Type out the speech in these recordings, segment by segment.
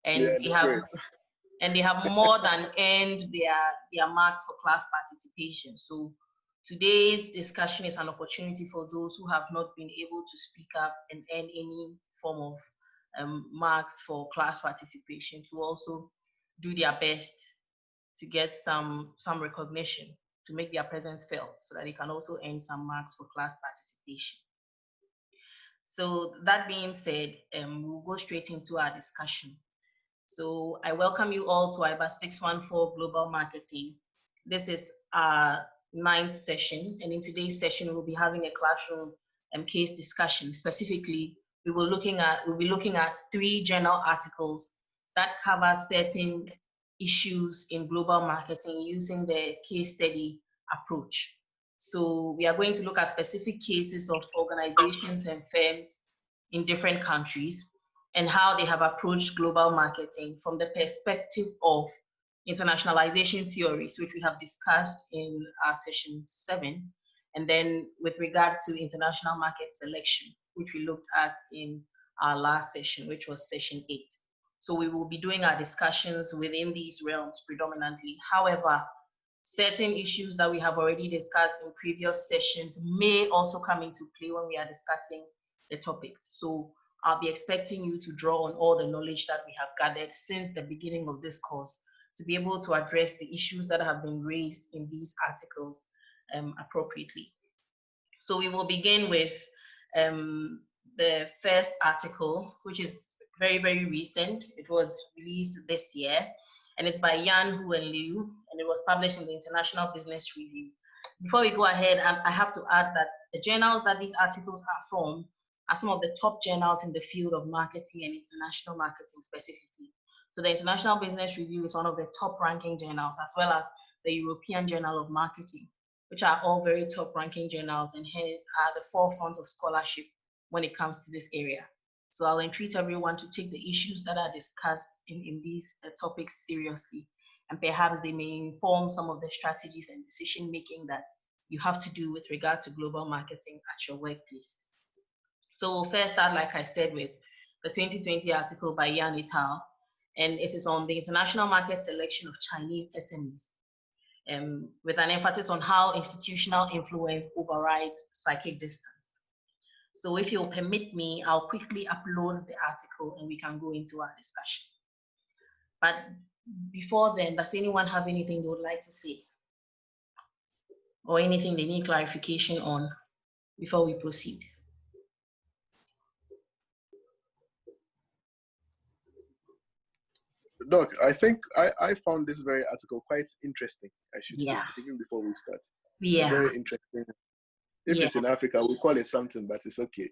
and they have more than earned their marks for class participation. So today's discussion is an opportunity for those who have not been able to speak up and earn any form of marks for class participation to also do their best to get some recognition, to make their presence felt, so that they can also earn some marks for class participation. So that being said, we'll go straight into our discussion. So I welcome you all to IBA 614 Global Marketing. This is our 9th session, and in today's session, we'll be having a classroom case discussion. Specifically, we'll be looking at 3 journal articles that cover certain issues in global marketing using the case study approach. So we are going to look at specific cases of organizations and firms in different countries and how they have approached global marketing from the perspective of internationalization theories, which we have discussed in our session 7, and then with regard to international market selection, which we looked at in our last session, which was session 8. So we will be doing our discussions within these realms predominantly. However, certain issues that we have already discussed in previous sessions may also come into play when we are discussing the topics. So I'll be expecting you to draw on all the knowledge that we have gathered since the beginning of this course to be able to address the issues that have been raised in these articles appropriately. So we will begin with the first article, which is very, very recent. It was released this year, and it's by Yan Hu and Liu, and it was published in the International Business Review. Before we go ahead, I have to add that the journals that these articles are from are some of the top journals in the field of marketing and international marketing specifically. So the International Business Review is one of the top ranking journals, as well as the European Journal of Marketing, which are all very top ranking journals and hence are the forefront of scholarship when it comes to this area. So I'll entreat everyone to take the issues that are discussed in these topics seriously, and perhaps they may inform some of the strategies and decision making that you have to do with regard to global marketing at your workplaces. So we'll first start, like I said, with the 2020 article by Yan et al., and it is on the international market selection of Chinese SMEs, with an emphasis on how institutional influence overrides psychic distance. So if you'll permit me, I'll quickly upload the article and we can go into our discussion. But before then, does anyone have anything they would like to say? Or anything they need clarification on before we proceed? Doc, I think I found this very article quite interesting, I should say, even before we start. Yeah. Very interesting. If it's in Africa, we call it something, but it's okay.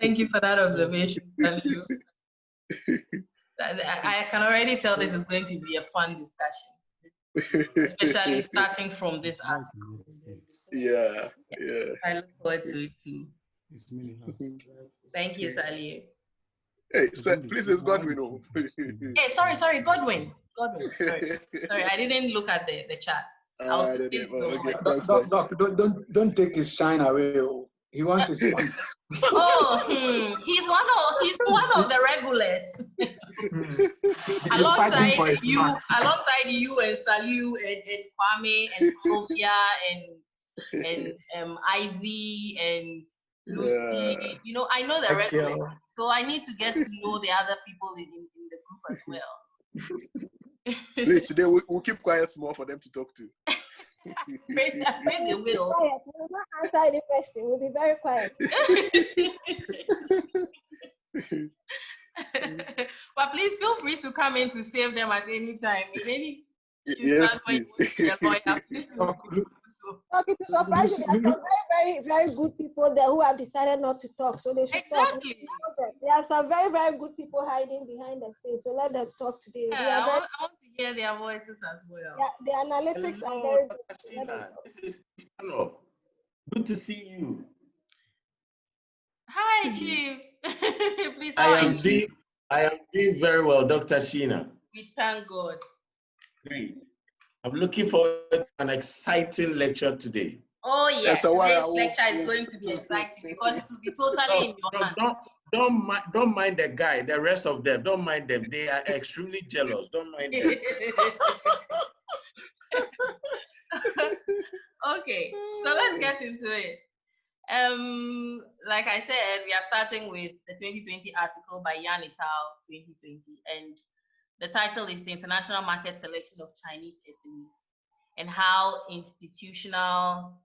Thank you for that observation. I can already tell this is going to be a fun discussion, especially starting from this article. Yeah. I look forward to it too. Thank you, Sally. Hey, please, it's Godwin. Hey, sorry, Godwin. Sorry, I didn't look at the chat. Doc, don't take his shine away. He wants his fun. He's one of the regulars. alongside you and Salu and Kwame and Sophia and Ivy and Lucy. You know, I know the regulars, so I need to get to know the other people in the group as well. Please, today we'll keep quiet more for them to talk to. I pray they will. Quiet. We will not answer any question. We'll be very quiet. But please feel free to come in to save them at any time. In any yes, please. It is surprising. There are some very, very good people there who have decided not to talk, so they should talk. There are some very, very good people hiding behind the scenes, so let them talk today. I want to hear their voices as well. Yeah, the analytics are very good. This is good to see you. Hi, Chief. Please. I am doing very well, Dr. Sheena. We thank God. Great. I'm looking forward to an exciting lecture today. Oh yes, so today's lecture is going to be exciting because it will be totally in your hands. Don't mind the guy, the rest of them, don't mind them. They are extremely jealous. Don't mind them. Okay, so let's get into it. Like I said, we are starting with the 2020 article by Yan et al. 2020, and the title is The International Market Selection of Chinese SMEs and How Institutional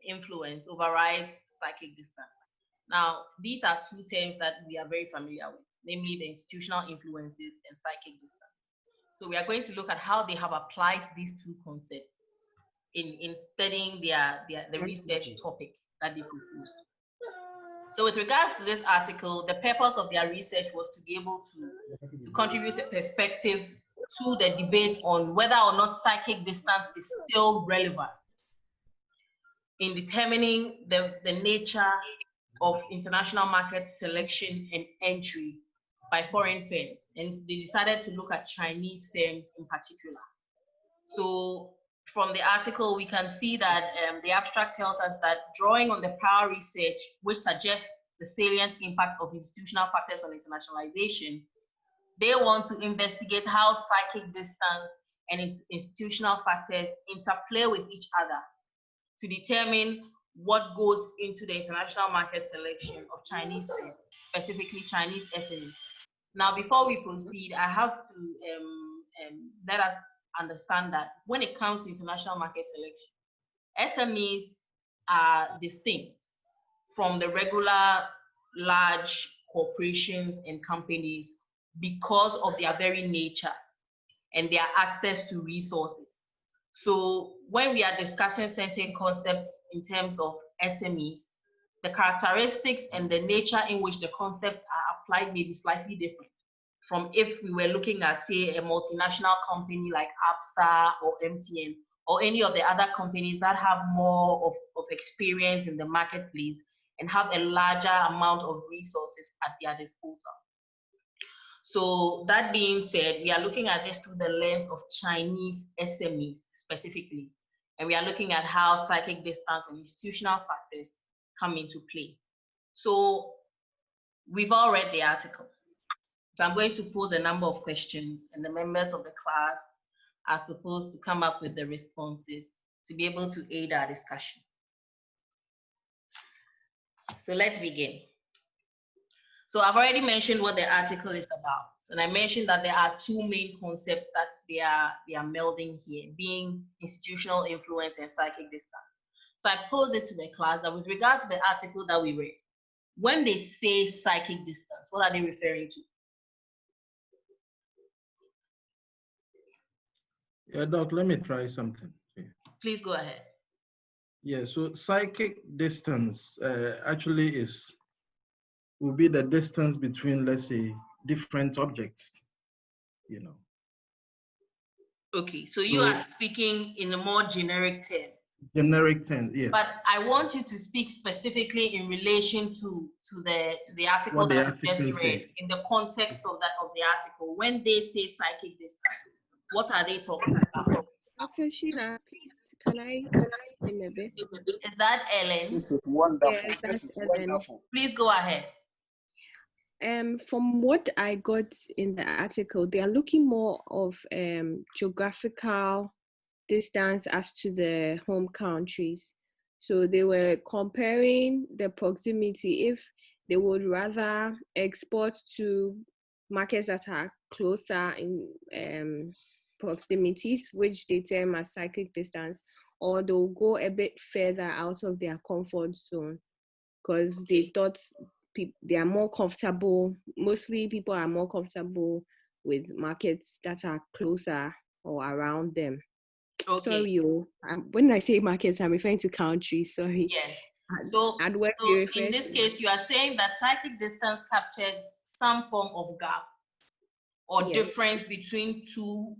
Influence Overrides Psychic Distance. Now, these are two terms that we are very familiar with, namely the institutional influences and psychic distance. So we are going to look at how they have applied these two concepts in studying the research topic that they proposed. So with regards to this article, the purpose of their research was to be able to contribute a perspective to the debate on whether or not psychic distance is still relevant in determining the nature of international market selection and entry by foreign firms. And they decided to look at Chinese firms in particular. So from the article, we can see that the abstract tells us that drawing on the prior research, which suggests the salient impact of institutional factors on internationalization, they want to investigate how psychic distance and its institutional factors interplay with each other to determine what goes into the international market selection of Chinese firms, specifically Chinese SMEs. Now, before we proceed, I have to let us understand that when it comes to international market selection, SMEs are distinct from the regular large corporations and companies because of their very nature and their access to resources. So when we are discussing certain concepts in terms of SMEs, the characteristics and the nature in which the concepts are applied may be slightly different from if we were looking at, say, a multinational company like APSA or MTN or any of the other companies that have more of experience in the marketplace and have a larger amount of resources at their disposal. So that being said, we are looking at this through the lens of Chinese SMEs specifically, and we are looking at how psychic distance and institutional factors come into play. So we've all read the article. So I'm going to pose a number of questions, and the members of the class are supposed to come up with the responses to be able to aid our discussion. So let's begin. So I've already mentioned what the article is about. And I mentioned that there are two main concepts that they are melding here, being institutional influence and psychic distance. So I pose it to the class that with regards to the article that we read, when they say psychic distance, what are they referring to? Yeah, Doc, let me try something. Please go ahead. Yeah, so psychic distance actually will be the distance between, let's say, different objects, you know. Okay, so you are speaking in a more generic term. Generic term, yes. But I want you to speak specifically in relation to the article that we just read, in the context of the article. When they say psychic distance, what are they talking about? Dr. Sheena, please, can I in a bit? Is that Ellen? This is wonderful. Yes, This is Ellen. wonderful. Please go ahead. From what I got in the article, they are looking more of geographical distance as to the home countries. So they were comparing the proximity, if they would rather export to markets that are closer in proximities, which they term as psychic distance, or they'll go a bit further out of their comfort zone because they thought they are more comfortable. Mostly people are more comfortable with markets that are closer or around them. Okay. Sorry, when I say markets, I'm referring to countries. Sorry. Yes. So in this case, you are saying that psychic distance captures some form of gap or difference between two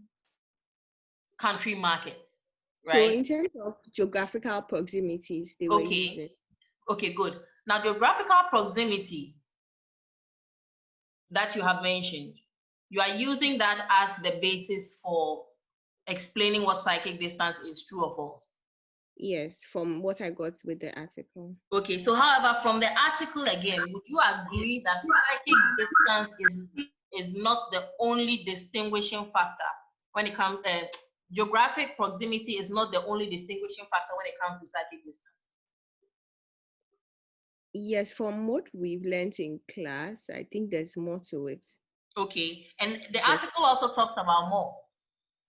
country markets, right? So in terms of geographical proximities, they were using. Okay, good. Now, geographical proximity that you have mentioned, you are using that as the basis for explaining what psychic distance is, true or false? Yes, from what I got with the article. Okay, so however, from the article again, would you agree that psychic distance is not the only distinguishing factor when it comes, geographic proximity is not the only distinguishing factor when it comes to psychic distance? Yes, from what we've learned in class, I think there's more to it. Okay, and the article also talks about more.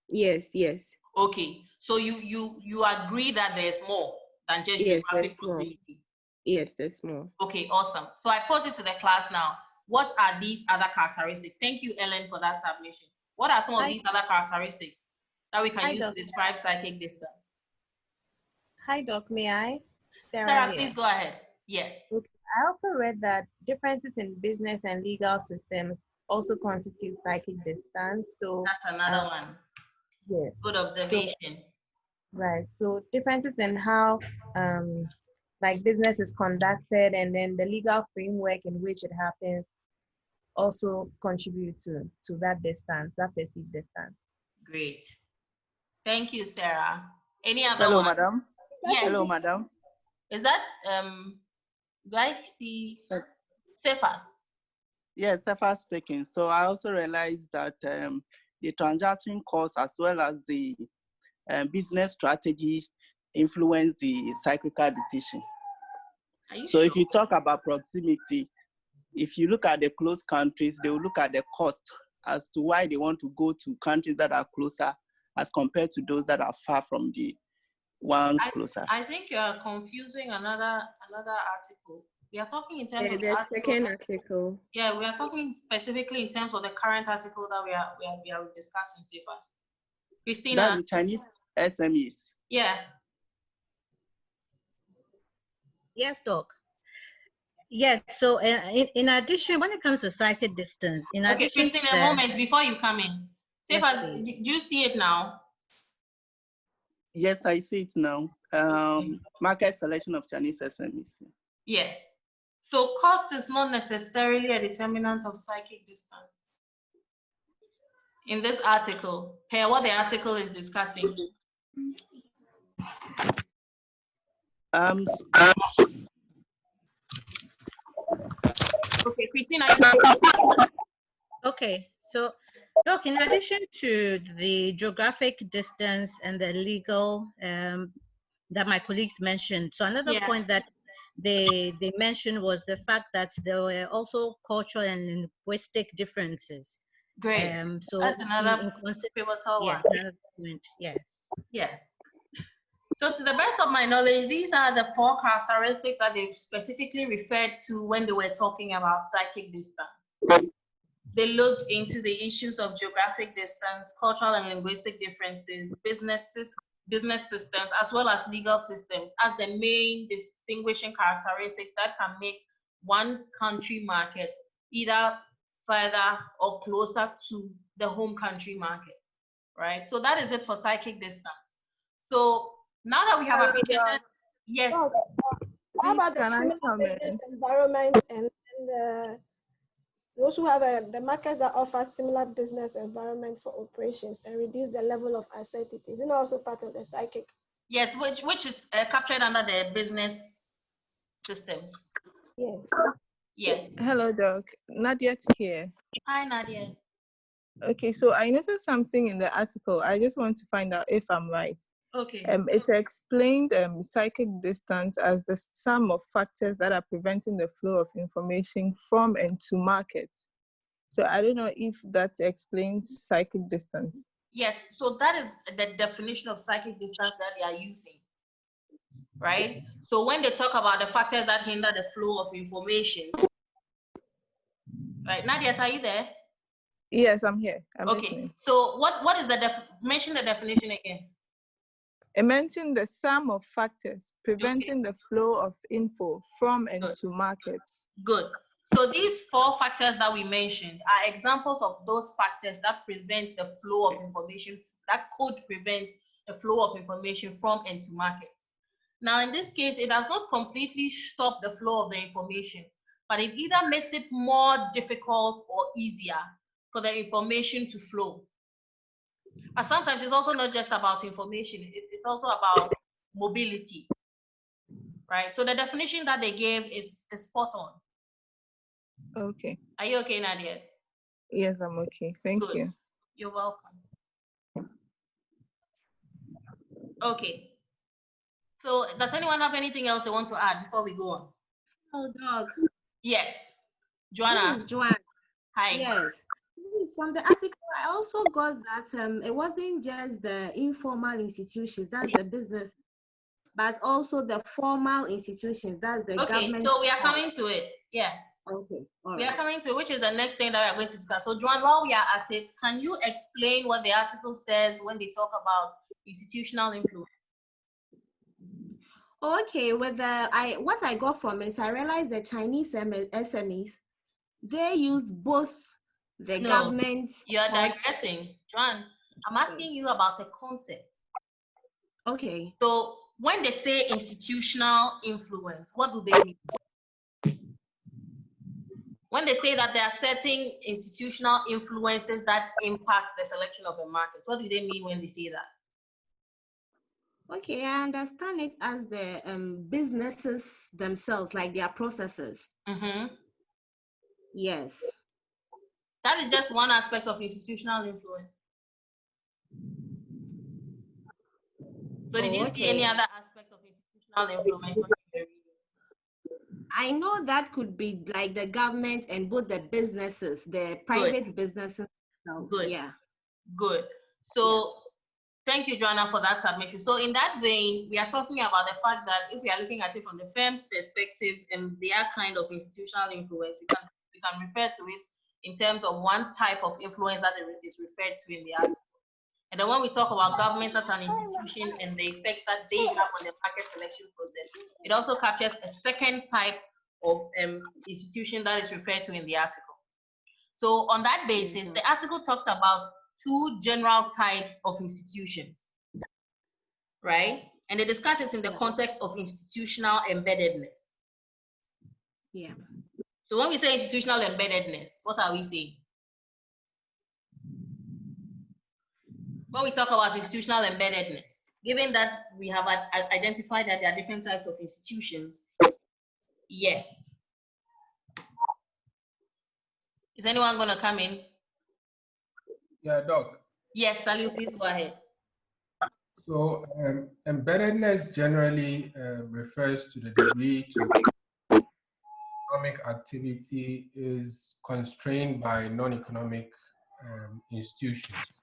Yes, yes. Okay, so you agree that there's more than just geographic proximity? More. Yes, there's more. Okay, awesome. So I pose it to the class now. What are these other characteristics? Thank you, Ellen, for that submission. What are some of these other characteristics that we can use to describe psychic distance? Hi, Doc. May I? Sarah, please go ahead. Yes. Okay. I also read that differences in business and legal systems also constitute psychic distance. So that's another one. Yes. Good observation. So, right. So differences in how like business is conducted and then the legal framework in which it happens also contribute to that distance, that perceived distance. Great. Thank you, Sarah. Any other Hello, one? madam. Yes. Hello, madam. Is that do I see Cephas? Yes, Cephas speaking. So I also realized that the transaction costs as well as the business strategy influence the cyclical decision. So if you talk about proximity, if you look at the close countries, they will look at the cost as to why they want to go to countries that are closer as compared to those that are far from the ones closer. I think you are confusing another article. We are talking in terms of the second article. Yeah, we are talking specifically in terms of the current article that we are discussing. Cephas. Christina. That's the Chinese SMEs. Yeah. Yes, Doc. Yes, so in addition, when it comes to psychic distance, in addition Christina, a moment before you come in. Cephas, do you see it now? Yes, I see it now. Market selection of Chinese SMEs. Yes. So cost is not necessarily a determinant of psychic distance. In this article, per what the article is discussing. Okay, Christina. Okay, so Doc, in addition to the geographic distance and the legal that my colleagues mentioned, so another point that they mentioned was the fact that there were also cultural and linguistic differences. Great. So that's another pivotal one. Another point. Yes. Yes. So to the best of my knowledge, these are the 4 characteristics that they specifically referred to when they were talking about psychic distance. They looked into the issues of geographic distance, cultural and linguistic differences, business systems, as well as legal systems as the main distinguishing characteristics that can make one country market either further or closer to the home country market, right? So that is it for psychic distance. So now that we have appreciated, yes. How about the business environment and those who have the markets that offer similar business environment for operations and reduce the level of uncertainty? Isn't also part of the psychic? Yes, which is captured under the business systems. Yes. Yes. Hello, Doc. Nadia here. Hi, Nadia. Okay, so I noticed something in the article. I just want to find out if I'm right. Okay. It explained psychic distance as the sum of factors that are preventing the flow of information from and to markets. So I don't know if that explains psychic distance. Yes, so that is the definition of psychic distance that they are using, right? So when they talk about the factors that hinder the flow of information, right? Nadia, are you there? Yes, I'm here. I'm okay. Listening. So what is mention the definition again? It mentioned the sum of factors preventing the flow of info from and to markets. Good. So these 4 factors that we mentioned are examples of those factors that prevent the flow of information, that could prevent the flow of information from and to markets. Now, in this case, it does not completely stop the flow of the information, but it either makes it more difficult or easier for the information to flow. But sometimes it's also not just about information. It's also about mobility, right? So the definition that they gave is spot on. Okay. Are you okay, Nadia? Yes, I'm okay. Thank Good. you. You're welcome. Okay. So does anyone have anything else they want to add before we go on? Oh, Doc. Yes. Joanna. This is Joanne. Hi. Yes. From the article, I also got that it wasn't just the informal institutions, that's the business, but also the formal institutions, that's the government. So we are coming to it. Yeah. Okay. We are coming to it, which is the next thing that we are going to discuss. So, Joanne, while we are at it, can you explain what the article says when they talk about institutional influence? Okay, with what I got from it, I realized the Chinese SMEs, they use both the government. You're digressing, Joanne. I'm asking you about a concept. Okay. So when they say institutional influence, what do they mean? When they say that there are certain institutional influences that impact the selection of a market, what do they mean when they say that? Okay, I understand it as the businesses themselves, like their processes. Mm-hmm. Yes. That is just one aspect of institutional influence. So did you see any other aspect of institutional influence? I know that could be like the government and both the businesses, the private businesses. Good. Yeah. Good. So thank you, Joanna, for that submission. So in that vein, we are talking about the fact that if we are looking at it from the firm's perspective and their kind of institutional influence, we can refer to it in terms of one type of influence that is referred to in the article. And then when we talk about government as an institution and the effects that they have on the market selection process, it also captures a second type of institution that is referred to in the article. So on that basis, the article talks about two general types of institutions, right? And they discuss it in the context of institutional embeddedness. Yeah. So when we say institutional embeddedness, what are we saying? When we talk about institutional embeddedness, given that we have identified that there are different types of institutions, yes. Is anyone going to come in? Yeah, Doc. Yes, Salu, please go ahead. So embeddedness generally refers to the degree to economic activity is constrained by non-economic institutions.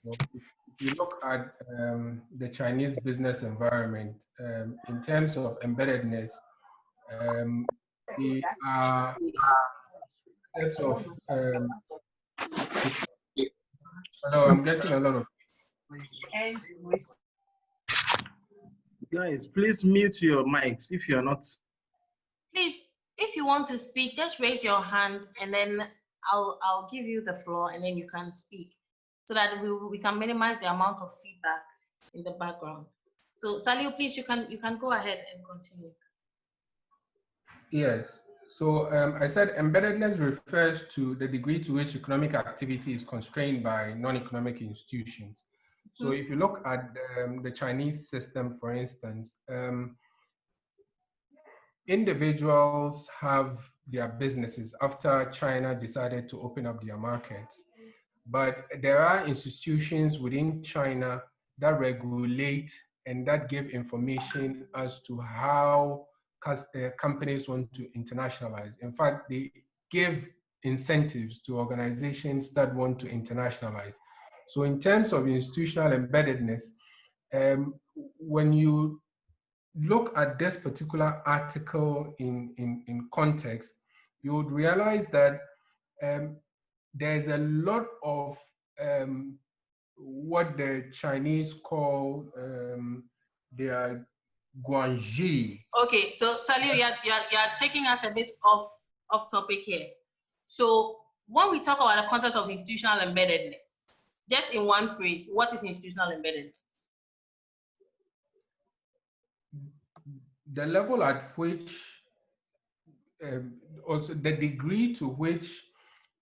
So if you look at the Chinese business environment, in terms of embeddedness, they are sets of hello, I'm getting a lot of guys, please mute your mics if you're not. Please, if you want to speak, just raise your hand and then I'll give you the floor and then you can speak so that we can minimize the amount of feedback in the background. So Salio, please, you can go ahead and continue. Yes. So I said embeddedness refers to the degree to which economic activity is constrained by non-economic institutions. So if you look at the Chinese system, for instance, individuals have their businesses after China decided to open up their markets. But there are institutions within China that regulate and that give information as to how companies want to internationalize. In fact, they give incentives to organizations that want to internationalize. So in terms of institutional embeddedness, when you look at this particular article in context, you would realize that there's a lot of what the Chinese call their guanxi. Okay, so Salio, you're taking us a bit off topic here. So when we talk about the concept of institutional embeddedness, just in one phrase, what is institutional embeddedness? The level at which, also the degree to which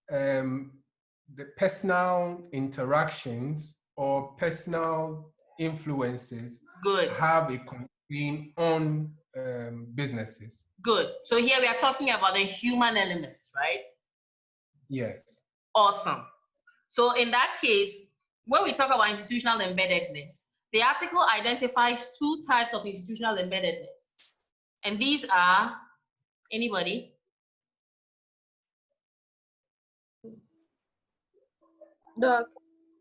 the personal interactions or personal influences Good. have a constraint on businesses. Good. So here we are talking about the human element, right? Yes. Awesome. So in that case, when we talk about institutional embeddedness, the article identifies two types of institutional embeddedness. And these are, anybody?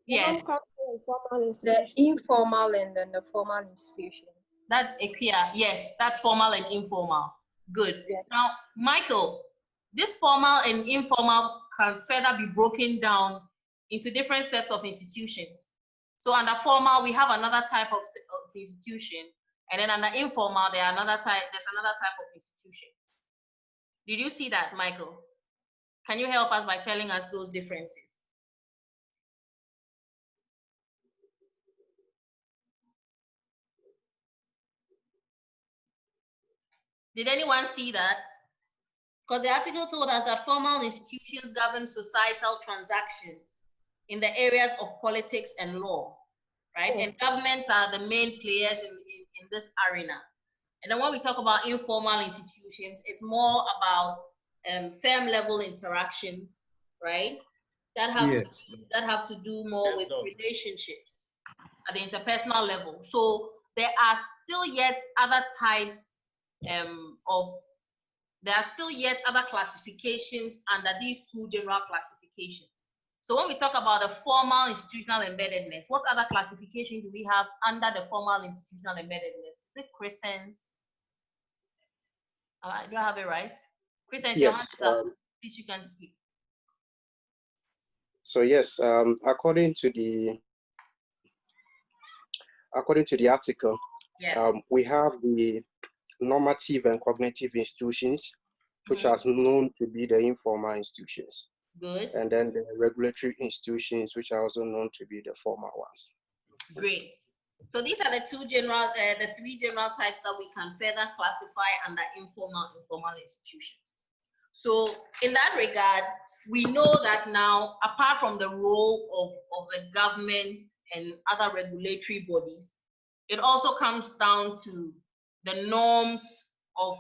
Yes. The informal and then the formal institution. That's Equia. Yes, that's formal and informal. Good. Yes. Now, Michael, this formal and informal can further be broken down into different sets of institutions. So under formal, we have another type of institution, and then under informal, there's another type of institution. Did you see that, Michael? Can you help us by telling us those differences? Did anyone see that? Because the article told us that formal institutions govern societal transactions in the areas of politics and law, right? Yes. And governments are the main players in this arena. And then when we talk about informal institutions, it's more about firm level interactions, right? That have to do more with relationships at the interpersonal level. So there are still yet other types there are still yet other classifications under these two general classifications. So when we talk about the formal institutional embeddedness, what other classification do we have under the formal institutional embeddedness? Is it Crescent? Do I have it right? Crescent, your hand is up. Please, you can speak. So yes, according to the article, yeah. We have the normative and cognitive institutions, which are known to be the informal institutions. Good. And then the regulatory institutions, which are also known to be the formal ones. Great. So these are the three general types that we can further classify under informal and formal institutions. So in that regard, we know that now, apart from the role of the government and other regulatory bodies, it also comes down to the norms of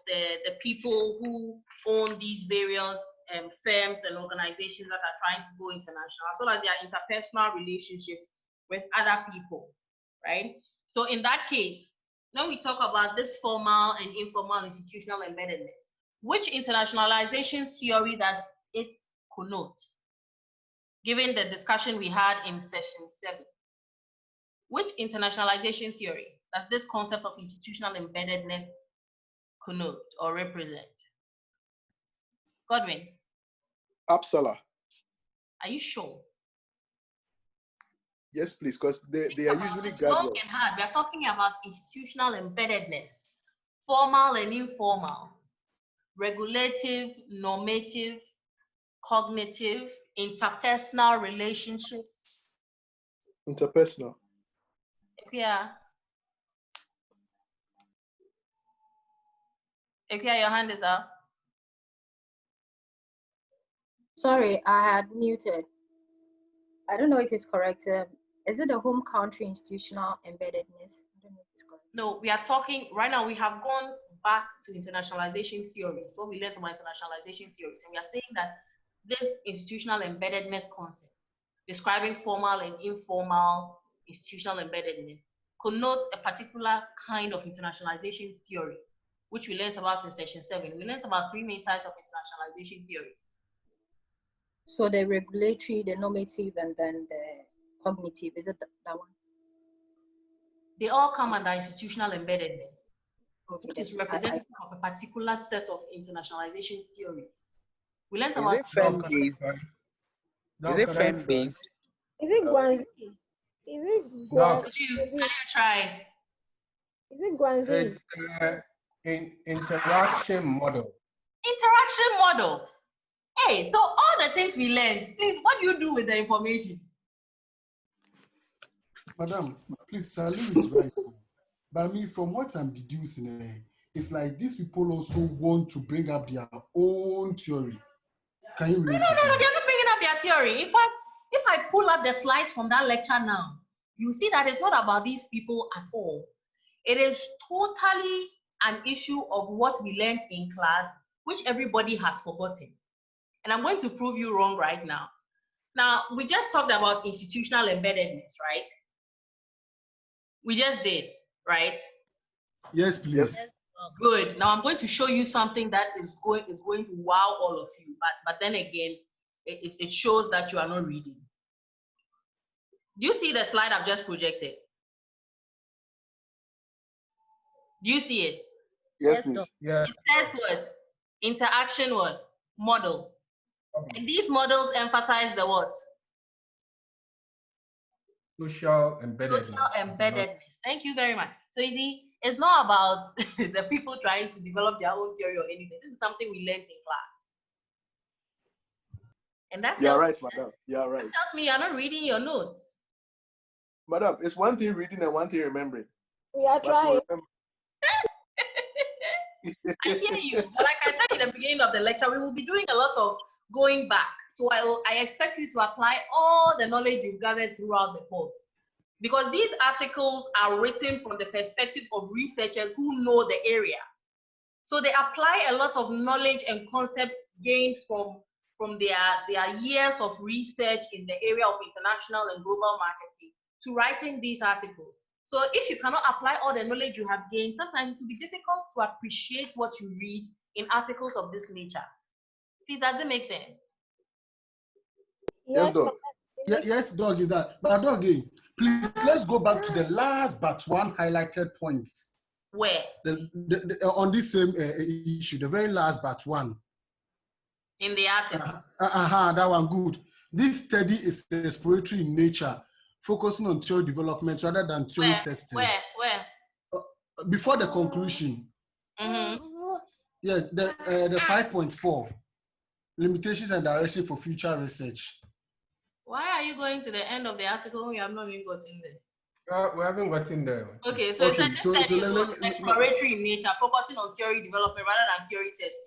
the people who own these various firms and organizations that are trying to go international, as well as their interpersonal relationships with other people, right? So in that case, when we talk about this formal and informal institutional embeddedness, which internationalization theory does it connote? Given the discussion we had in session 7, which internationalization theory does this concept of institutional embeddedness connote or represent? Godwin? Uppsala. Are you sure? Yes, please, because they are usually gradual. Long and hard. We are talking about institutional embeddedness, formal and informal, regulative, normative, cognitive, interpersonal relationships. Interpersonal. Yeah. Okay, your hand is up. Sorry, I had muted. I don't know if it's correct. Is it the home country institutional embeddedness? I don't know if it's correct. No, we are talking, right now we have gone back to internationalization theories. What we learned about internationalization theories. And we are saying that this institutional embeddedness concept, describing formal and informal institutional embeddedness, connotes a particular kind of internationalization theory, which we learned about in session 7. We learned about 3 main types of internationalization theories. So the regulatory, the normative, and then the cognitive, is it that one? They all come under institutional embeddedness, okay, which is representative of a particular set of internationalization theories. We learned about— Is it firm-based? Is it firm-based? Is it Guanzi? Is it Guanzi? Can you try? Is it Guanzi? It's an interaction model. Interaction models. Hey, so all the things we learned, please, what do you do with the information? Madam, please, Salim is right. But I mean, from what I'm deducing, it's like these people also want to bring up their own theory. Can you relate to that? No, they're not bringing up their theory. In fact, if I pull up the slides from that lecture now, you see that it's not about these people at all. It is totally an issue of what we learned in class, which everybody has forgotten. And I'm going to prove you wrong right now. Now, we just talked about institutional embeddedness, right? We just did, right? Yes, please. Good. Now I'm going to show you something that is going to wow all of you. But then again, it shows that you are not reading. Do you see the slide I've just projected? Do you see it? Yes, please. Yeah. It says what? Interaction what? Models. And these models emphasize the what? Social embeddedness. Social embeddedness. Thank you very much. So you see, it's not about the people trying to develop their own theory or anything. This is something we learned in class. And that tells right, madam. You're right. That tells me you're not reading your notes. Madam, it's one thing reading and one thing remembering. We are trying. I hear you. But like I said in the beginning of the lecture, we will be doing a lot of going back. So I expect you to apply all the knowledge you've gathered throughout the course. Because these articles are written from the perspective of researchers who know the area. So they apply a lot of knowledge and concepts gained from their years of research in the area of international and global marketing to writing these articles. So if you cannot apply all the knowledge you have gained, sometimes it will be difficult to appreciate what you read in articles of this nature. Please, does it make sense? Yes, dog. Yes, dog, is that. But dog, please, let's go back to the last but one highlighted points. Where? On this same issue, the very last but one. In the article. That one, good. This study is exploratory in nature, focusing on theory development rather than theory testing. Where? Before the conclusion. Yes, the 5.4, limitations and direction for future research. Why are you going to the end of the article when you have not even gotten there? We haven't gotten there. Okay, so it's exploratory in nature, focusing on theory development rather than theory testing.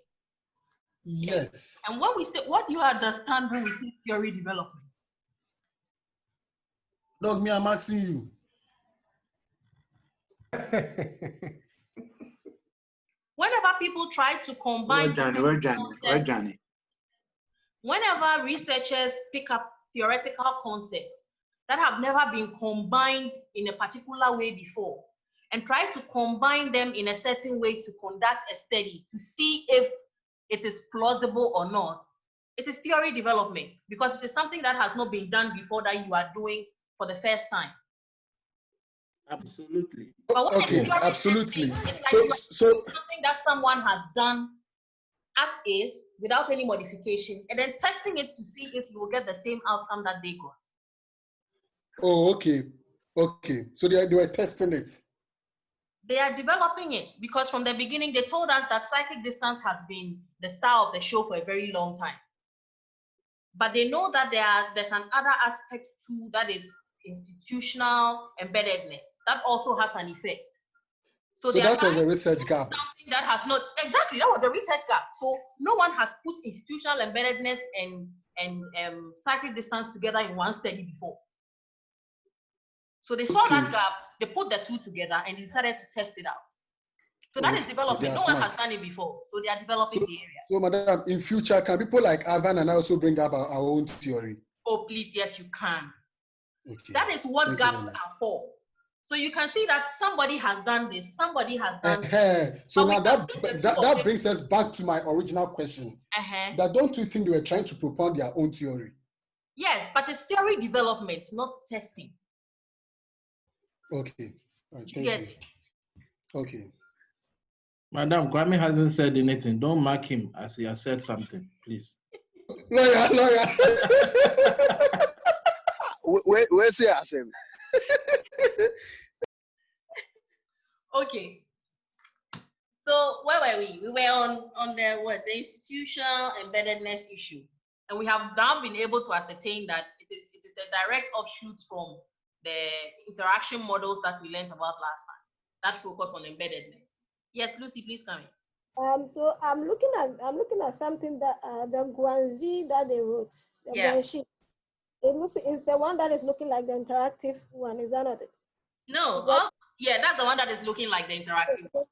Yes. And when we say, what do you understand when we say theory development? Dog, me, I'm asking you. Whenever people try to combine whenever researchers pick up theoretical concepts that have never been combined in a particular way before and try to combine them in a certain way to conduct a study to see if it is plausible or not, it is theory development because it is something that has not been done before that you are doing for the first time. Absolutely. But okay, absolutely. It's like something that someone has done as is without any modification and then testing it to see if you will get the same outcome that they got. Oh, okay. Okay. So they were testing it. They are developing it because from the beginning, they told us that psychic distance has been the star of the show for a very long time. But they know that there's another aspect too that is institutional embeddedness. That also has an effect. So that was a research gap. Something that has not, exactly, that was a research gap. So no one has put institutional embeddedness and psychic distance together in one study before. So they saw that gap, they put the two together and decided to test it out. So that is development. No one has done it before. So they are developing the area. So madam, in future, can people like Alvan and I also bring up our own theory? Oh, please, yes, you can. Okay. That is what gaps are for. So you can see that somebody has done this, somebody has done this. So now that brings us back to my original question. That don't you think they were trying to propound their own theory? Yes, but it's theory development, not testing. Okay. All right, thank you. Okay. Madam, Kwame hasn't said anything. Don't mark him as he has said something, please. Lawyer. Where's the assembly? Okay. So where were we? We were on the institutional embeddedness issue, and we have now been able to ascertain that it is a direct offshoot from the interaction models that we learned about last time that focus on embeddedness. Yes, Lucy, please come in. So I'm looking at something that the Guanzi that they wrote, the Guanxi. It looks, is the one that is looking like the interactive one, is that not it? No, yeah, that's the one that is looking like the interactive one.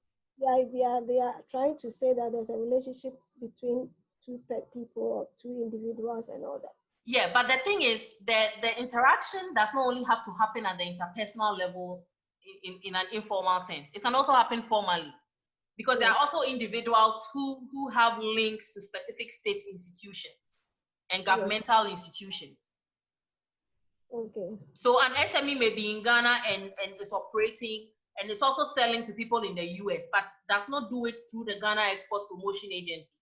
Yeah, they are trying to say that there's a relationship between two people or two individuals and all that. Yeah, but the thing is that the interaction does not only have to happen at the interpersonal level in an informal sense. It can also happen formally, because there are also individuals who have links to specific state institutions and governmental institutions. Okay. So an SME may be in Ghana and is operating and is also selling to people in the US, but does not do it through the Ghana Export Promotion Agency.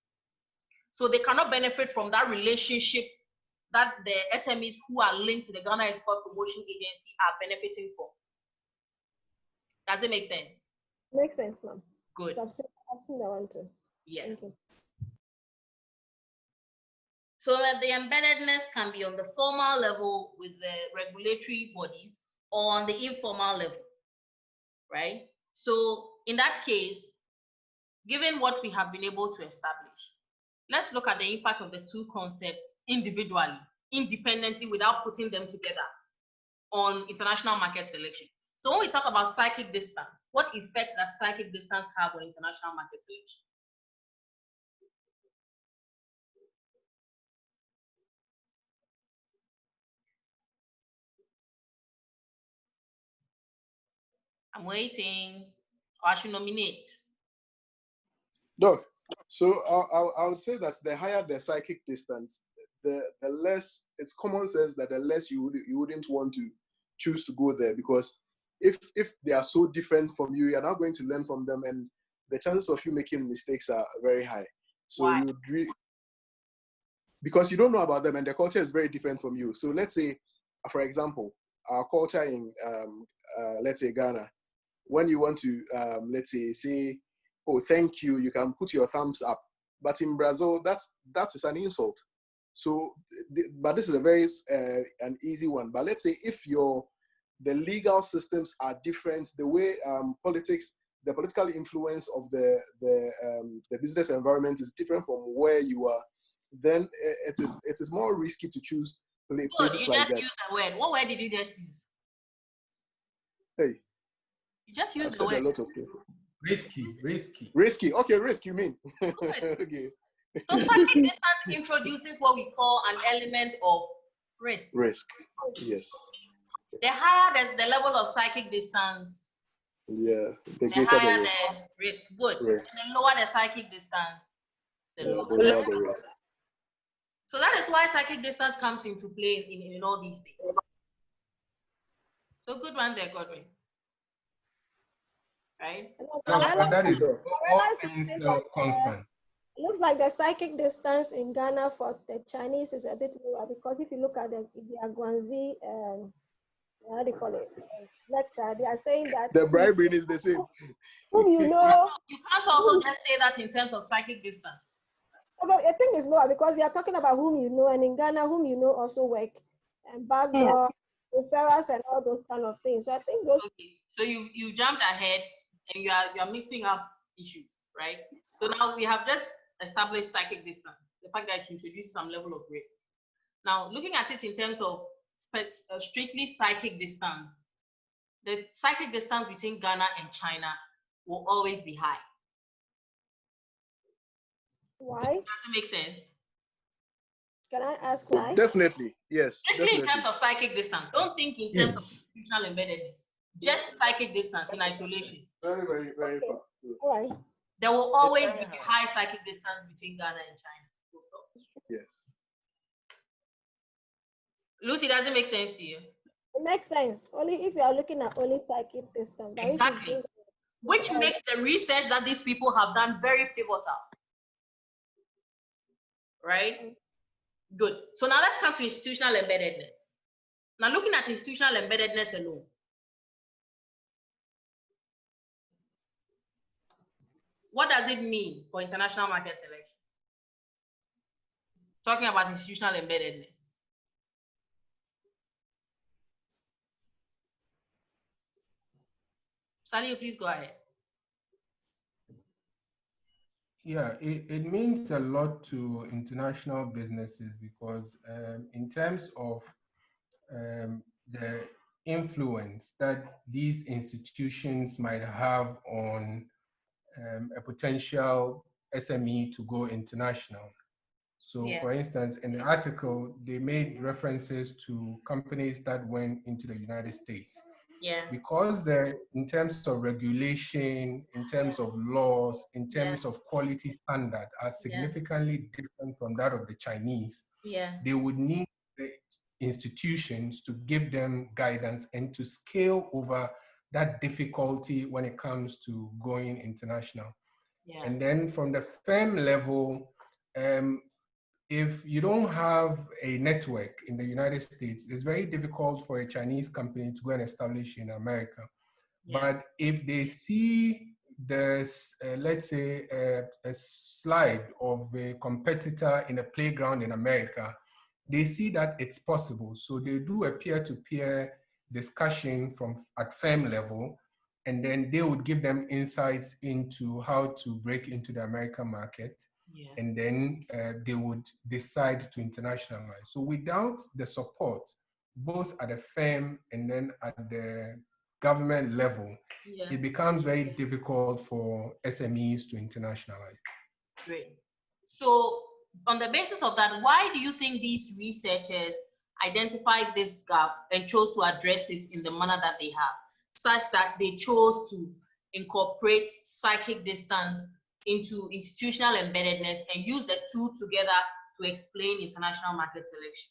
So they cannot benefit from that relationship that the SMEs who are linked to the Ghana Export Promotion Agency are benefiting from. Does it make sense? Makes sense, ma'am. Good. So I've seen that one too. Yeah. Thank you. So the embeddedness can be on the formal level with the regulatory bodies or on the informal level, right? So in that case, given what we have been able to establish, let's look at the impact of the two concepts individually, independently, without putting them together on international market selection. So when we talk about cyclic distance, what effect that cyclic distance have on international market selection? I'm waiting, or I should nominate. Doc, so I would say that the higher the cyclic distance, the less, it's common sense that the less you wouldn't want to choose to go there, because if they are so different from you, you're not going to learn from them, and the chances of you making mistakes are very high. So why? you really, because you don't know about them and their culture is very different from you. So let's say, for example, our culture in let's say Ghana, when you want to let's say, oh, thank you, you can put your thumbs up. But in Brazil, that is an insult. So, but this is a very an easy one. But let's say if the legal systems are different, the way the political influence of the business environment is different from where you are, then it is more risky to choose places like that. You just used the word. What word did you just use? Hey. You just used the word. A lot of things. Risky. Okay, risk, you mean. Okay. So cyclic distance introduces what we call an element of risk. Risk, yes. The higher the level of cyclic distance, the higher the risk. The risk. Good. Risk. The lower the cyclic distance, the lower the risk. So that is why cyclic distance comes into play in all these things. So good one there, Godwin. Right? But that is all things constant. It looks like the cyclic distance in Ghana for the Chinese is a bit lower, because if you look at the Guangxi, how do you call it, lecture, they are saying that the bribery is the same. Whom you know. You can't also just say that in terms of cyclic distance. But I think it's lower because they are talking about whom you know, and in Ghana, whom you know also work, and backdoor referrals and all those kind of things. So I think those. Okay, so you jumped ahead and you are mixing up issues, right? So now we have just established cyclic distance, the fact that it introduces some level of risk. Now, looking at it in terms of strictly cyclic distance, the cyclic distance between Ghana and China will always be high. Why? Does it make sense? Can I ask why? Definitely, yes. Strictly in terms of cyclic distance. Don't think in terms of institutional embeddedness. Just cyclic distance in isolation. Very, very, very far. All right. There will always be high cyclic distance between Ghana and China. Yes. Lucy, does it make sense to you? It makes sense. Only if you are looking at only cyclic distance. Exactly. Which makes the research that these people have done very pivotal. Right? Good. So now let's come to institutional embeddedness. Now looking at institutional embeddedness alone. What does it mean for international market selection? Talking about institutional embeddedness. Sally, please go ahead. Yeah, it means a lot to international businesses because in terms of the influence that these institutions might have on a potential SME to go international. So for instance, in the article, they made references to companies that went into the United States. Because in terms of regulation, in terms of laws, in terms of quality standard are significantly different from that of the Chinese, they would need the institutions to give them guidance and to scale over that difficulty when it comes to going international. And then from the firm level, if you don't have a network in the United States, it's very difficult for a Chinese company to go and establish in America. But if they see there's, let's say, a slide of a competitor in a playground in America, they see that it's possible. So they do a peer-to-peer discussion at firm level, and then they would give them insights into how to break into the American market. And then they would decide to internationalize. So without the support, both at the firm and then at the government level, it becomes very difficult for SMEs to internationalize. Great. So on the basis of that, why do you think these researchers identified this gap and chose to address it in the manner that they have, such that they chose to incorporate psychic distance into institutional embeddedness and use the two together to explain international market selection?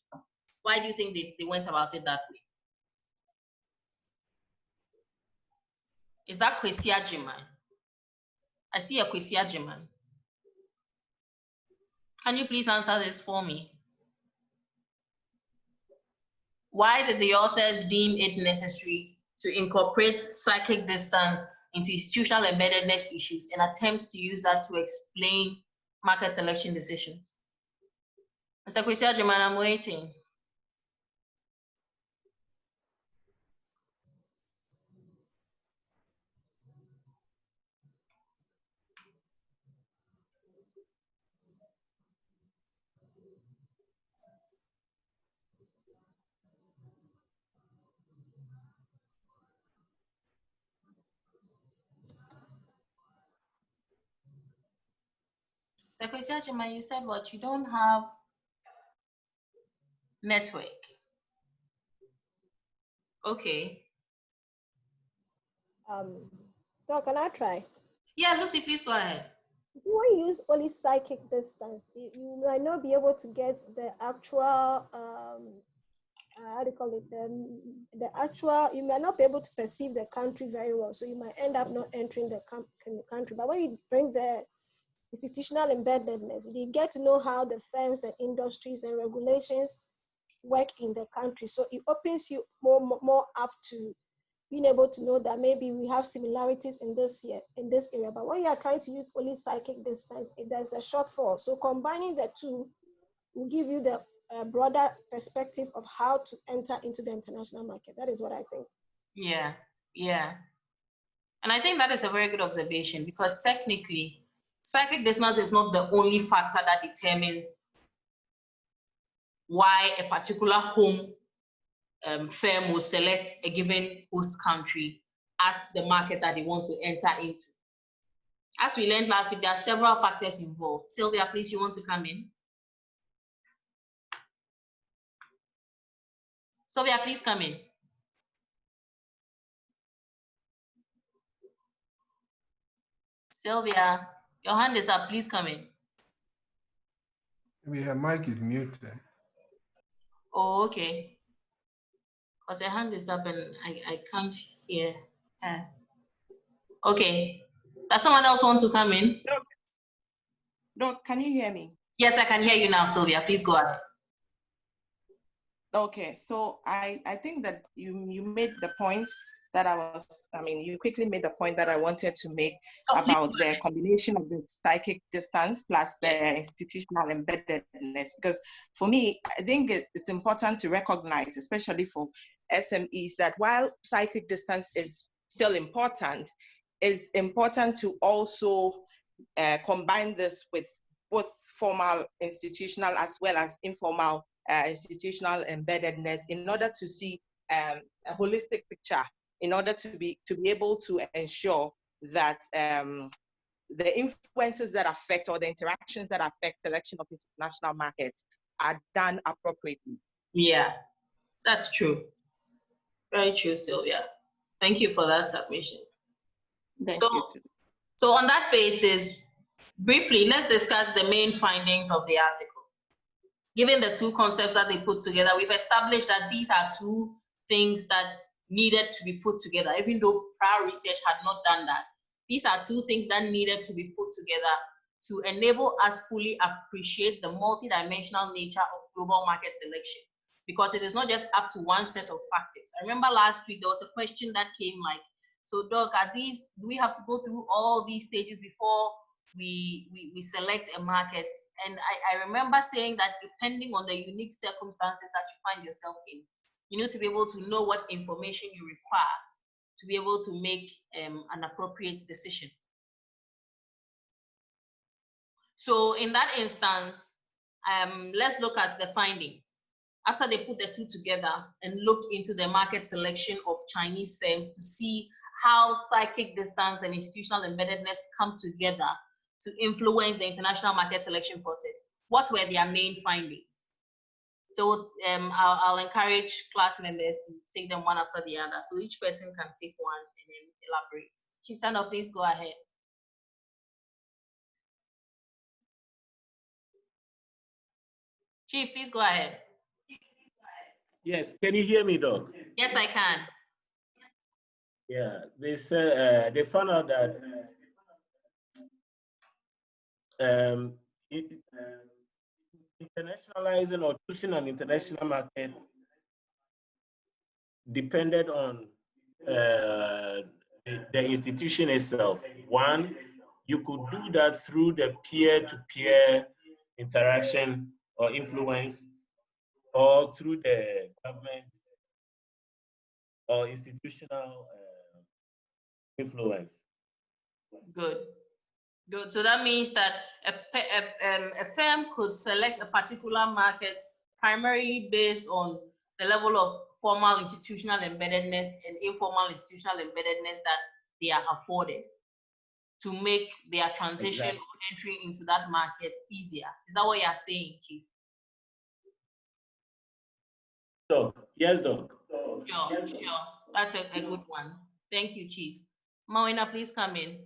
Why do you think they went about it that way? Is that Kwesi Ajiman? I see a Kwesi Ajiman. Can you please answer this for me? Why did the authors deem it necessary to incorporate psychic distance into institutional embeddedness issues and attempt to use that to explain market selection decisions? Mr. Kwesi Ajiman, I'm waiting. Mr. Kwesi Ajiman, you said what? You don't have network. Okay. So can I try? Yeah, Lucy, please go ahead. If you want to use only psychic distance, you might not be able to get the actual, how do you call it, the actual, you might not be able to perceive the country very well. So you might end up not entering the country. But when you bring the institutional embeddedness, you get to know how the firms and industries and regulations work in the country. So it opens you more up to being able to know that maybe we have similarities in this area. But when you are trying to use only psychic distance, there's a shortfall. So combining the two will give you the broader perspective of how to enter into the international market. That is what I think. Yeah, yeah. And I think that is a very good observation, because technically, psychic distance is not the only factor that determines why a particular home firm will select a given host country as the market that they want to enter into. As we learned last week, there are several factors involved. Sylvia, please, you want to come in? Sylvia, please come in. Sylvia, your hand is up. Please come in. Maybe her mic is muted. Oh, okay. Because her hand is up and I can't hear her. Okay. Does someone else want to come in? Doc, can you hear me? Yes, I can hear you now, Sylvia. Please go ahead. Okay, so I think that you made the point that you quickly made the point that I wanted to make about the combination of the psychic distance plus the institutional embeddedness. Because for me, I think it's important to recognize, especially for SMEs, that while psychic distance is still important, it's important to also combine this with both formal institutional as well as informal institutional embeddedness in order to see a holistic picture, in order to be able to ensure that the influences that affect or the interactions that affect selection of international markets are done appropriately. Yeah, that's true. Very true, Sylvia. Thank you for that submission. Thank you too. So on that basis, briefly, let's discuss the main findings of the article. Given the two concepts that they put together, we've established that these are two things that needed to be put together, even though prior research had not done that. These are two things that needed to be put together to enable us fully appreciate the multidimensional nature of global market selection, because it is not just up to one set of factors. I remember last week there was a question that came like, so Doc, do we have to go through all these stages before we select a market? And I remember saying that depending on the unique circumstances that you find yourself in, you need to be able to know what information you require to be able to make an appropriate decision. So in that instance, let's look at the findings. After they put the two together and looked into the market selection of Chinese firms to see how psychic distance and institutional embeddedness come together to influence the international market selection process, what were their main findings? So I'll encourage class members to take them one after the other. So each person can take one and then elaborate. Chief Tando, please go ahead. Chief, please go ahead. Yes, can you hear me, Doc? Yes, I can. Yeah, they said they found out that internationalizing or choosing an international market depended on the institution itself. One, you could do that through the peer-to-peer interaction or influence, or through the government or institutional influence. Good. Good. So that means that a firm could select a particular market primarily based on the level of formal institutional embeddedness and informal institutional embeddedness that they are afforded to make their transition or entry into that market easier. Is that what you're saying, Chief? Doc. Yes, Doc. Sure. That's a good one. Thank you, Chief. Mawina, please come in.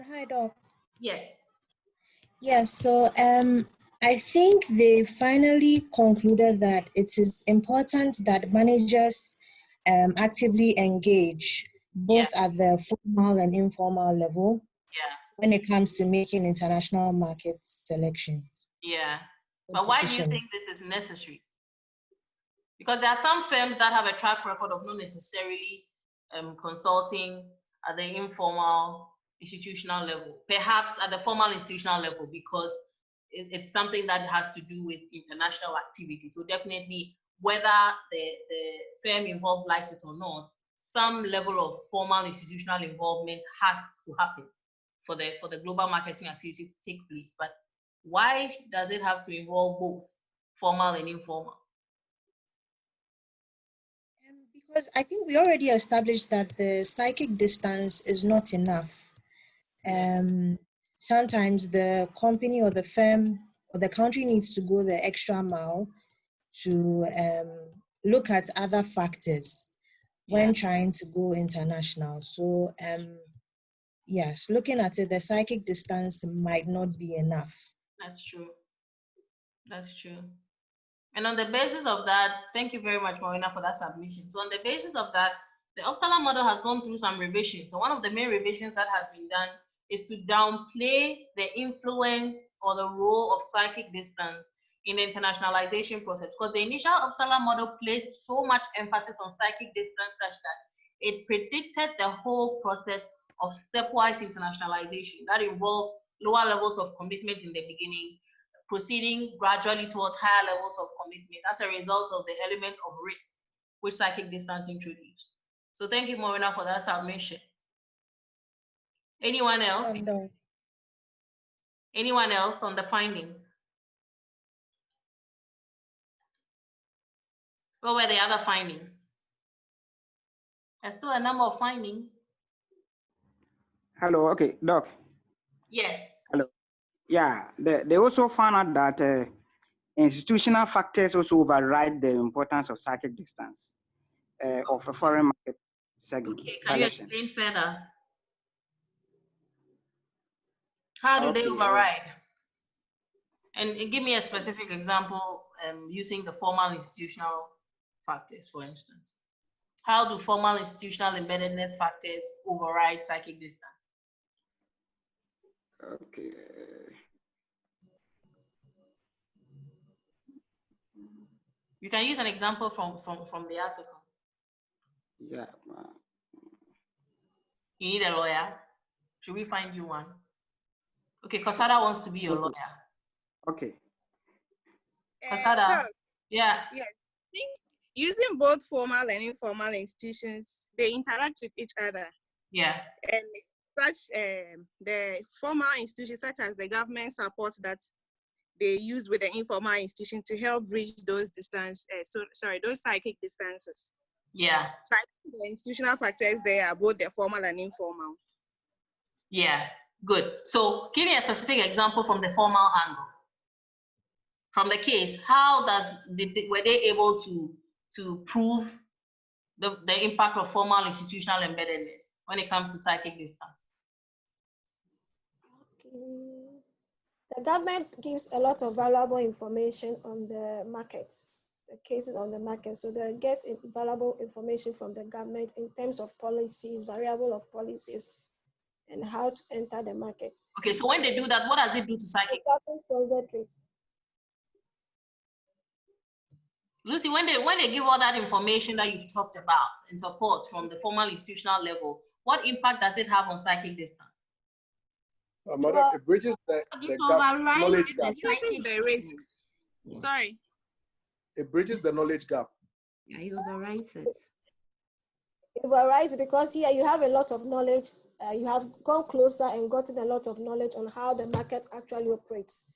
Hi, Doc. Yes. Yes, so I think they finally concluded that it is important that managers actively engage both at the formal and informal level when it comes to making international market selections. Yeah. But why do you think this is necessary? Because there are some firms that have a track record of not necessarily consulting at the informal institutional level, perhaps at the formal institutional level, because it's something that has to do with international activity. So definitely, whether the firm involved likes it or not, some level of formal institutional involvement has to happen for the global marketing activity to take place. But why does it have to involve both formal and informal? Because I think we already established that the psychic distance is not enough. Sometimes the company or the firm or the country needs to go the extra mile to look at other factors when trying to go international. So yes, looking at it, the psychic distance might not be enough. That's true. That's true. And on the basis of that, thank you very much, Marina, for that submission. So on the basis of that, the Uppsala model has gone through some revisions. So one of the main revisions that has been done is to downplay the influence or the role of psychic distance in the internationalization process. Because the initial Uppsala model placed so much emphasis on psychic distance such that it predicted the whole process of stepwise internationalization that involved lower levels of commitment in the beginning, proceeding gradually towards higher levels of commitment as a result of the element of risk which psychic distance introduced. So thank you, Morena, for that submission. Anyone else? No. Anyone else on the findings? What were the other findings? There's still a number of findings. Hello, okay, Doc. Yes. Hello. Yeah, they also found out that institutional factors also override the importance of psychic distance of a foreign market segment. Okay, can you explain further? How do they override? And give me a specific example using the formal institutional factors, for instance. How do formal institutional embeddedness factors override psychic distance? Okay. You can use an example from the article. Yeah. You need a lawyer? Should we find you one? Okay, Kosada wants to be your lawyer. Okay. Kosada, yeah. Yes. I think using both formal and informal institutions, they interact with each other. Yeah. And such the formal institutions, such as the government support that they use with the informal institution to help bridge those those psychic distances. Yeah. So I think the institutional factors there are both the formal and informal. Yeah, good. So give me a specific example from the formal angle. From the case, how were they able to prove the impact of formal institutional embeddedness when it comes to psychic distance? Okay. The government gives a lot of valuable information on the market, the cases on the market. So they get valuable information from the government in terms of policies, variable of policies, and how to enter the market. Okay, so when they do that, what does it do to psychic? Lucy, when they give all that information that you've talked about and support from the formal institutional level, what impact does it have on psychic distance? Madam, it bridges the knowledge gap. The risk. Sorry. It bridges the knowledge gap. Yeah, you overwrite it. It overrides because here you have a lot of knowledge. You have gone closer and gotten a lot of knowledge on how the market actually operates.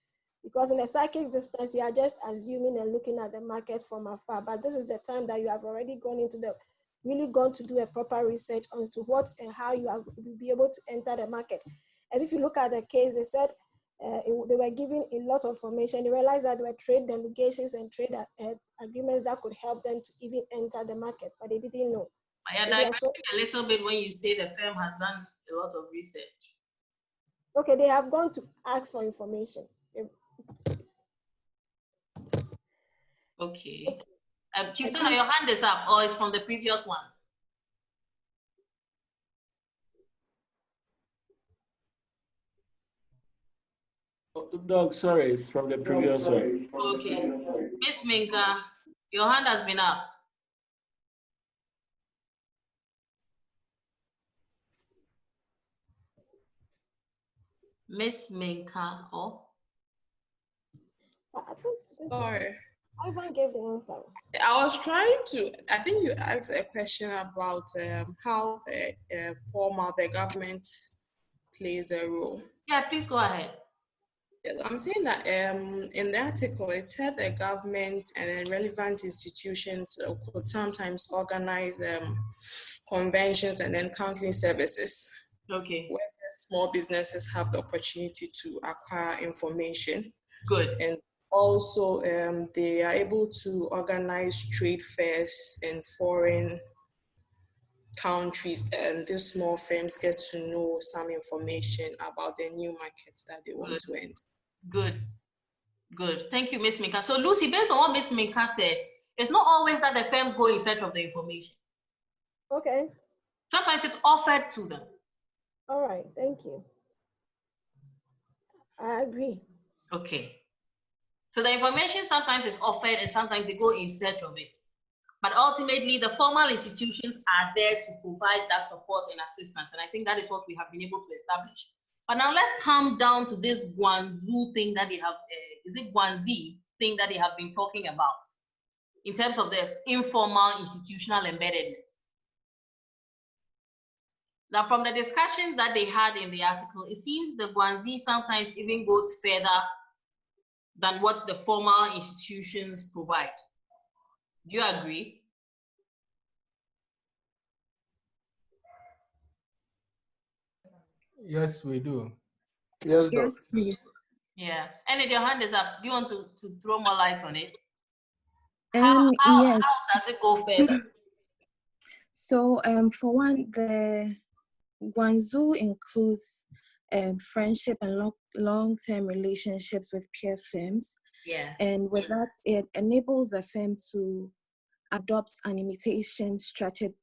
Because in a psychic distance, you are just assuming and looking at the market from afar. But this is the time that you have already gone to do a proper research as to what and how you will be able to enter the market. And if you look at the case, they said they were given a lot of information. They realized that there were trade delegations and trade agreements that could help them to even enter the market, but they didn't know. I digressing a little bit when you say the firm has done a lot of research. Okay, they have gone to ask for information. Okay. Chief Senator, your hand is up, or is from the previous one? Doc, sorry, it's from the previous one. Okay. Miss Minka, your hand has been up. Miss Minka, oh. Sorry. I gave the answer. I was trying to, I think you asked a question about how the government plays a role. Yeah, please go ahead. I'm saying that in the article, it said the government and then relevant institutions could sometimes organize conventions and then counseling services. Okay. Where small businesses have the opportunity to acquire information. Good. And also, they are able to organize trade fairs in foreign countries, and these small firms get to know some information about the new markets that they want to enter. Good. Good. Thank you, Ms. Minka. So, Lucy, based on what Ms. Minka said, it's not always that the firms go in search of the information. Okay. Sometimes it's offered to them. All right. Thank you. I agree. Okay. So the information sometimes is offered and sometimes they go in search of it. But ultimately, the formal institutions are there to provide that support and assistance. And I think that is what we have been able to establish. But now let's come down to this Guangzhou thing that they have, is it Guangxi thing that they have been talking about in terms of the informal institutional embeddedness. Now, from the discussion that they had in the article, it seems the Guangxi sometimes even goes further than what the formal institutions provide. Do you agree? Yes, we do. Yes, Doc. Yes, Yeah. And if your hand is up, do you want to throw more light on it? How yes. does it go further? So for one, the Guangzhou includes friendship and long-term relationships with peer firms. Yeah. And with that, it enables the firm to adopt an imitation strategy,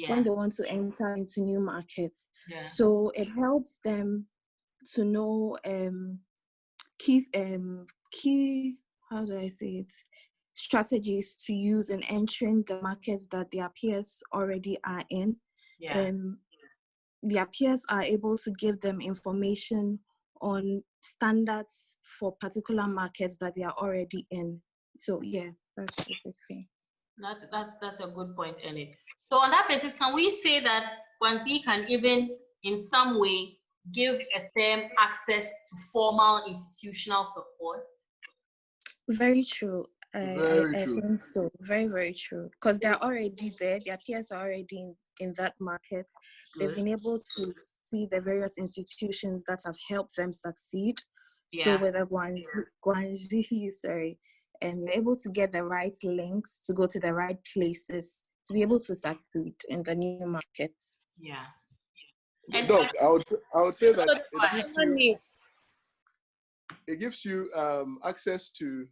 when they want to enter into new markets. Yeah. So it helps them to know key, how do I say it, strategies to use in entering the markets that their peers already are in. Yeah. Their peers are able to give them information on standards for particular markets that they are already in. So yeah, that's basically. That's a good point, Enid. So on that basis, can we say that Guangxi can even in some way give a firm access to formal institutional support? Very true. Very I true. think so. Very, very true. Because they're already there. Their peers are already in that market. They've been able to see the various institutions that have helped them succeed. Yeah. So with the Guangxi, sorry, you're able to get the right links to go to the right places to be able to succeed in the new markets. Yeah. And Doc, I would say that it gives you access to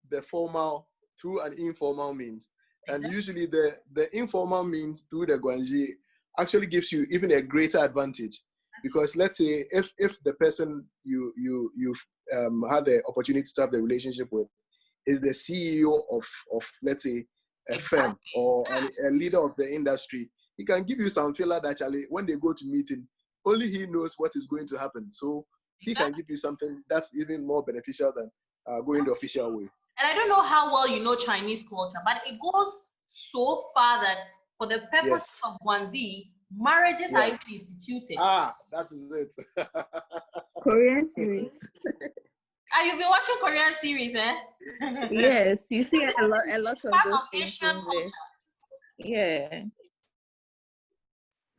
the formal through an informal means. And usually the informal means through the Guangxi actually gives you even a greater advantage. Because let's say if the person you've had the opportunity to have the relationship with is the CEO of let's say a firm or a leader of the industry, he can give you some filler that actually when they go to meeting, only he knows what is going to happen. So he can give you something that's even more beneficial than going the official way. And I don't know how well you know Chinese culture, but it goes so far that for the purpose of Guangxi, marriages are even instituted. Ah, that is it. Korean series. You've been watching Korean series, eh? Yes, you see a lot of part those of things Asian in there. Yeah.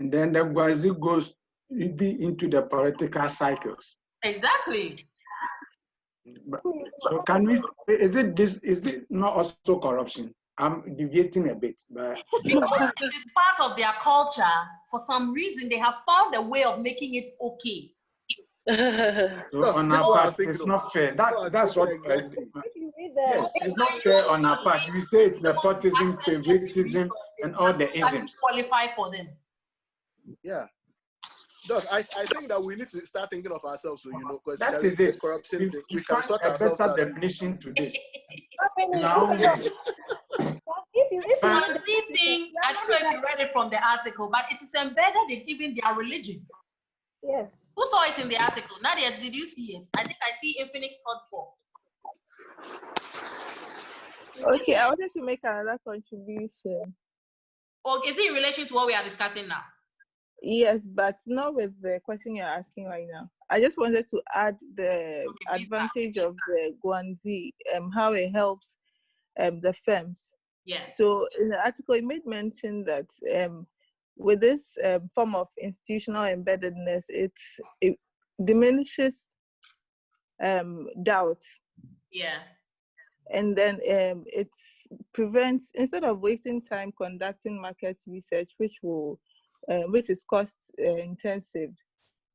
And then the Guangxi goes into the political cycles. Exactly. So can we? Is it not also corruption? I'm deviating a bit, but because it is part of their culture. For some reason, they have found a way of making it okay. So on our part, it's not fair. That's what. Exactly. Yes, it's not fair on our part. We say it's nepotism, favoritism, and all the isms. Qualify for them. Yeah. Doc, I think that we need to start thinking of ourselves, so you know, because that is it. Corruption We can find sort a ourselves better out. definition to this. One thing, I don't know if you read it from the article, but it is embedded in even their religion. Yes. Who saw it in the article? Nadia, did you see it? I think I see a Phoenix Hot 4. Okay, I wanted to make another contribution. Or is it in relation to what we are discussing now? Yes, but not with the question you're asking right now. I just wanted to add the advantage of the Guangxi, how it helps the firms. Yeah. So in the article, it made mention that with this form of institutional embeddedness, it diminishes doubt. Yeah. And then it prevents, instead of wasting time conducting market research, which is cost intensive.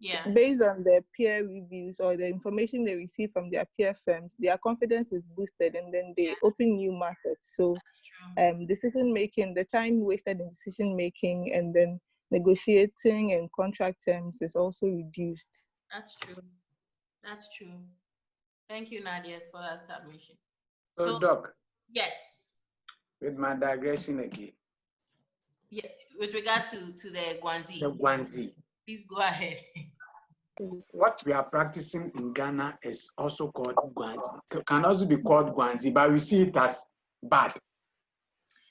Yeah. Based on their peer reviews or the information they receive from their peer firms, their confidence is boosted, and then they open new markets. So decision making, the time wasted in decision making and then negotiating and contract terms is also reduced. That's true. That's true. Thank you, Nadia, for that submission. So Doc. Yes. With my digression again. Yeah, with regard to the Guangxi. The Guangxi. Please go ahead. What we are practicing in Ghana is also called Guangxi. Can also be called Guangxi, but we see it as bad.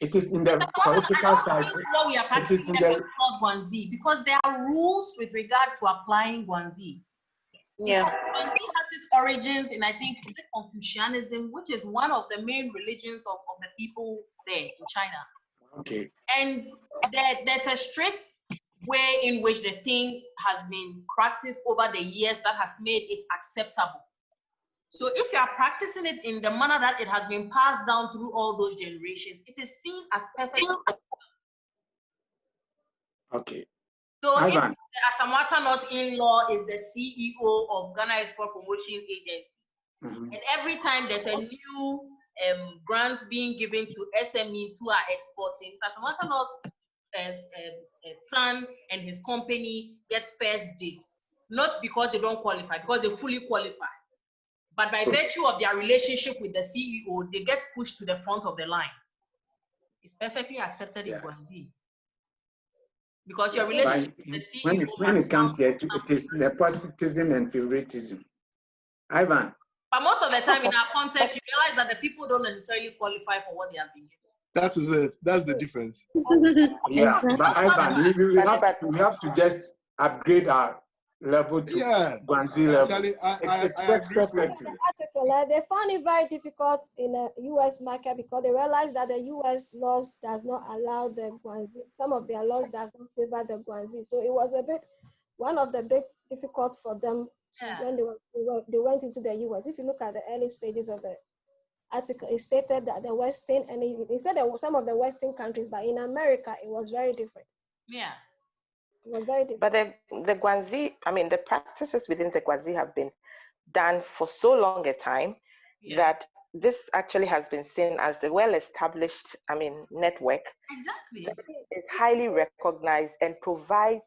It is in the political cycle. What we are practicing is called Guangxi because there are rules with regard to applying Guangxi. Yeah. Guanzi has its origins in, I think, is it Confucianism, which is one of the main religions of the people there in China. Okay. And there's a strict way in which the thing has been practiced over the years that has made it acceptable. So if you are practicing it in the manner that it has been passed down through all those generations, it is seen as perfect. Okay. So Ivan. if Asamoah's in-law is the CEO of Ghana Export Promotion Agency, and every time there's a new grant being given to SMEs who are exporting, Asamoah's son and his company gets first dibs, not because they don't qualify, because they fully qualify. But by virtue of their relationship with the CEO, they get pushed to the front of the line. It's perfectly accepted in Guangxi. Because your relationship with the CEO... When it comes here, it is nepotism and favoritism. Ivan. But most of the time in our context, you realize that the people don't necessarily qualify for what they have been given. That is it. That's the difference. Yeah, but Ivan, we have to just upgrade our level to Guangxi level. Actually, I agree perfectly. They found it very difficult in the U.S. market because they realized that the U.S. laws does not allow the Guangxi. Some of their laws does not favor the Guangxi. So it was one of the big difficult for them when they went into the U.S. If you look at the early stages of the article, it stated that the Western, and it said there were some of the Western countries, but in America, it was very different. Yeah. It was very different. But the Guangxi, I mean, the practices within the Guangxi have been done for so long a time that this actually has been seen as a well-established, network. Exactly. It's highly recognized and provides,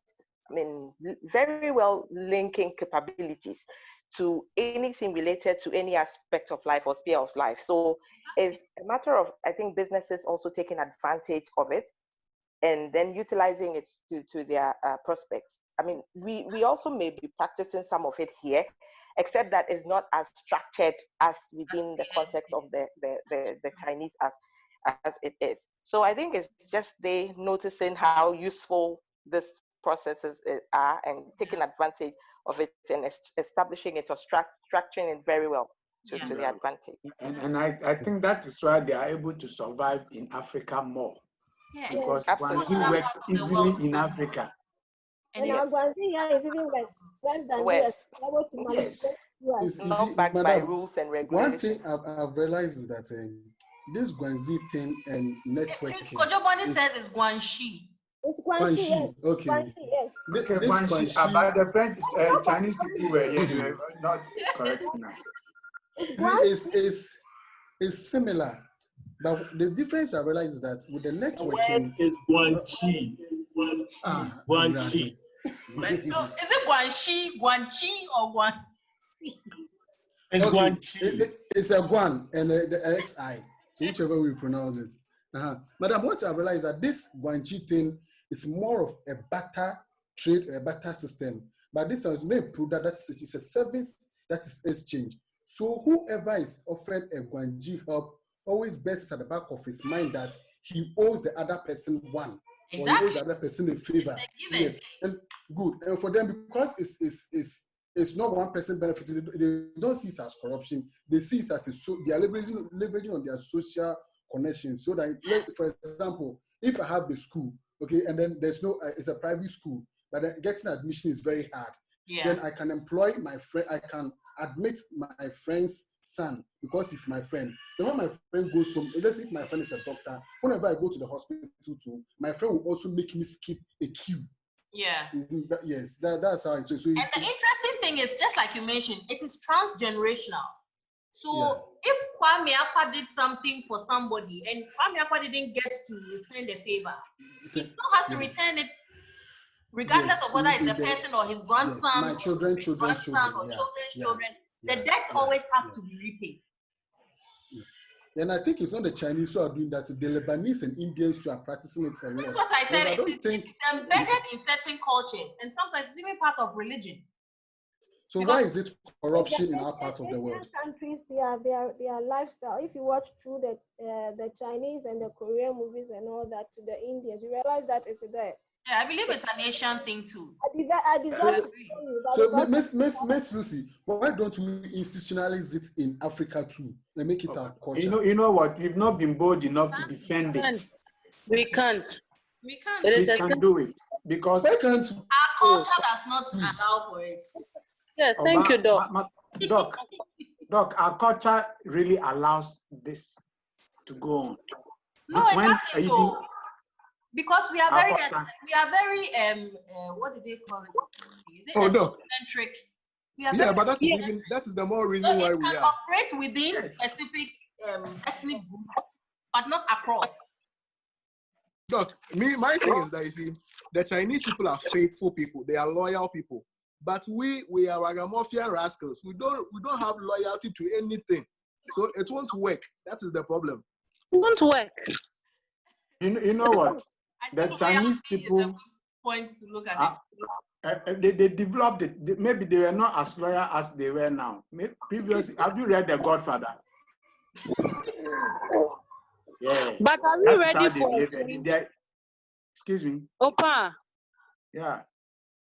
very well linking capabilities to anything related to any aspect of life or sphere of life. So it's a matter of, I think, businesses also taking advantage of it and then utilizing it to their prospects. I mean, we also may be practicing some of it here, except that it's not as structured as within the context of the Chinese as it is. So I think it's just they noticing how useful this processes are and taking advantage of it and establishing it or structuring it very well to their advantage. And I think that is why they are able to survive in Africa more. Because Guangxi works easily in Africa. And our Guangxi here is even less than US. You see, Madam, one thing I've realized is that this Guangxi thing and networking. Kojoboni says it's Guangxi. It's Guangxi, yes. Okay. Guangxi, yes. Okay, Guangxi, about the French, Chinese people were not correcting us. It's similar. But the difference I realize is that with the networking... It's Guangxi. Guangxi. So is it Guangxi, or Guangxi? It's Guangxi. It's a Guan and the SI. So whichever we pronounce it. Madam, what I realize is that this Guangxi thing is more of a barter trade, a barter system. But this time, may prove that it's a service that is exchange. So whoever is offered a Guangxi hub always bears at the back of his mind that he owes the other person one, or he owes the other person a favor. Yes, and good. And for them, because it's not one person benefiting, they don't see it as corruption. They see it as they are leveraging on their social connections. So that, for example, if I have a school, okay, and then there's it's a private school, but getting admission is very hard. Then I can employ my friend. I can admit my friend's son because he's my friend. Then when my friend goes home, let's say if my friend is a doctor, whenever I go to the hospital too, my friend will also make me skip a queue. Yeah. Yes, that's how it is. So and the interesting thing is, just like you mentioned, it is transgenerational. So if Kwame Akpa did something for somebody and Kwame Akpa didn't get to return the favor, he still has to return it regardless of whether it's a person or his grandson, my children, children's children. The debt always has to be repaid. And I think it's not the Chinese who are doing that. The Lebanese and Indians too are practicing it a lot. That's what I said. It's embedded in certain cultures, and sometimes it's even part of religion. So why is it corruption in our part of the world? Countries, their lifestyle. If you watch through the Chinese and the Korean movies and all that to the Indians, you realize that it's there. Yeah, I believe it's an Asian thing too. I deserve to tell you that. So, Miss Lucy, why don't we institutionalize it in Africa too and make it our culture? You know what? We've not been bold enough to defend it. We can't. We can't. We can do it because our culture does not allow for it. Yes, thank you, Doc. Doc, our culture really allows this to go on. No, exactly. So, because we are very what do they call it? Is it ethnocentric? Yeah, but that is the more reason why we are. Operate within specific ethnic groups, but not across. Look, my thing is that, you see, the Chinese people are faithful people. They are loyal people. But we are ragamuffin rascals. We don't have loyalty to anything. So it won't work. That is the problem. It won't work. You know what? The Chinese people is a good point to look at it. They developed it. Maybe they were not as loyal as they were now. Previously, have you read The Godfather? Yeah. But are we ready for it? Excuse me. Opa. Yeah.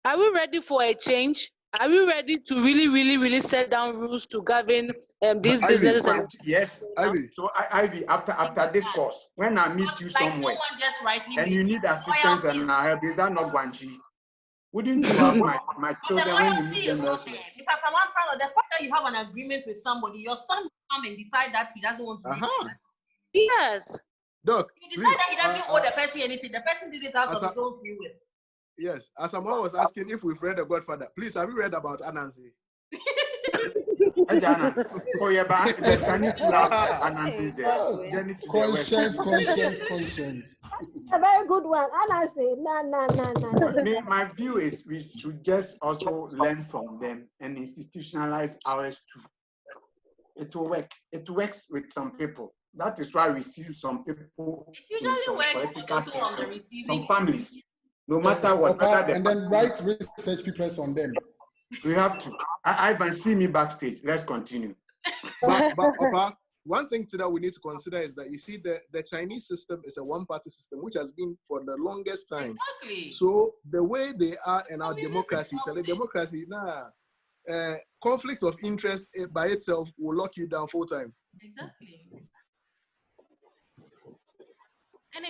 Are we ready for a change? Are we ready to really set down rules to govern these businesses? Yes, Ivy. So Ivy, after this course, when I meet you somewhere and you need assistance and I help, is that not Guanji? Wouldn't you have my children when you meet them elsewhere? It's at one front. The fact that you have an agreement with somebody, your son will come and decide that he doesn't want to do that. Yes. Doc, you decide that he doesn't owe the person anything. The person did it out of his own free will. Yes, as someone was asking if we've read The Godfather, please, have you read about Anansi? Conscience. A very good one. Anansi, no. My view is we should just also learn from them and institutionalize ours too. It will work. It works with some people. That is why we see some people. It usually works also on the receiving. Some families. No matter what. And then write research papers on them. We have to. Ivan, see me backstage. Let's continue. But one thing that we need to consider is that, you see, the Chinese system is a one-party system, which has been for the longest time. Exactly. So the way they are in our democracy, conflict of interest by itself will lock you down full time. Exactly.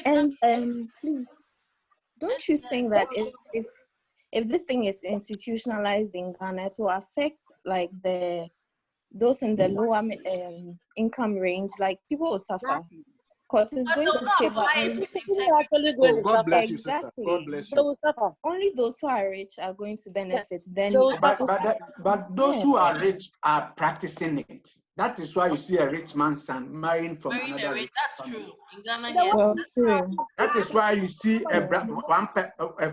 And please, don't you think that if this thing is institutionalized in Ghana, it will affect like those in the lower income range, like people will suffer. Because it's going to favor God bless you, sister. God bless you. Only those who are rich are going to benefit. Yes. Then but those who are rich are practicing it. That is why you see a rich man's son marrying from another rich family. That's true. In Ghana, That is why you see a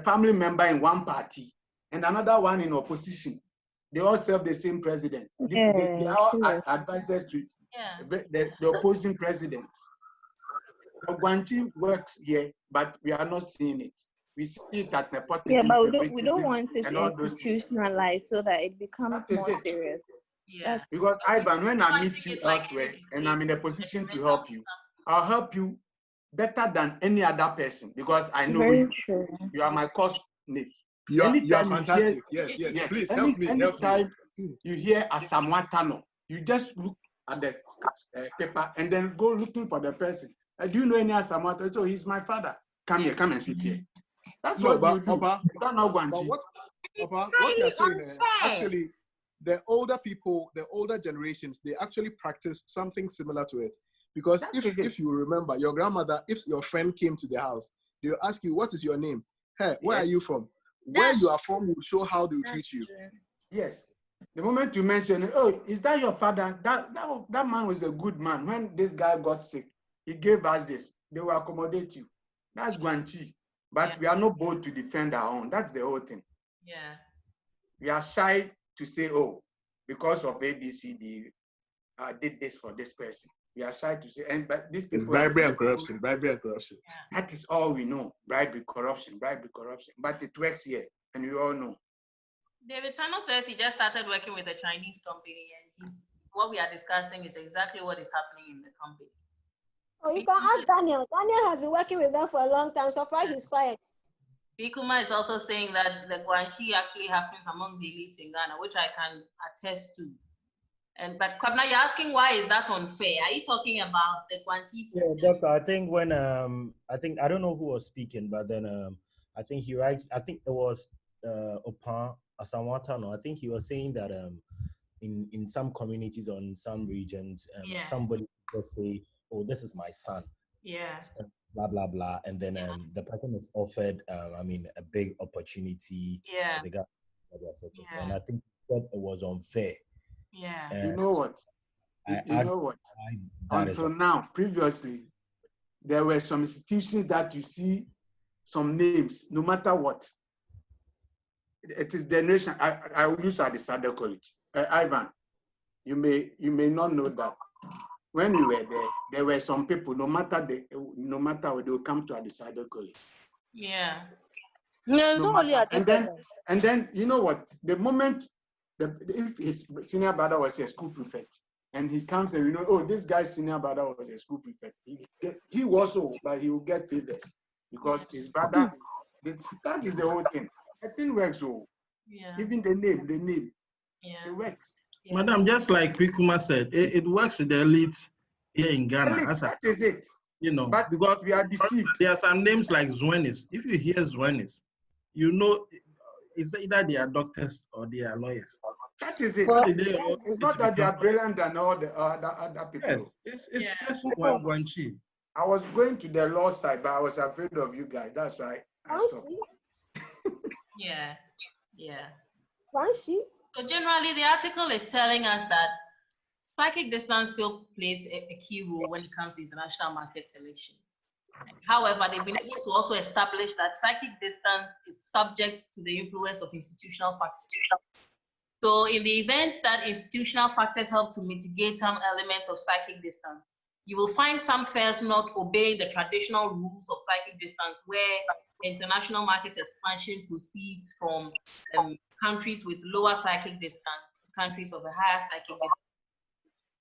family member in one party and another one in opposition. They all serve the same president. They are all advisors to the opposing presidents. Guanchi works here, but we are not seeing it. We see it as nepotism. Yeah, but we don't want it institutionalized so that it becomes more serious. Yeah. Because Ivan, when I meet you elsewhere and I'm in a position to help you, I'll help you better than any other person because I know you. True. You are my course mate. You are fantastic. Yes. Please help me. Anytime you hear Asamoah, you just look at the paper and then go looking for the person. Do you know any Asamoah? So he's my father. Come here, come and sit here. That's what you do. What you're saying, actually, the older people, the older generations, they actually practice something similar to it. Because if you remember, your grandmother, if your friend came to the house, they'll ask you, what is your name? Hey, where are you from? Where you are from will show how they will treat you. Yes. The moment you mention, oh, is that your father? That man was a good man. When this guy got sick, he gave us this. They will accommodate you. That's Guanchi. But we are not bold to defend our own. That's the whole thing. Yeah. We are shy to say, oh, because of ABCD, I did this for this person. We are shy to say, but these people. It's bribery and corruption. Bribery and corruption. Yeah. That is all we know. Bribery, corruption. But it works here, and we all know. David Tano says he just started working with a Chinese company, and what we are discussing is exactly what is happening in the company. Oh, you can ask Daniel. Daniel has been working with them for a long time. Surprised he's quiet. Pikuma is also saying that the Guanxi actually happens among the elites in Ghana, which I can attest to. But Kwabna, you're asking why is that unfair? Are you talking about the Guanxi system? Yeah, Doctor. I think when I don't know who was speaking, but then I think it was Opan Asamwatano. I think he was saying that in some communities or in some regions, somebody just say, "Oh, this is my son." Yeah. Blah blah blah, and then the person is offered, a big opportunity. Yeah. They got and I think that it was unfair. Yeah. And you know what? Until now, previously, there were some institutions that you see some names, no matter what. It is the nation. I will use at the Sadek College. Ivan, you may not know that when we were there were some people, no matter what, they will come to the Sadek College. Yeah. No, it's only at this and then you know what? The moment if his senior brother was a school prefect, and he comes and oh, this guy's senior brother was a school prefect. He was so, but he will get favors because his brother. That is the whole thing. I think works so. Yeah. Even the name. Yeah. It works. Yeah. Madam, just like Pikuma said, it works with the elites here in Ghana. That is it. But because we are deceived. There are some names like Zwenis. If you hear Zwenis, it's either they are doctors or they are lawyers. That is it. It's not that they are brilliant than all the other people. Yes, it's just Guanxi. I was going to the law side, but I was afraid of you guys. That's why I stopped. Yeah. Yeah. Guanxi. So generally, the article is telling us that psychic distance still plays a key role when it comes to international market selection. However, they've been able to also establish that psychic distance is subject to the influence of institutional factors. So in the event that institutional factors help to mitigate some elements of psychic distance, you will find some firms not obeying the traditional rules of psychic distance, where international market expansion proceeds from countries with lower psychic distance to countries of a higher psychic distance.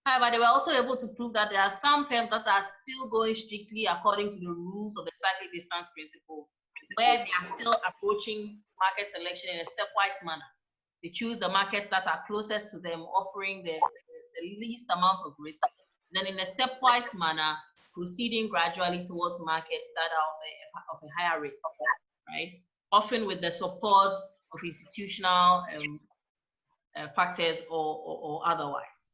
However, they were also able to prove that there are some firms that are still going strictly according to the rules of the psychic distance principle, where they are still approaching market selection in a stepwise manner. They choose the markets that are closest to them, offering the least amount of risk. Then in a stepwise manner, proceeding gradually towards markets that are of a higher risk, right? Often with the support of institutional factors or otherwise.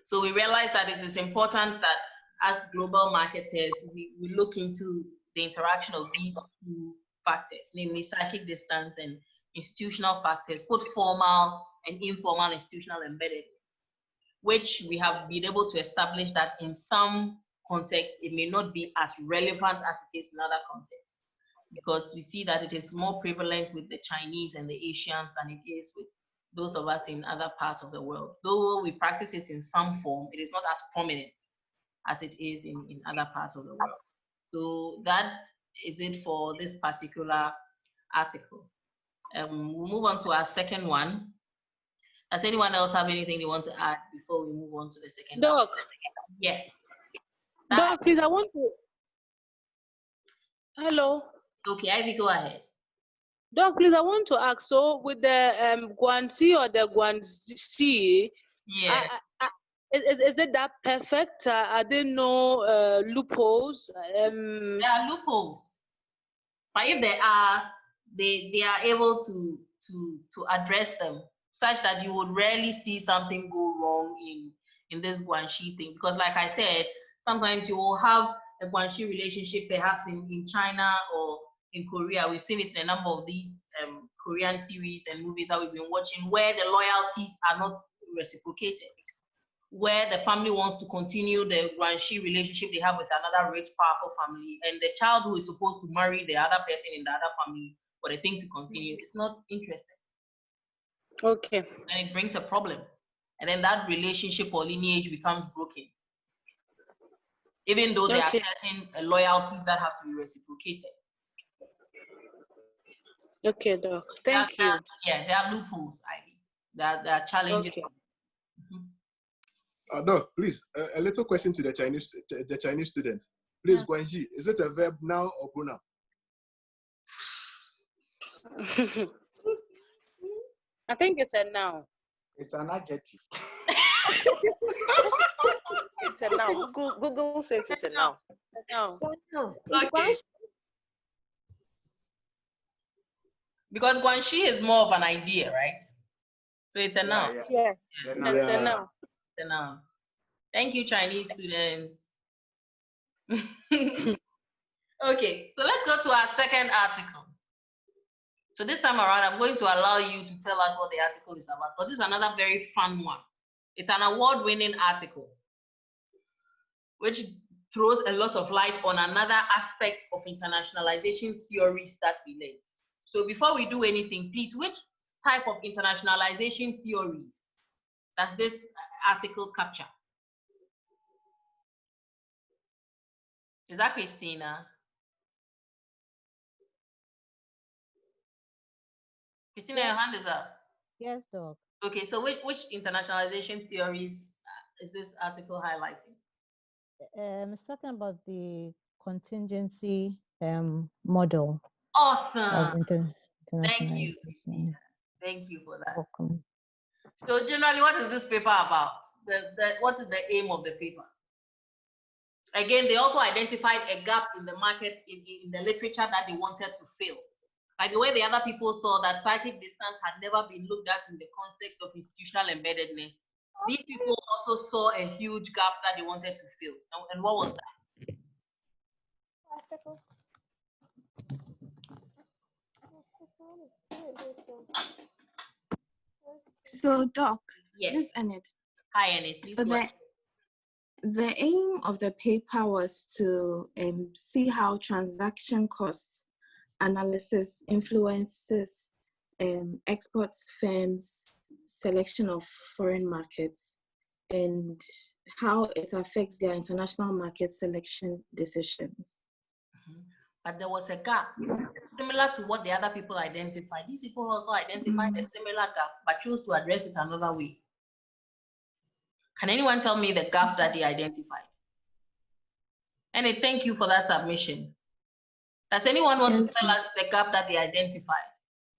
So we realize that it is important that as global marketers, we look into the interaction of these two factors, namely psychic distance and institutional factors, both formal and informal institutional embeddedness, which we have been able to establish that in some contexts, it may not be as relevant as it is in other contexts, because we see that it is more prevalent with the Chinese and the Asians than it is with those of us in other parts of the world. Though we practice it in some form, it is not as prominent as it is in other parts of the world. So that is it for this particular article. We'll move on to our second one. Does anyone else have anything they want to add before we move on to the second? Doc. Yes. Doc, please, I want to. Hello. Okay, Ivy, go ahead. Doc, please, I want to ask. So, with the Guanxi or the Guanxi, yeah, is it that perfect? Are there no loopholes? There are loopholes, but if there are, they are able to address them, such that you would rarely see something go wrong in this Guanxi thing. Because like I said, sometimes you will have a Guanxi relationship perhaps in China or in Korea. We've seen it in a number of these Korean series and movies that we've been watching, where the loyalties are not reciprocated, where the family wants to continue the Guanxi relationship they have with another rich, powerful family, and the child who is supposed to marry the other person in the other family for the thing to continue is not interested. Okay. And it brings a problem. And then that relationship or lineage becomes broken, even though there are certain loyalties that have to be reciprocated. Okay, Doc. Thank you. Yeah, there are loopholes, Ivy. There are challenges. Okay. Doc, please, a little question to the Chinese students. Please, Guanxi, is it a verb, noun, or pronoun? I think it's a noun. It's an adjective. It's a noun. Google says it's a noun. Okay. Because guanxi is more of an idea, right? So it's a noun. Yes, it's a noun. It's a noun. Thank you, Chinese students. Okay, so let's go to our second article. So this time around, I'm going to allow you to tell us what the article is about, but this is another very fun one. It's an award-winning article, which throws a lot of light on another aspect of internationalization theories that we learned. So before we do anything, please, which type of internationalization theories does this article capture? Is that Christina? Christina, your hand is up. Yes, Doc. Okay, so which internationalization theories is this article highlighting? It's talking about the contingency model. Awesome. Thank you, Christina. Thank you for that. Welcome. So generally, what is this paper about? What is the aim of the paper? Again, they also identified a gap in the market, in the literature that they wanted to fill. By the way, the other people saw that psychic distance had never been looked at in the context of institutional embeddedness. These people also saw a huge gap that they wanted to fill. And what was that? So, Doc, yes. This is Annette. Hi, Annette. So the aim of the paper was to see how transaction cost analysis influences exports firms' selection of foreign markets and how it affects their international market selection decisions. But there was a gap, similar to what the other people identified. These people also identified a similar gap, but chose to address it another way. Can anyone tell me the gap that they identified? And thank you for that submission. Does anyone want to tell us the gap that they identified?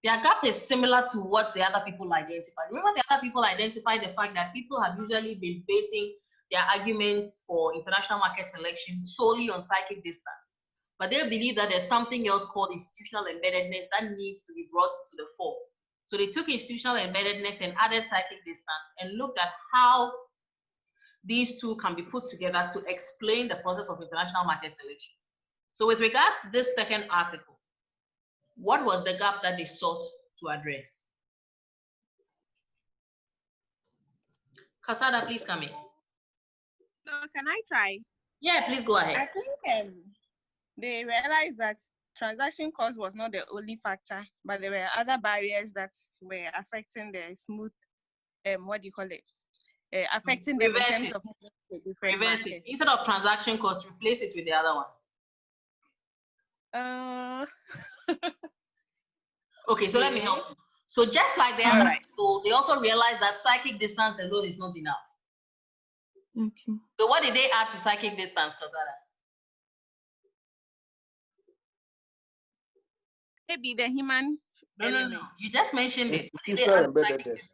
Their gap is similar to what the other people identified. Remember, the other people identified the fact that people have usually been basing their arguments for international market selection solely on psychic distance. But they believe that there's something else called institutional embeddedness that needs to be brought to the fore. So they took institutional embeddedness and added psychic distance and looked at how these two can be put together to explain the process of international market selection. So with regards to this second article, what was the gap that they sought to address? Casada, please come in. So can I try? Yeah, please go ahead. I think they realized that transaction cost was not the only factor, but there were other barriers that were affecting the smooth, affecting them in terms of reverse it. Instead of transaction cost, replace it with the other one. Okay, so let me help you. So just like the other people, they also realized that psychic distance alone is not enough. Okay. So what did they add to psychic distance, Casada? Maybe the human element. No. You just mentioned it. Institutional embeddedness.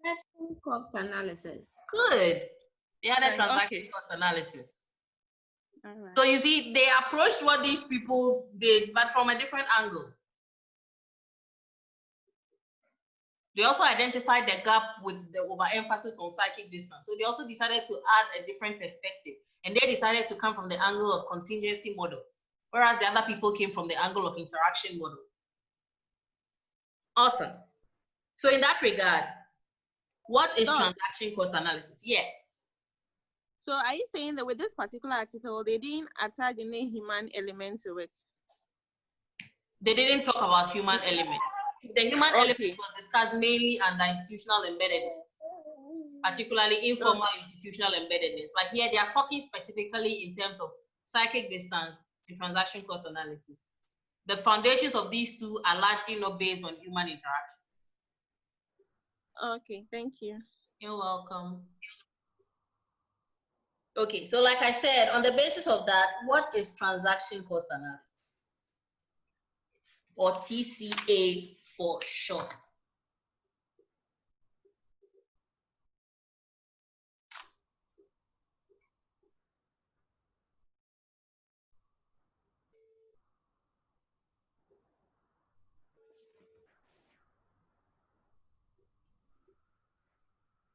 Transaction cost analysis. Good. They added transaction cost analysis. So you see, they approached what these people did, but from a different angle. They also identified the gap with the overemphasis on psychic distance. So they also decided to add a different perspective. And they decided to come from the angle of contingency model, whereas the other people came from the angle of interaction model. Awesome. So in that regard, what is transaction cost analysis? Yes. So are you saying that with this particular article, they didn't attach any human element to it? They didn't talk about human element. The human element was discussed mainly under institutional embeddedness, particularly informal institutional embeddedness. But here they are talking specifically in terms of psychic distance and transaction cost analysis. The foundations of these two are largely not based on human interaction. Okay, thank you. You're welcome. Okay, so like I said, on the basis of that, what is transaction cost analysis? Or TCA for short.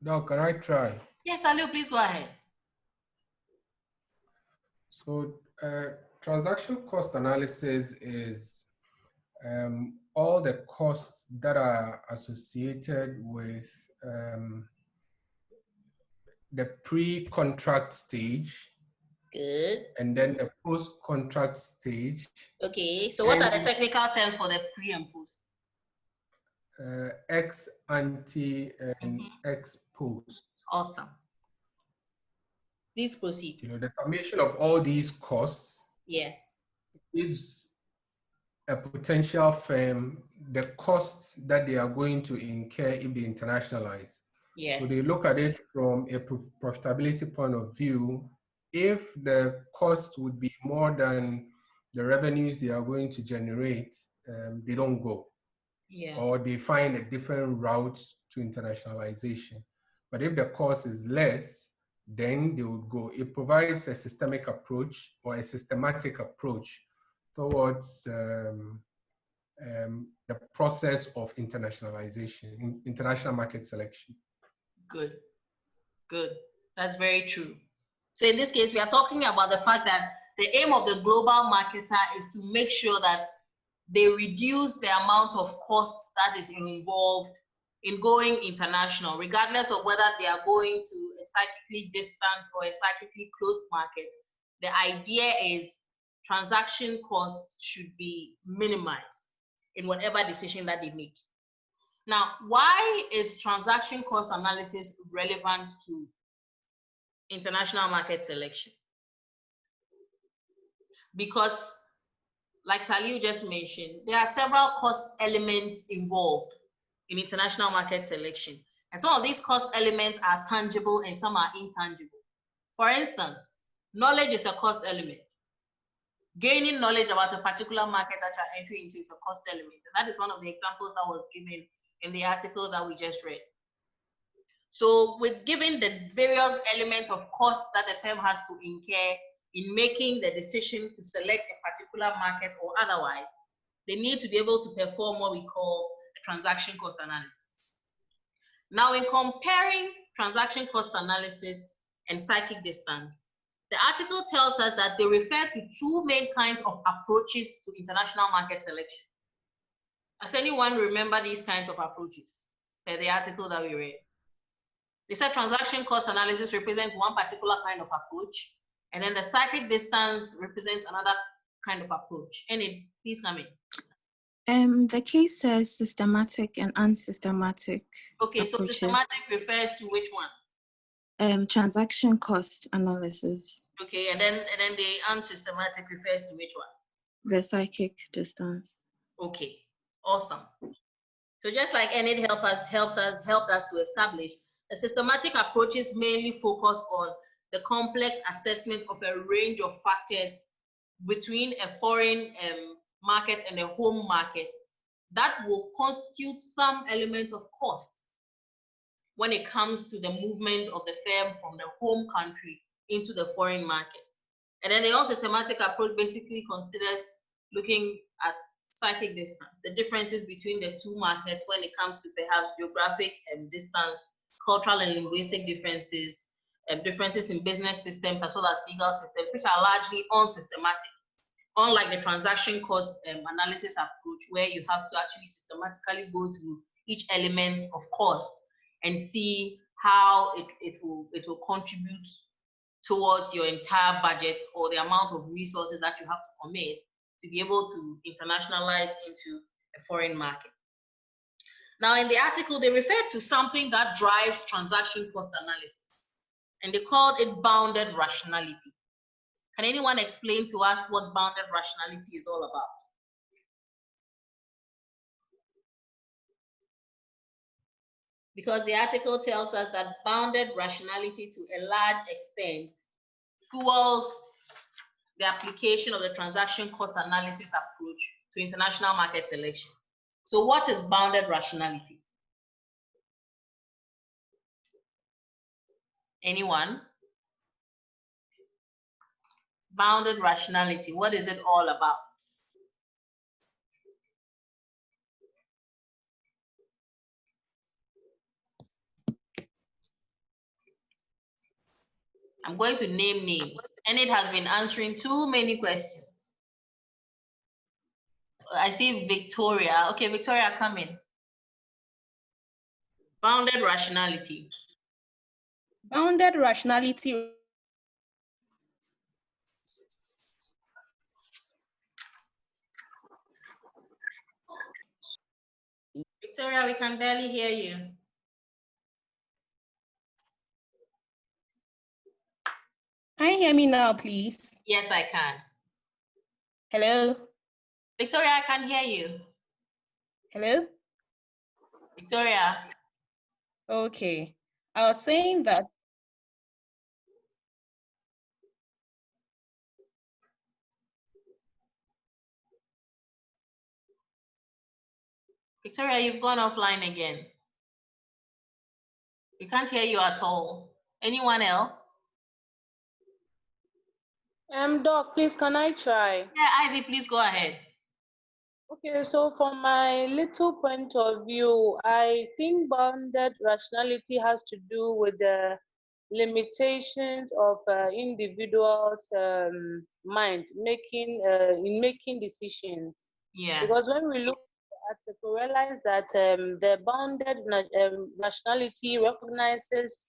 Now, can I try? Yes, Aliu, please go ahead. So transaction cost analysis is all the costs that are associated with the pre-contract stage. Good. And then the post-contract stage. Okay, so what are the technical terms for the pre and post? Ex ante and ex post. Awesome. Please proceed. You know, the summation of all these costs, yes, gives a potential firm the costs that they are going to incur if they internationalize. Yes. So they look at it from a profitability point of view. If the cost would be more than the revenues they are going to generate, they don't go. Yes. Or they find a different route to internationalization. But if the cost is less, then they would go. It provides a systemic approach or a systematic approach towards the process of internationalization, international market selection. Good, good. That's very true. So in this case, we are talking about the fact that the aim of the global marketer is to make sure that they reduce the amount of cost that is involved in going international, regardless of whether they are going to a psychically distant or a psychically closed market. The idea is transaction costs should be minimized in whatever decision that they make. Now, why is transaction cost analysis relevant to international market selection? Because, like Saliu just mentioned, there are several cost elements involved in international market selection. And some of these cost elements are tangible and some are intangible. For instance, knowledge is a cost element. Gaining knowledge about a particular market that you're entering into is a cost element. And that is one of the examples that was given in the article that we just read. So with given the various elements of cost that the firm has to incur in making the decision to select a particular market or otherwise, they need to be able to perform what we call a transaction cost analysis. Now, in comparing transaction cost analysis and psychic distance, the article tells us that they refer to two main kinds of approaches to international market selection. Does anyone remember these kinds of approaches per the article that we read? They said transaction cost analysis represents one particular kind of approach, and then the psychic distance represents another kind of approach. Enid, please come in. The case says systematic and unsystematic. Okay, approaches. So systematic refers to which one? Transaction cost analysis. Okay, and then the unsystematic refers to which one? The psychic distance. Okay, awesome. So just like Enid helped us to establish, the systematic approaches mainly focus on the complex assessment of a range of factors between a foreign market and a home market that will constitute some element of cost when it comes to the movement of the firm from the home country into the foreign market. And then the unsystematic approach basically considers looking at psychic distance, the differences between the two markets when it comes to perhaps geographic distance, cultural and linguistic differences, differences in business systems as well as legal systems, which are largely unsystematic. Unlike the transaction cost analysis approach, where you have to actually systematically go through each element of cost and see how it will contribute towards your entire budget or the amount of resources that you have to commit to be able to internationalize into a foreign market. Now, in the article, they refer to something that drives transaction cost analysis, and they called it bounded rationality. Can anyone explain to us what bounded rationality is all about? Because the article tells us that bounded rationality to a large extent fuels the application of the transaction cost analysis approach to international market selection. So what is bounded rationality? Anyone? Bounded rationality, what is it all about? I'm going to name names, and it has been answering too many questions. I see Victoria. Okay, Victoria, come in. Bounded rationality. Bounded rationality. Victoria, we can barely hear you. Can you hear me now, please? Yes, I can. Hello? Victoria, I can hear you. Hello? Victoria. Okay. I was saying that Victoria, you've gone offline again. We can't hear you at all. Anyone else? Doc, please, can I try? Yeah, Ivy, please go ahead. Okay, so from my little point of view, I think bounded rationality has to do with the limitations of individuals' mind in making decisions. Yeah. Because when we look at the article, we realize that the bounded rationality recognizes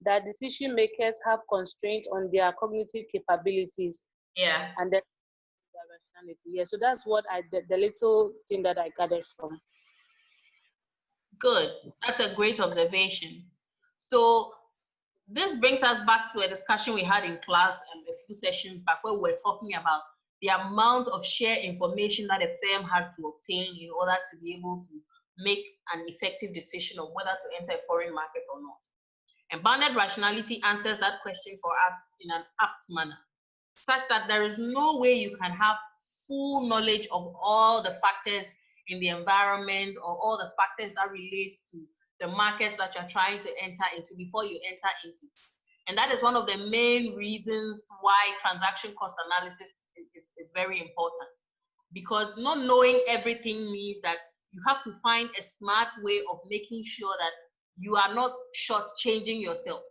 that decision makers have constraints on their cognitive capabilities. Yeah. And the rationality. Yeah, so that's what the little thing that I gathered from. Good. That's a great observation. So this brings us back to a discussion we had in class a few sessions back where we were talking about the amount of shared information that a firm had to obtain in order to be able to make an effective decision of whether to enter a foreign market or not. And bounded rationality answers that question for us in an apt manner, such that there is no way you can have full knowledge of all the factors in the environment or all the factors that relate to the markets that you're trying to enter into before you enter into. And that is one of the main reasons why transaction cost analysis is very important. Because not knowing everything means that you have to find a smart way of making sure that you are not shortchanging yourself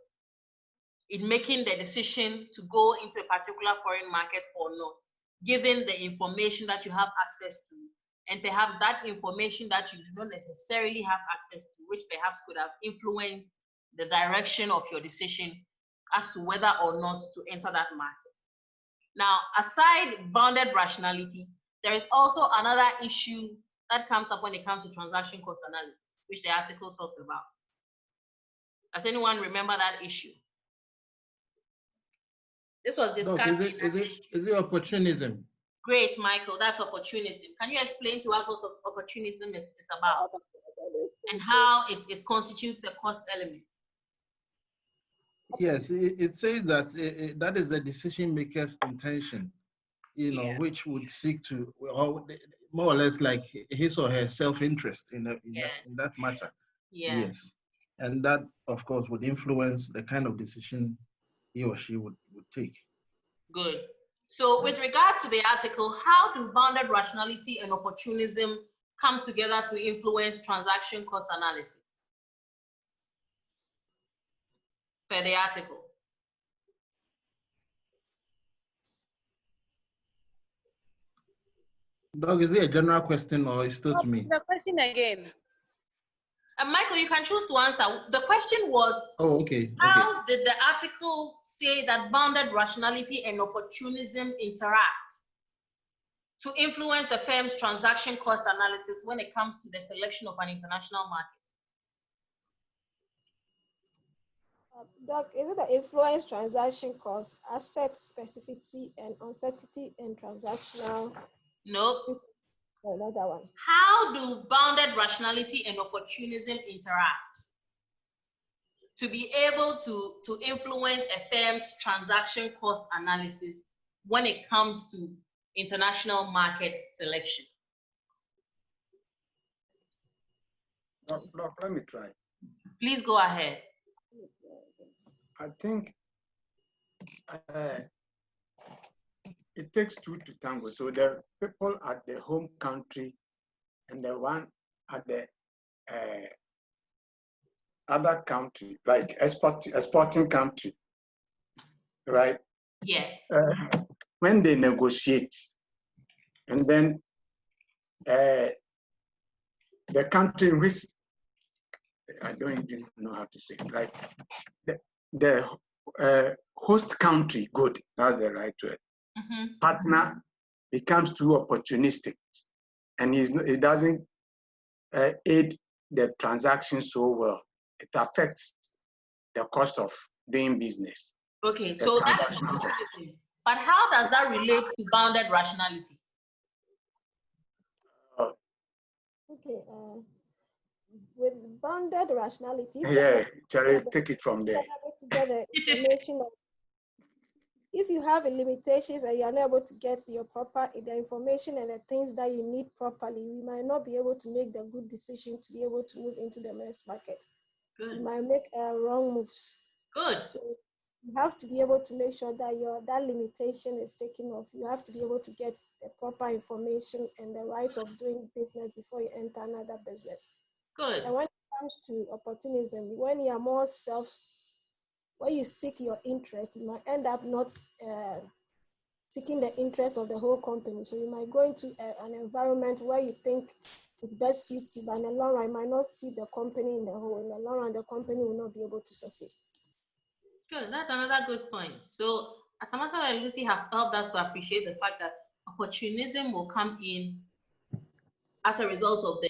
in making the decision to go into a particular foreign market or not, given the information that you have access to, and perhaps that information that you do not necessarily have access to, which perhaps could have influenced the direction of your decision as to whether or not to enter that market. Now, aside bounded rationality, there is also another issue that comes up when it comes to transaction cost analysis, which the article talked about. Does anyone remember that issue? This was discussed. Doc, is it opportunism? Great, Michael, that's opportunism. Can you explain to us what opportunism is about and how it constitutes a cost element? Yes, it says that that is the decision maker's intention, which would seek to, or more or less like his or her self-interest in that matter. Yeah. Yes. And that, of course, would influence the kind of decision he or she would take. Good. So with regard to the article, how do bounded rationality and opportunism come together to influence transaction cost analysis? Per the article. Doug, is it a general question or is it to me? The question again. Michael, you can choose to answer. The question was, how did the article say that bounded rationality and opportunism interact to influence a firm's transaction cost analysis when it comes to the selection of an international market? Doc, is it the influence transaction cost, asset specificity, and uncertainty in transactional? Nope. No, not that one. How do bounded rationality and opportunism interact to be able to influence a firm's transaction cost analysis when it comes to international market selection? Let me try. Please go ahead. I think it takes two to tango. So there are people at the home country and the one at the other country, like exporting country, right? Yes. When they negotiate, and then the country in which I don't even know how to say it, like the host country, good, that's the right word. Partner becomes too opportunistic, and it doesn't aid the transaction so well. It affects the cost of doing business. Okay, so that is opportunism. But how does that relate to bounded rationality? Okay, with bounded rationality, yeah, Charlie, take it from there. Together information of, if you have limitations and you're not able to get the information and the things that you need properly, you might not be able to make the good decision to be able to move into the next market. Good. You might make wrong moves. Good. So you have to be able to make sure that that limitation is taken off. You have to be able to get the proper information and the right of doing business before you enter another business. Good. And when it comes to opportunism, when you are more when you seek your interest, you might end up not seeking the interest of the whole company. So you might go into an environment where you think it best suits you, but in the long run, it might not suit the company in the whole. In the long run, the company will not be able to succeed. Good, that's another good point. So Asamata and Lucy have helped us to appreciate the fact that opportunism will come in as a result of the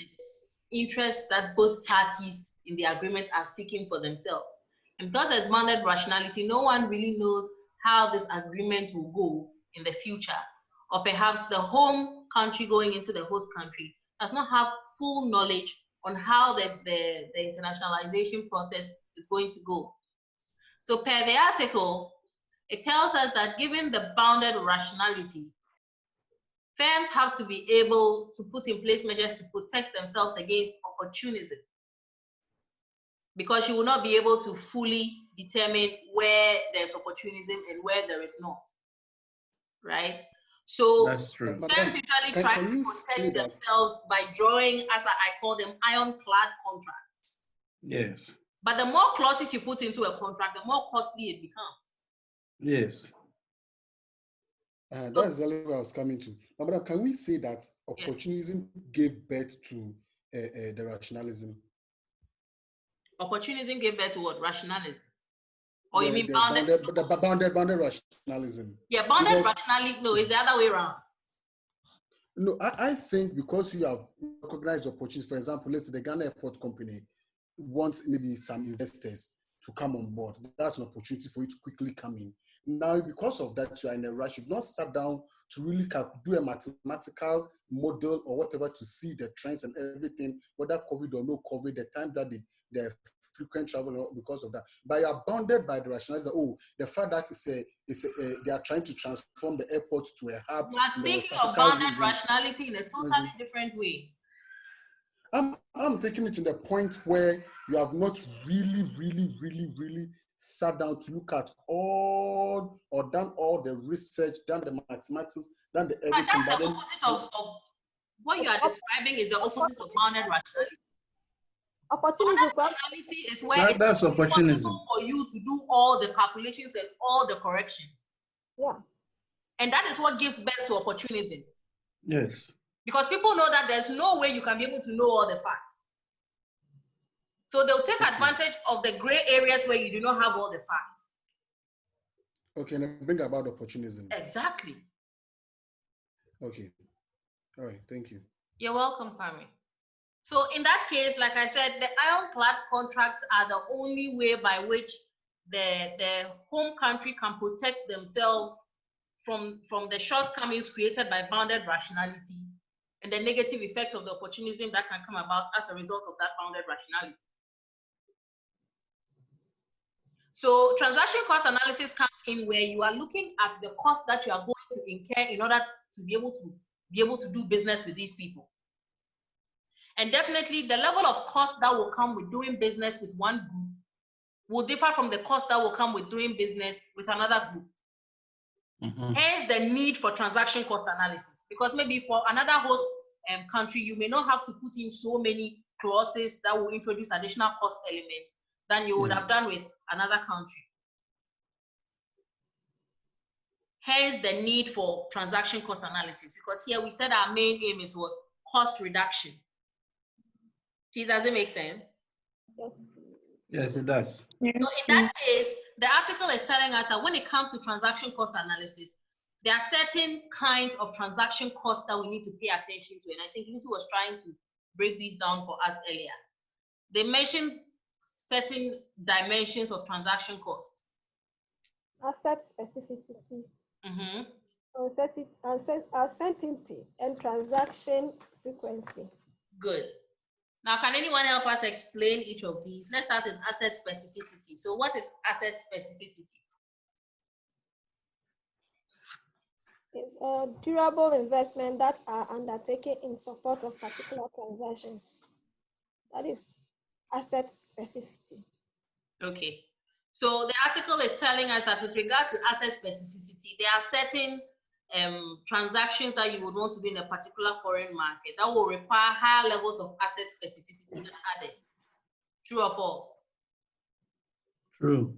interest that both parties in the agreement are seeking for themselves. And because there's bounded rationality, no one really knows how this agreement will go in the future. Or perhaps the home country going into the host country does not have full knowledge on how the internationalization process is going to go. So per the article, it tells us that given the bounded rationality, firms have to be able to put in place measures to protect themselves against opportunism, because you will not be able to fully determine where there's opportunism and where there is not, right? So firms usually try to protect themselves by drawing, as I call them, ironclad contracts. Yes. But the more clauses you put into a contract, the more costly it becomes. Yes. That's exactly what I was coming to. Now, madam, can we say that opportunism gave birth to the rationalism? Opportunism gave birth to what? Rationalism? Or you mean bounded rationalism? Yeah, bounded rationality, no, it's the other way around. No, I think because you have recognized opportunities, for example, let's say the Ghana Airport Company wants maybe some investors to come on board. That's an opportunity for you to quickly come in. Now, because of that, you are in a rush. You've not sat down to really do a mathematical model or whatever to see the trends and everything, whether COVID or no COVID, the time that the frequent travel because of that. But you are bounded by the rationality that, the fact that they are trying to transform the airport to a hub. You are thinking of bounded rationality in a totally different way. I'm taking it in the point where you have not really sat down to look at all or done all the research, done the mathematics, done the everything. But that's the opposite of what you are describing is the opposite of bounded rationality. Bounded rationality is where it's possible for you to do all the calculations and all the corrections. Yeah. And that is what gives birth to opportunism. Yes. Because people know that there's no way you can be able to know all the facts. So they'll take advantage of the gray areas where you do not have all the facts. Okay, and bring about opportunism. Exactly. Okay. All right, thank you. You're welcome, Kwame. So in that case, like I said, the ironclad contracts are the only way by which the home country can protect themselves from the shortcomings created by bounded rationality and the negative effects of the opportunism that can come about as a result of that bounded rationality. So transaction cost analysis comes in where you are looking at the cost that you are going to incur in order to be able to do business with these people. And definitely the level of cost that will come with doing business with one group will differ from the cost that will come with doing business with another group. Hence the need for transaction cost analysis, because maybe for another host country, you may not have to put in so many clauses that will introduce additional cost elements than you would have done with another country. Hence the need for transaction cost analysis, because here we said our main aim is what? Cost reduction. Does it make sense? Yes, it does. So in that case, the article is telling us that when it comes to transaction cost analysis, there are certain kinds of transaction costs that we need to pay attention to. And I think Lucy was trying to break these down for us earlier. They mentioned certain dimensions of transaction costs. Asset specificity, uncertainty, and transaction frequency. Good. Now, can anyone help us explain each of these? Let's start with asset specificity. So what is asset specificity? It's a durable investment that are undertaken in support of particular transactions. That is asset specificity. Okay. So the article is telling us that with regard to asset specificity, there are certain transactions that you would want to do in a particular foreign market that will require higher levels of asset specificity than others. True or false? True.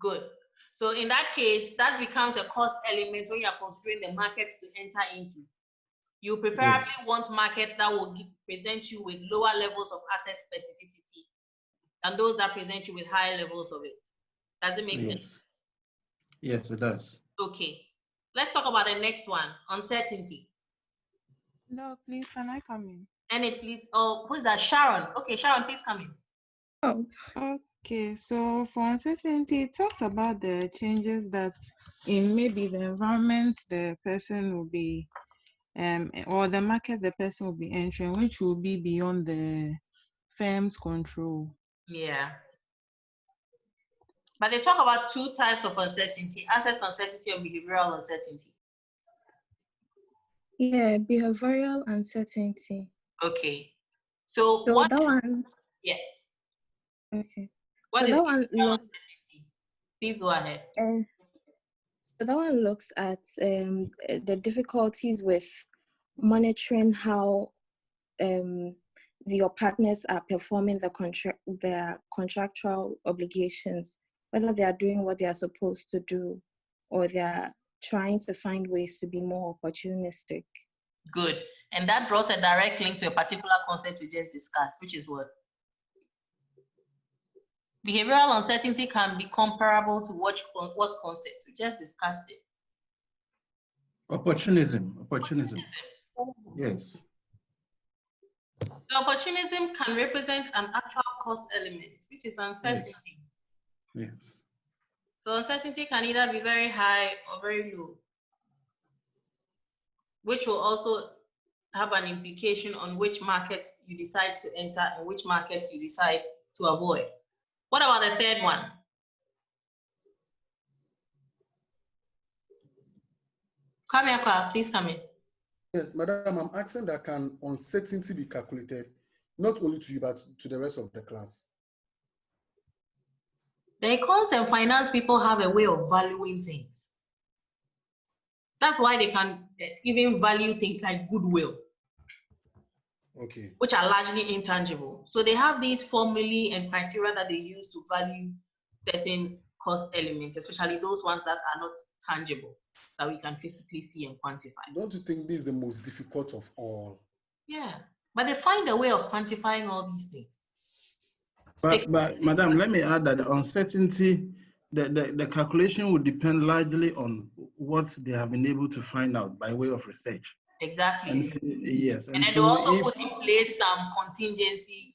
Good. So in that case, that becomes a cost element when you are considering the markets to enter into. You preferably want markets that will present you with lower levels of asset specificity than those that present you with higher levels of it. Does it make sense? Yes, it does. Okay. Let's talk about the next one, uncertainty. No, please, can I come in? Enid, please. Oh, who's that? Sharon. Okay, Sharon, please come in. Oh, okay. So for uncertainty, it talks about the changes that in maybe the environment the person will be, or the market the person will be entering, which will be beyond the firm's control. Yeah. But they talk about two types of uncertainty, asset uncertainty and behavioral uncertainty. Yeah, behavioral uncertainty. Okay. So what that one? Yes. Okay. What so is that one looks. Please go ahead. So that one looks at the difficulties with monitoring how your partners are performing their contractual obligations, whether they are doing what they are supposed to do, or they are trying to find ways to be more opportunistic. Good. And that draws a direct link to a particular concept we just discussed, which is what? Behavioral uncertainty can be comparable to what concept? We just discussed it. Opportunism. Yes. The opportunism can represent an actual cost element, which is uncertainty. Yes. So uncertainty can either be very high or very low, which will also have an implication on which markets you decide to enter and which markets you decide to avoid. What about the third one? Come here, please come in. Yes, Madam, I'm asking that can uncertainty be calculated, not only to you, but to the rest of the class? The accounts and finance people have a way of valuing things. That's why they can even value things like goodwill, which are largely intangible. So they have these formulae and criteria that they use to value certain cost elements, especially those ones that are not tangible, that we can physically see and quantify. Don't you think this is the most difficult of all? Yeah, but they find a way of quantifying all these things. But Madam, let me add that the uncertainty, the calculation would depend largely on what they have been able to find out by way of research. Exactly. And so, yes. And then they also put in place some contingency.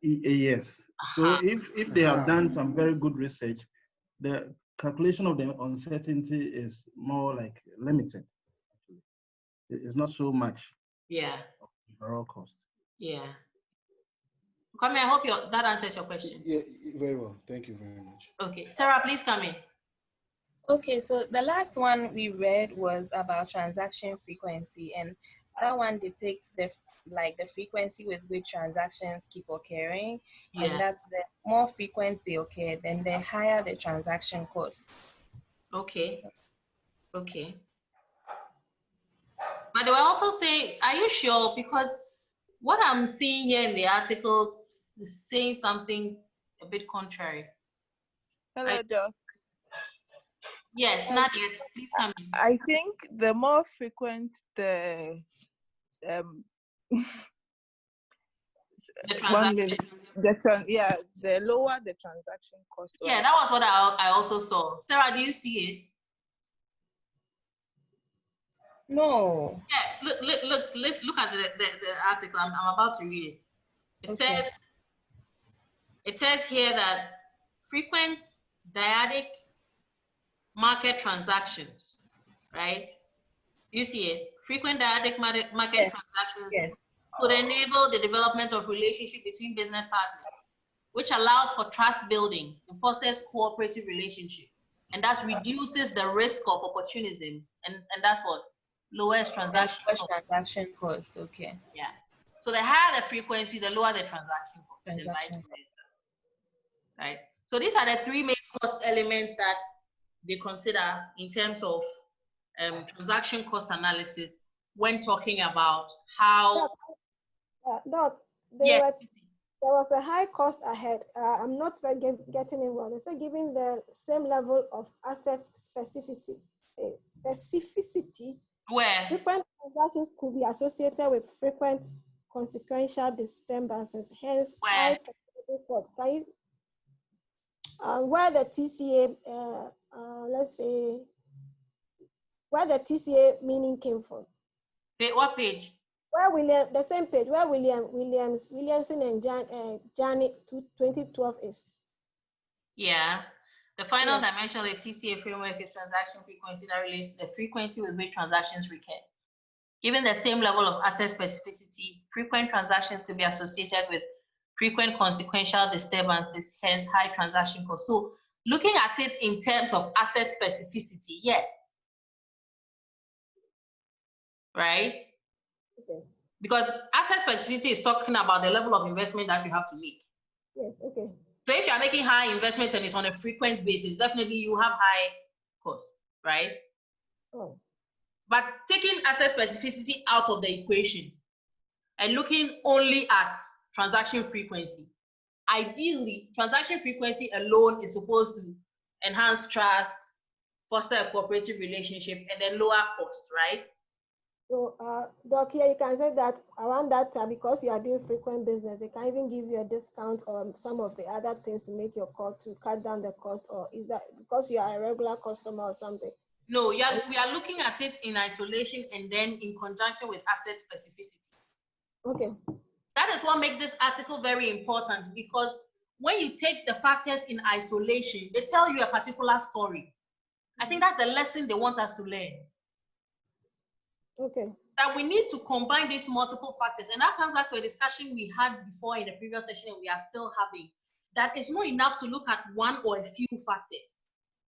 Yes. So if they have done some very good research, the calculation of the uncertainty is more like limited. It's not so much. Yeah. Overall cost. Yeah. Come here, I hope that answers your question. Yeah, very well. Thank you very much. Okay, Sarah, please come in. Okay, so the last one we read was about transaction frequency, and that one depicts the frequency with which transactions keep occurring, and that's the more frequent they occur, then the higher the transaction cost. Okay. Okay. But they were also saying, are you sure? Because what I'm seeing here in the article is saying something a bit contrary. Hello, Doc. Yes, not yet. Please come in. I think the more frequent the the lower the transaction cost. Yeah, that was what I also saw. Sarah, do you see it? No. Yeah, look at the article. I'm about to read it. It says here that frequent dyadic market transactions, right? You see it? Frequent dyadic market transactions could enable the development of relationship between business partners, which allows for trust building and fosters cooperative relationship. And that reduces the risk of opportunism. And that's what lowers transaction cost. Okay. Yeah. So the higher the frequency, the lower the transaction cost. And vice versa. Right. So these are the three main cost elements that they consider in terms of transaction cost analysis when talking about how. Doc, there was a high cost ahead. I'm not getting it well. They say given the same level of asset specificity, where frequent transactions could be associated with frequent consequential disturbances, hence high transaction costs. Can you, where the TCA, let's say, where the TCA meaning came from? What page? Where the same page, where Williamson and Jani 2012 is. Yeah. The final dimension of the TCA framework is transaction frequency that relates to the frequency with which transactions recur. Given the same level of asset specificity, frequent transactions could be associated with frequent consequential disturbances, hence high transaction costs. So looking at it in terms of asset specificity, yes. Right? Okay. Because asset specificity is talking about the level of investment that you have to make. Yes, okay. So if you are making high investment and it's on a frequent basis, definitely you have high cost, right? Oh. But taking asset specificity out of the equation and looking only at transaction frequency, ideally, transaction frequency alone is supposed to enhance trust, foster a cooperative relationship, and then lower cost, right? So, Doc, here you can say that around that time, because you are doing frequent business, they can even give you a discount on some of the other things to make your cost, to cut down the cost, or is that because you are a regular customer or something? No, we are looking at it in isolation and then in conjunction with asset specificity. Okay. That is what makes this article very important, because when you take the factors in isolation, they tell you a particular story. I think that's the lesson they want us to learn. Okay. That we need to combine these multiple factors. And that comes back to a discussion we had before in the previous session and we are still having. That it's not enough to look at one or a few factors.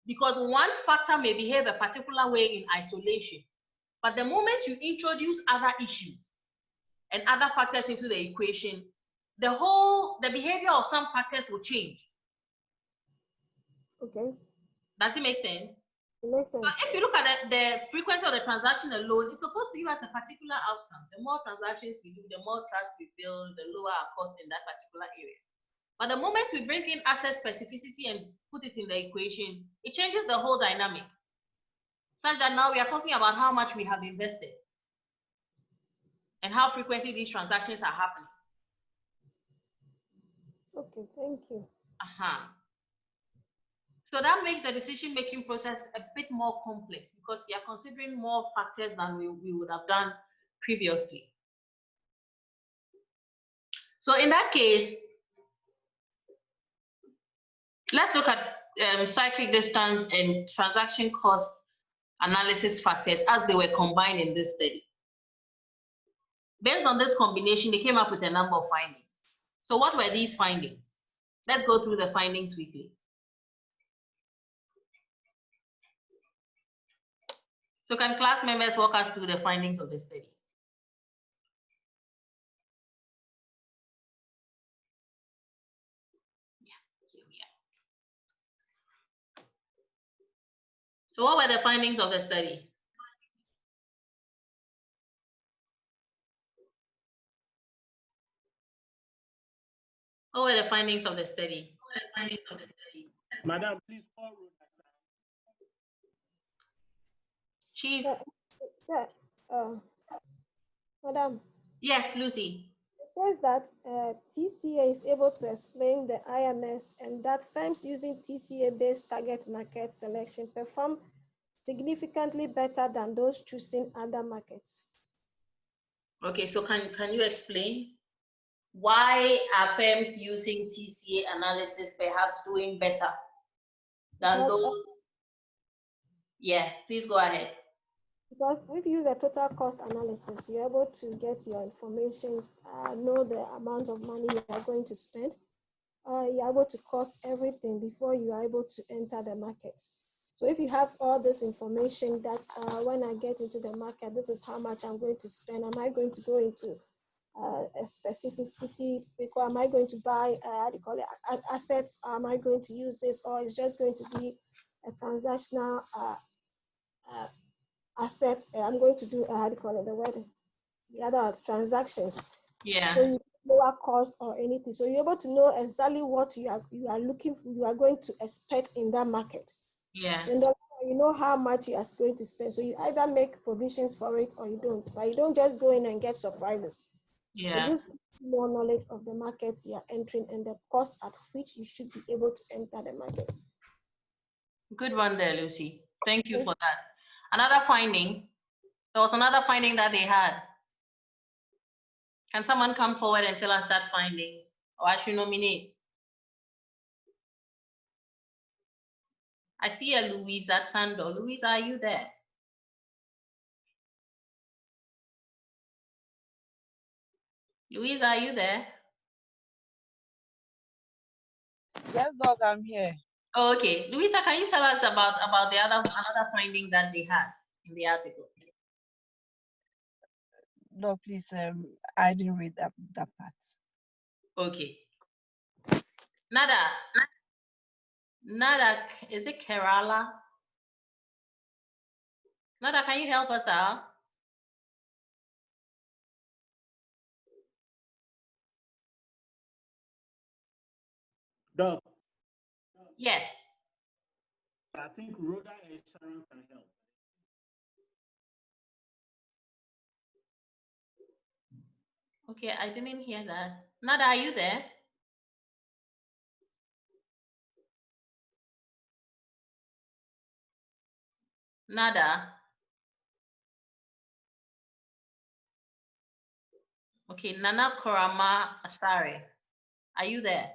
Because one factor may behave a particular way in isolation. But the moment you introduce other issues and other factors into the equation, the behavior of some factors will change. Okay. Does it make sense? It makes sense. But if you look at the frequency of the transaction alone, it's supposed to give us a particular outcome. The more transactions we do, the more trust we build, the lower our cost in that particular area. But the moment we bring in asset specificity and put it in the equation, it changes the whole dynamic. Such that now we are talking about how much we have invested and how frequently these transactions are happening. Okay, thank you. So that makes the decision-making process a bit more complex because we are considering more factors than we would have done previously. So in that case, let's look at cyclic distance and transaction cost analysis factors as they were combined in this study. Based on this combination, they came up with a number of findings. So what were these findings? Let's go through the findings quickly. So can class members walk us through the findings of the study? So what were the findings of the study? What were the findings of the study? Madam, please call Chief. Sir, Madam. Yes, Lucy. It says that TCA is able to explain the IMS and that firms using TCA-based target market selection perform significantly better than those choosing other markets. Okay, so can you explain why are firms using TCA analysis perhaps doing better than those? Yeah, please go ahead. Because if you use a total cost analysis, you're able to get your information, know the amount of money you are going to spend. You're able to cost everything before you are able to enter the market. So if you have all this information that when I get into the market, this is how much I'm going to spend. Am I going to go into a specificity? Because am I going to buy, how do you call it, assets? Am I going to use this? Or it's just going to be a transactional assets? I'm going to do, how do you call it, the other transactions. Yeah. So you lower cost or anything. So you're able to know exactly what you are looking for, you are going to expect in that market. Yeah. So in the, you know how much you are going to spend. So you either make provisions for it or you don't. But you don't just go in and get surprises. Yeah. So this more knowledge of the market you are entering and the cost at which you should be able to enter the market. Good one there, Lucy. Thank you for that. Another finding, there was another finding that they had. Can someone come forward and tell us that finding? Or I should nominate? I see a Louisa Tando. Louisa, are you there? Louisa, are you there? Yes, Doc, I'm here. Oh, okay. Louisa, can you tell us about the another finding that they had in the article? No, please, I didn't read that part. Okay. Nada, is it Kerala? Nada, can you help us out? Doc. Yes. I think Rhoda and Sharon can help. Okay, I didn't hear that. Nada, are you there? Nada. Okay, Nana Korama Asare, are you there?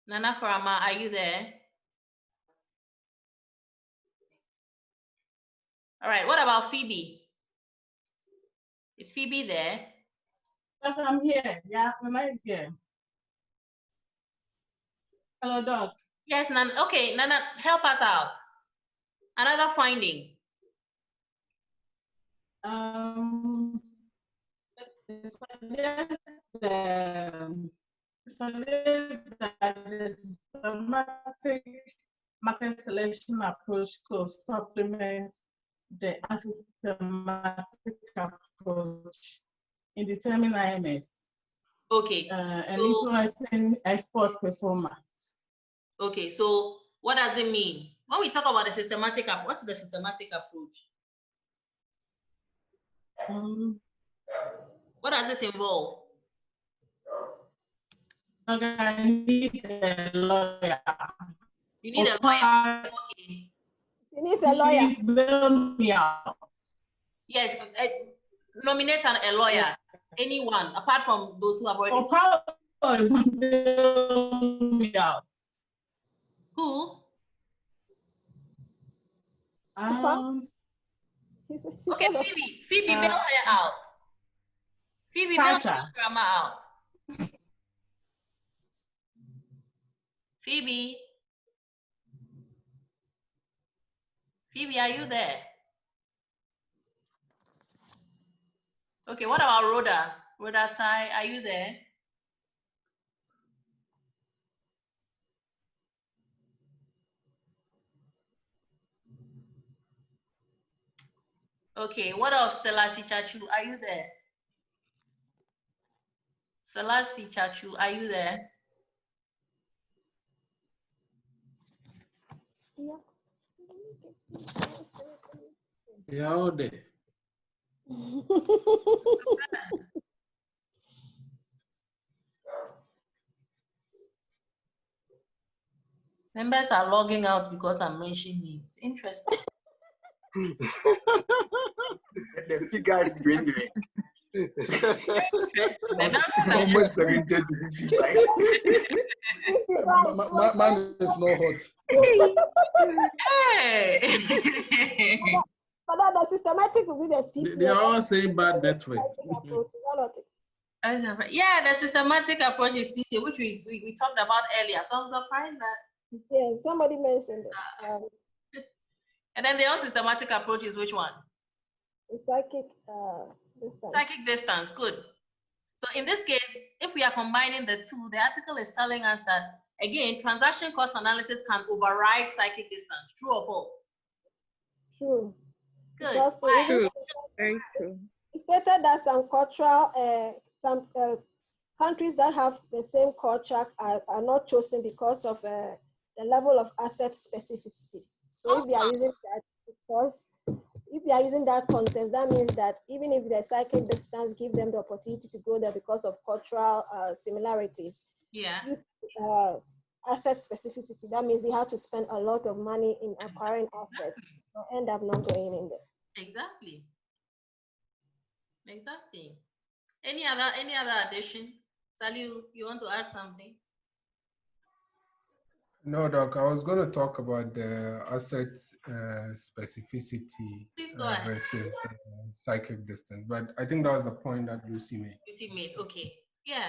Nana Korama, are you there? All right, what about Phoebe? Is Phoebe there? I'm here. Yeah, my mind is here. Hello, Doc. Yes, Nana. Okay, Nana, help us out. Another finding. The systematic market selection approach could supplement the unsystematic approach in determining IMS. Okay. And influencing export performance. Okay, so what does it mean? When we talk about the systematic approach, what's the systematic approach? What does it involve? Okay, I need a lawyer. You need a lawyer. Okay. She needs a lawyer. Please bail me out. Yes, nominate a lawyer. Anyone apart from those who have already. Bail me out. Who? Okay, Phoebe, bail her out. Phoebe, bail her grandma out. Phoebe, are you there? Okay, what about Rhoda? Rhoda Sai, are you there? Okay, what of Selassie Chachu? Are you there? Selassie Chachu, are you there? They are all there. Members are logging out because I'm mentioning names. Interesting. The figure is dwindling. Almost 70 to 55. Mine is not hot. Hey. But the systematic will be the TCS. They are all saying bad network. Yeah, the systematic approach is TCA, which we talked about earlier. So I'm surprised that. Yeah, somebody mentioned it. And then the unsystematic approach is which one? The psychic distance. Psychic distance, good. So in this case, if we are combining the two, the article is telling us that, again, transaction cost analysis can override psychic distance. True or false? True. Good. Because True. Very true. It stated that some cultural, some countries that have the same culture are not chosen because of the level of asset specificity. So if they are using that, because if they are using that context, that means that even if the psychic distance give them the opportunity to go there because of cultural similarities, yeah, asset specificity, that means they have to spend a lot of money in acquiring assets, or end up not going in there. Exactly. Exactly. Any other addition? Sally, you want to add something? No, Doc, I was going to talk about the asset specificity versus the psychic distance, but I think that was the point that Lucy made. Lucy made, okay. Yeah.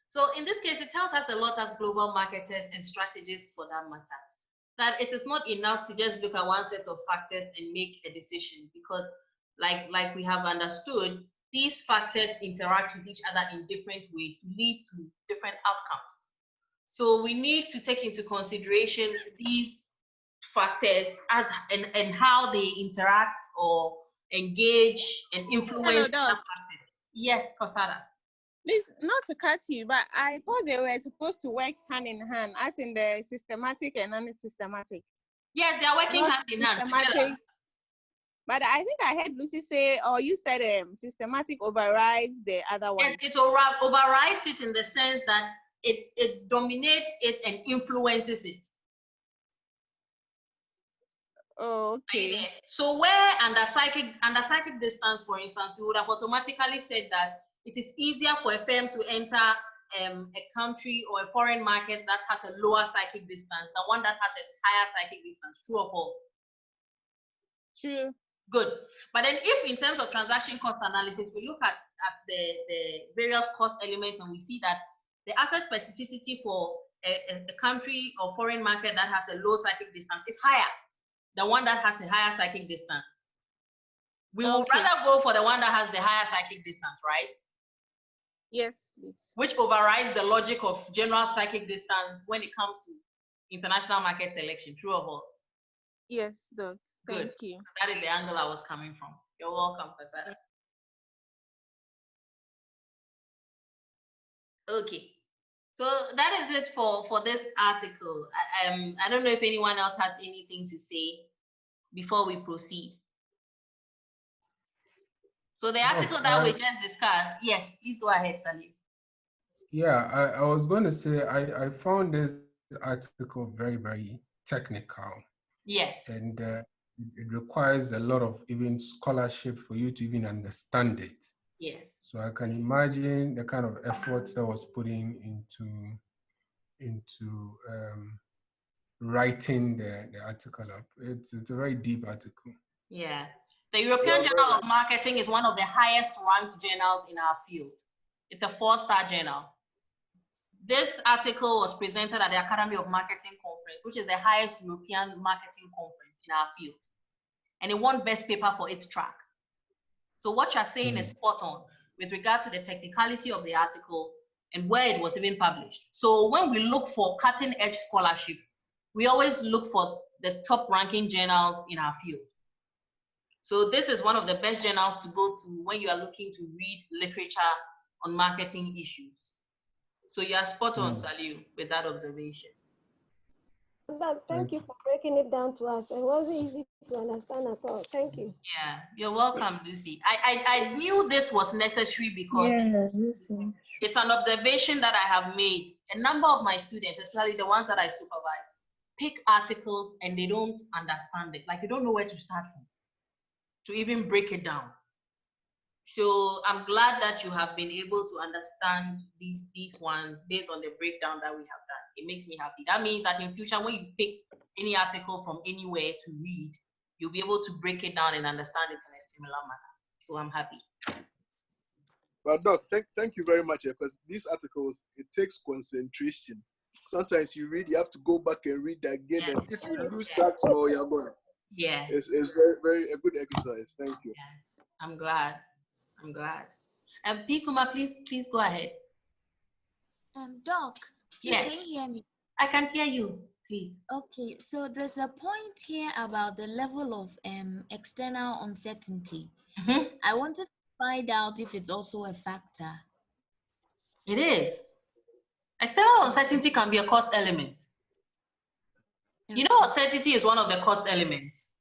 So in this case, it tells us a lot as global marketers and strategists for that matter, that it is not enough to just look at one set of factors and make a decision, because like we have understood, these factors interact with each other in different ways to lead to different outcomes. So we need to take into consideration these factors and how they interact or engage and influence other factors. Yes, Kosada. Please, not to cut you, but I thought they were supposed to work hand in hand, as in the systematic and non-systematic. Yes, they are working hand in hand together. But I think I heard Lucy say, or you said systematic overrides the other one. Yes, it overrides it in the sense that it dominates it and influences it. Oh, okay. So where under psychic distance, for instance, we would have automatically said that it is easier for a firm to enter a country or a foreign market that has a lower psychic distance than one that has a higher psychic distance. True or false? True. Good. But then if in terms of transaction cost analysis, we look at the various cost elements and we see that the asset specificity for a country or foreign market that has a low psychic distance is higher than one that has a higher psychic distance. We would rather go for the one that has the higher psychic distance, right? Yes, please. Which overrides the logic of general psychic distance when it comes to international market selection. True or false? Yes, Doc. Thank you. So that is the angle I was coming from. You're welcome, Kasara. Okay. So that is it for this article. I don't know if anyone else has anything to say before we proceed. So the article that we just discussed, yes, please go ahead, Salim. Yeah, I was going to say, I found this article very, very technical. Yes. And it requires a lot of even scholarship for you to even understand it. Yes. So I can imagine the kind of effort that was putting into writing the article up. It's a very deep article. Yeah. The European Journal of Marketing is one of the highest ranked journals in our field. It's a 4-star journal. This article was presented at the Academy of Marketing Conference, which is the highest European marketing conference in our field. And it won best paper for its track. So what you're saying is spot on with regard to the technicality of the article and where it was even published. So when we look for cutting edge scholarship, we always look for the top ranking journals in our field. So this is one of the best journals to go to when you are looking to read literature on marketing issues. So you are spot on, Saliu, with that observation. But thank you for breaking it down to us. It wasn't easy to understand at all. Thank you. Yeah, you're welcome, Lucy. I knew this was necessary because it's an observation that I have made. A number of my students, especially the ones that I supervise, pick articles and they don't understand it. Like you don't know where to start from to even break it down. So I'm glad that you have been able to understand these ones based on the breakdown that we have done. It makes me happy. That means that in future, when you pick any article from anywhere to read, you'll be able to break it down and understand it in a similar manner. So I'm happy. Well, Doc, thank you very much, because these articles, it takes concentration. Sometimes you read, you have to go back and read again. Yeah. And if you lose that small, you're going. Yeah. It's very, very a good exercise. Thank you. Yeah. I'm glad. P. Kuma, please go ahead. Doc, please, can you hear me? I can hear you, please. Okay, so there's a point here about the level of external uncertainty. I wanted to find out if it's also a factor. It is. External uncertainty can be a cost element. Okay. You know, uncertainty is one of the cost elements.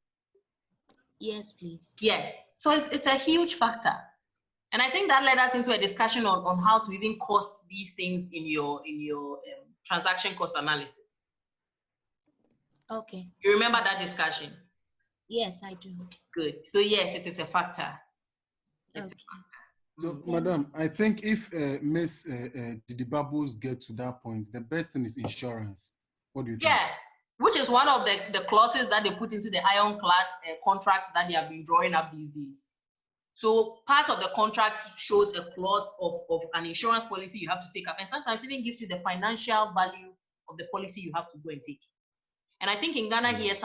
Yes, please. Yes, so it's a huge factor. And I think that led us into a discussion on how to even cost these things in your transaction cost analysis. Okay. You remember that discussion? Yes, I do. Good. So yes, it is a factor. It's a factor. So, Madam, I think if Ms. the bubbles get to that point, the best thing is insurance. What do you think? Yeah, which is one of the clauses that they put into the ironclad contracts that they have been drawing up these days. So part of the contract shows a clause of an insurance policy you have to take up, and sometimes even gives you the financial value of the policy you have to go and take. And I think in Ghana here,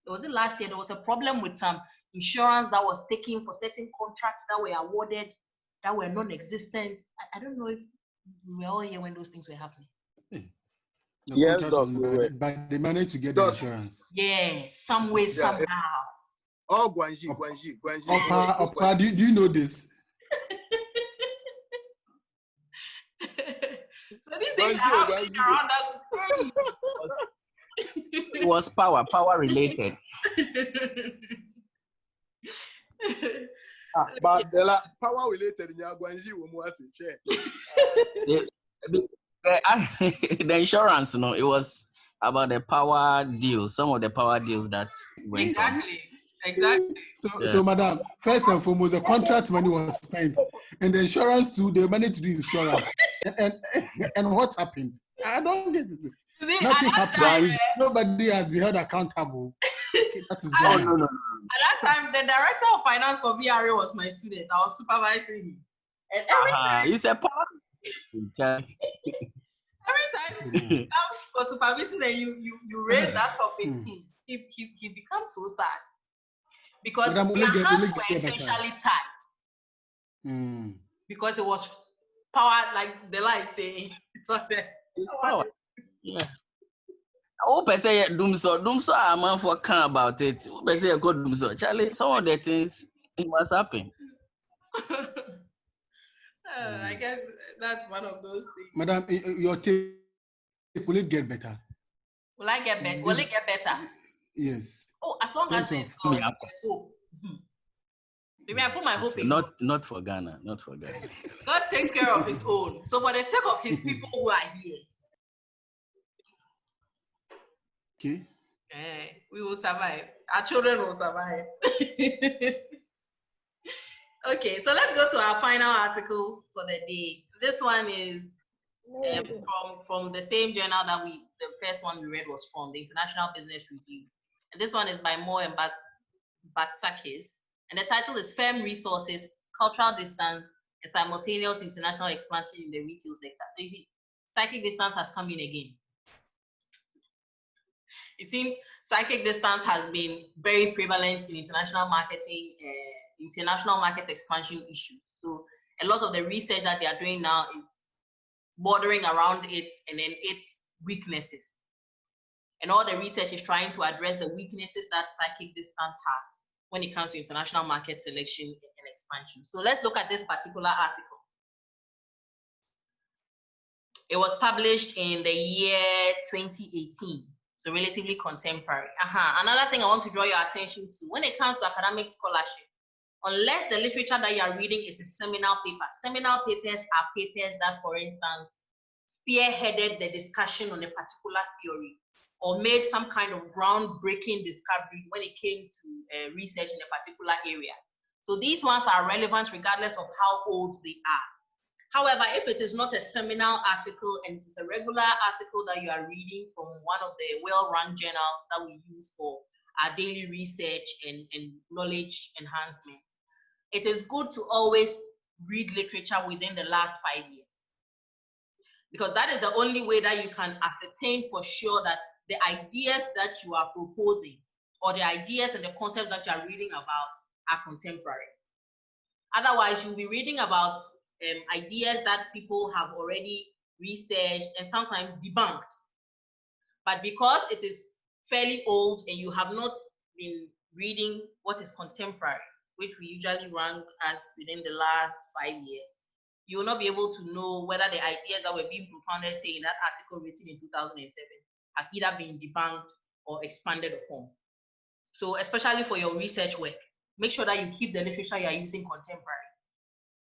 was it last year, there was a problem with some insurance that was taken for certain contracts that were awarded that were non-existent. I don't know if we were all here when those things were happening. Yes, but they managed to get the insurance. Yeah, some way, somehow. Oh, Guanji. Opa, do you know this? So these things are happening around us. It was power related. But the power related in Guanji, the insurance, no, it was about the power deals, some of the power deals that went on. Exactly. So, Madam, first and foremost, the contract money was spent, and the insurance too. They managed to do insurance, and what happened? I don't get it. Nothing happened. Nobody has been held accountable. That is Ghana. No. At that time, the director of finance for VRA was my student. I was supervising him, and every time he's a power. Every time he comes for supervision and you raise that topic, he becomes so sad. Because their hands were essentially tied. Because it was power, like the line saying, it was it's power. Yeah. Oh, per se, Doomso, I'm on for can about it. Per se, go Doomso. Charlie, some of the things it must happen. I guess that's one of those things. Madam, your take, will it get better? Will I get better? Will it get better? Yes. Oh, as long as there's hope. So I put my hope in God. Not for Ghana. Not for Ghana. God takes care of his own. So for the sake of his people who are here. Okay. We will survive. Our children will survive. Okay, so let's go to our final article for the day. This one is from the same journal that the first one we read was from, the International Business Review. And this one is by Moore and Batsakis. And the title is Firm Resources, Cultural Distance, and Simultaneous International Expansion in the Retail Sector. So you see, psychic distance has come in again. It seems psychic distance has been very prevalent in international marketing, international market expansion issues. So a lot of the research that they are doing now is bordering around it and then its weaknesses. And all the research is trying to address the weaknesses that psychic distance has. when it comes to international market selection and expansion. So let's look at this particular article. It was published in the year 2018, so relatively contemporary. Another thing I want to draw your attention to, when it comes to academic scholarship, unless the literature that you are reading is a seminal paper, seminal papers are papers that, for instance, spearheaded the discussion on a particular theory or made some kind of groundbreaking discovery when it came to research in a particular area. So these ones are relevant regardless of how old they are. However, if it is not a seminal article and it is a regular article that you are reading from one of the well-run journals that we use for our daily research and knowledge enhancement, it is good to always read literature within the last 5 years, because that is the only way that you can ascertain for sure that the ideas that you are proposing or the ideas and the concepts that you are reading about are contemporary. Otherwise, you'll be reading about ideas that people have already researched and sometimes debunked. But because it is fairly old and you have not been reading what is contemporary, which we usually rank as within the last 5 years, you will not be able to know whether the ideas that were being propounded, say, in that article written in 2007 have either been debunked or expanded upon. So especially for your research work, make sure that you keep the literature you are using contemporary,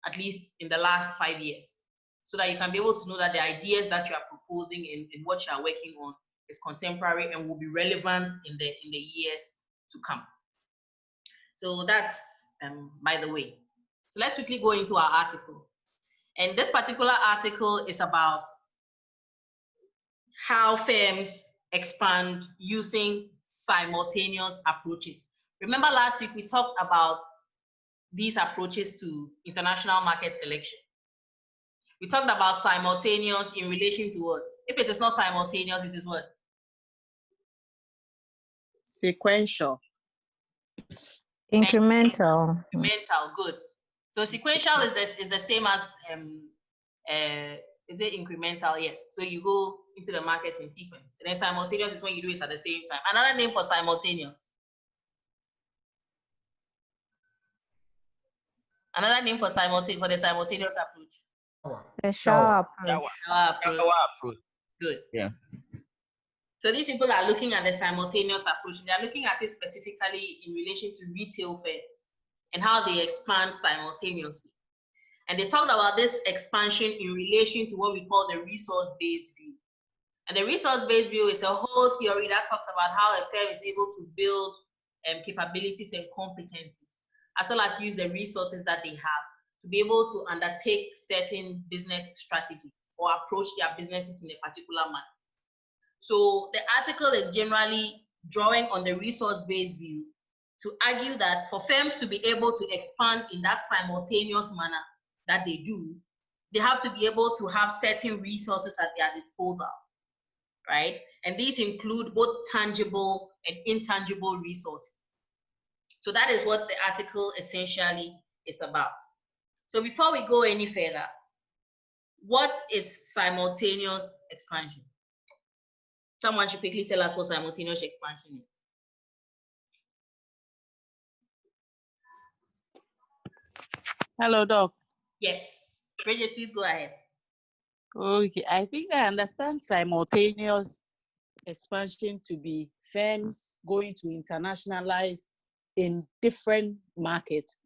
at least in the last 5 years, so that you can be able to know that the ideas that you are proposing and what you are working on is contemporary and will be relevant in the years to come. So that's by the way. So let's quickly go into our article. And this particular article is about how firms expand using simultaneous approaches. Remember last week we talked about these approaches to international market selection. We talked about simultaneous in relation to what? If it is not simultaneous, it is what? Sequential. Incremental. Incremental, good. So sequential is the same as is it incremental? Yes. So you go into the market in sequence. And then simultaneous is when you do it at the same time. Another name for simultaneous. Another name for the simultaneous approach. The shower approach. Shower approach. Good. Yeah. So these people are looking at the simultaneous approach. They are looking at it specifically in relation to retail firms and how they expand simultaneously. And they talked about this expansion in relation to what we call the resource-based view. And the resource-based view is a whole theory that talks about how a firm is able to build capabilities and competencies, as well as use the resources that they have to be able to undertake certain business strategies or approach their businesses in a particular manner. So the article is generally drawing on the resource-based view to argue that for firms to be able to expand in that simultaneous manner that they do, they have to be able to have certain resources at their disposal, right? And these include both tangible and intangible resources. So that is what the article essentially is about. So before we go any further, what is simultaneous expansion? Someone should quickly tell us what simultaneous expansion is. Hello, Doc. Yes. Bridget, please go ahead. Okay, I think I understand simultaneous expansion to be firms going to internationalize in different markets.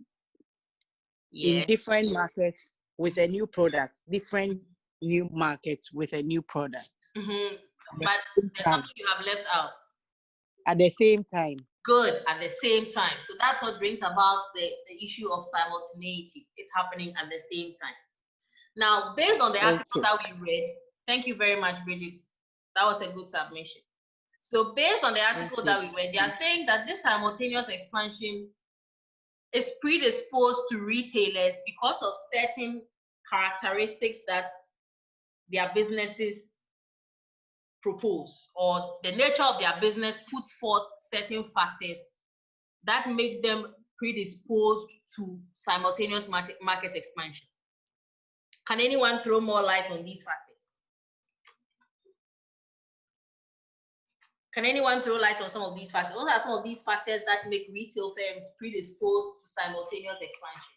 Yes. In different markets with a new product, different new markets with a new product. Mm-hmm. But there's something you have left out. At the same time. Good, at the same time. So that's what brings about the issue of simultaneity. It's happening at the same time. Now, based on the article that we read, thank you very much, Bridget. That was a good submission. So based on the article that we read, they are saying that this simultaneous expansion is predisposed to retailers because of certain characteristics that their businesses propose, or the nature of their business puts forth certain factors that makes them predisposed to simultaneous market expansion. Can anyone throw more light on these factors? Can anyone throw light on some of these factors? What are some of these factors that make retail firms predisposed to simultaneous expansion?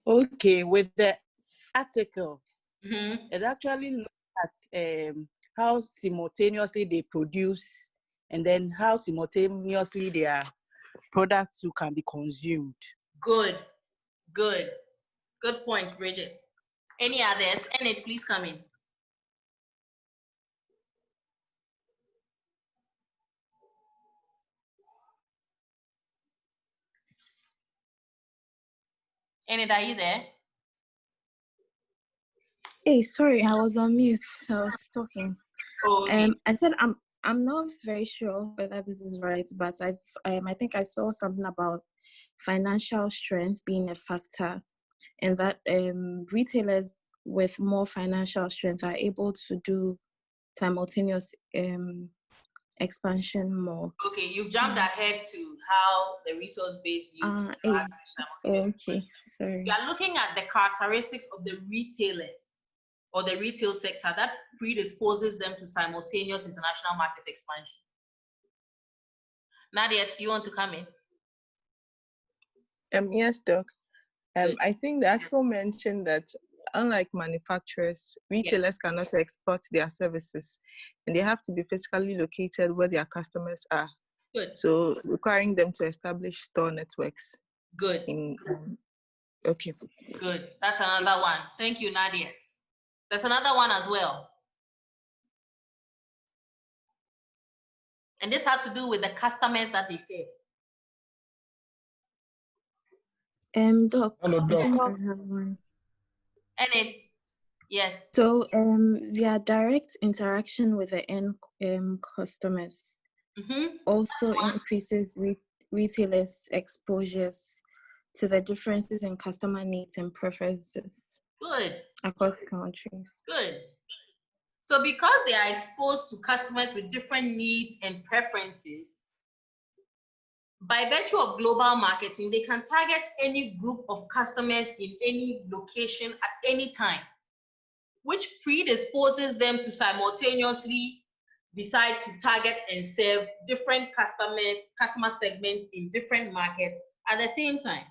Okay, with the article, it actually looks at how simultaneously they produce and then how simultaneously their products too can be consumed. Good points, Bridget. Any others? Enid, please come in. Enid, are you there? Hey, sorry, I was on mute. I was talking. Oh, okay. I said I'm not very sure whether this is right, but I think I saw something about financial strength being a factor, and that retailers with more financial strength are able to do simultaneous expansion more. Okay, you've jumped ahead to how the resource-based view simultaneous. Okay, sorry. We are looking at the characteristics of the retailers or the retail sector that predisposes them to simultaneous international market expansion. Nadia, do you want to come in? Yes, Doc. I think the actual mentioned that unlike manufacturers, retailers cannot export their services, and they have to be physically located where their customers are. Good. So requiring them to establish store networks. Good. Okay. Good. That's another one. Thank you, Nadia. There's another one as well. And this has to do with the customers that they serve. Doc, Hello, Doc. I think I have one. Enid, yes. So, their direct interaction with the end customers also increases retailers' exposures to the differences in customer needs and preferences. Good. Across countries. Good. So because they are exposed to customers with different needs and preferences, by virtue of global marketing, they can target any group of customers in any location at any time, which predisposes them to simultaneously decide to target and serve different customer segments in different markets at the same time.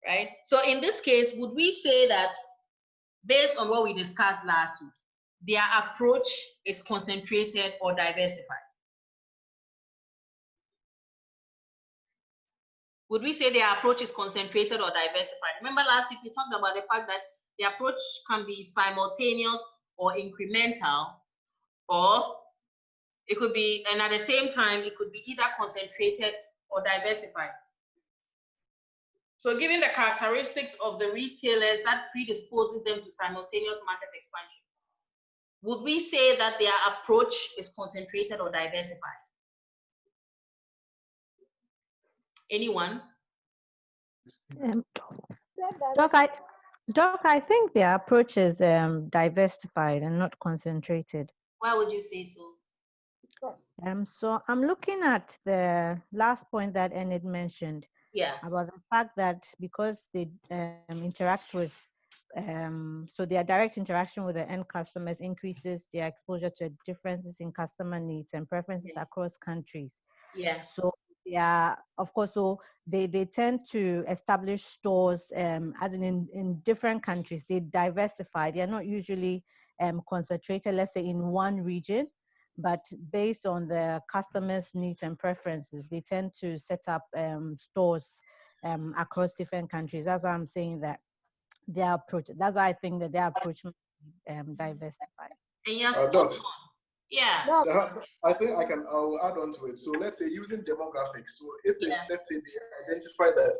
Right? So in this case, would we say that based on what we discussed last week, their approach is concentrated or diversified? Would we say their approach is concentrated or diversified? Remember last week we talked about the fact that the approach can be simultaneous or incremental, or it could be, and at the same time, it could be either concentrated or diversified. So given the characteristics of the retailers that predisposes them to simultaneous market expansion, would we say that their approach is concentrated or diversified? Anyone? Doc, I think their approach is diversified and not concentrated. Why would you say so? So I'm looking at the last point that Enid mentioned about the fact that because they interact with, so their direct interaction with the end customers increases their exposure to differences in customer needs and preferences across countries. So of course, so they tend to establish stores as in different countries. They diversify. They are not usually concentrated, let's say, in one region, but based on the customers' needs and preferences, they tend to set up stores across different countries. That's why I'm saying that their approach. That's why I think that their approach must be diversified. Doc, yeah. I think I'll add on to it. So let's say using demographics. So if let's say they identify that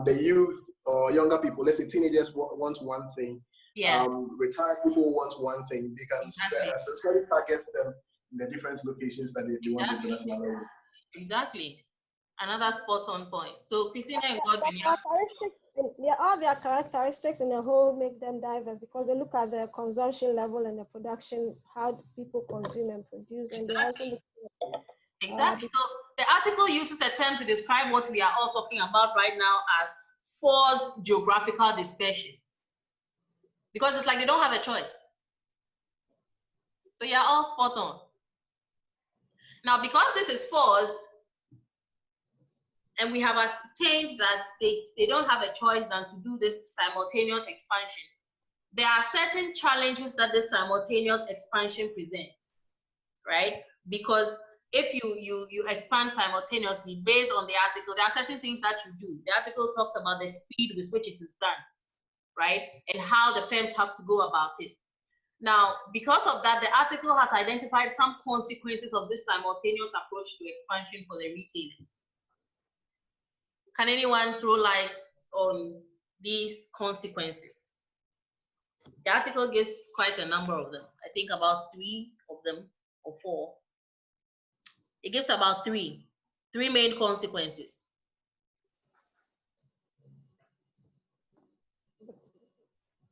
the youth or younger people, let's say teenagers want one thing, retired people want one thing, they can specifically target them in the different locations that they want to internationalize. Exactly. Another spot on point. So Christina and Godwin, all their characteristics in the whole make them diverse because they look at the consumption level and the production, how people consume and produce, and they also look at exactly. So the article uses a term to describe what we are all talking about right now as forced geographical dispersion. Because it's like they don't have a choice. So you're all spot on. Now, because this is forced, and we have ascertained that they don't have a choice than to do this simultaneous expansion, there are certain challenges that this simultaneous expansion presents, right? Because if you expand simultaneously based on the article, there are certain things that you do. The article talks about the speed with which it is done, right? And how the firms have to go about it. Now, because of that, the article has identified some consequences of this simultaneous approach to expansion for the retailers. Can anyone throw light on these consequences? The article gives quite a number of them. I think about 3 of them or 4. It gives about 3 main consequences.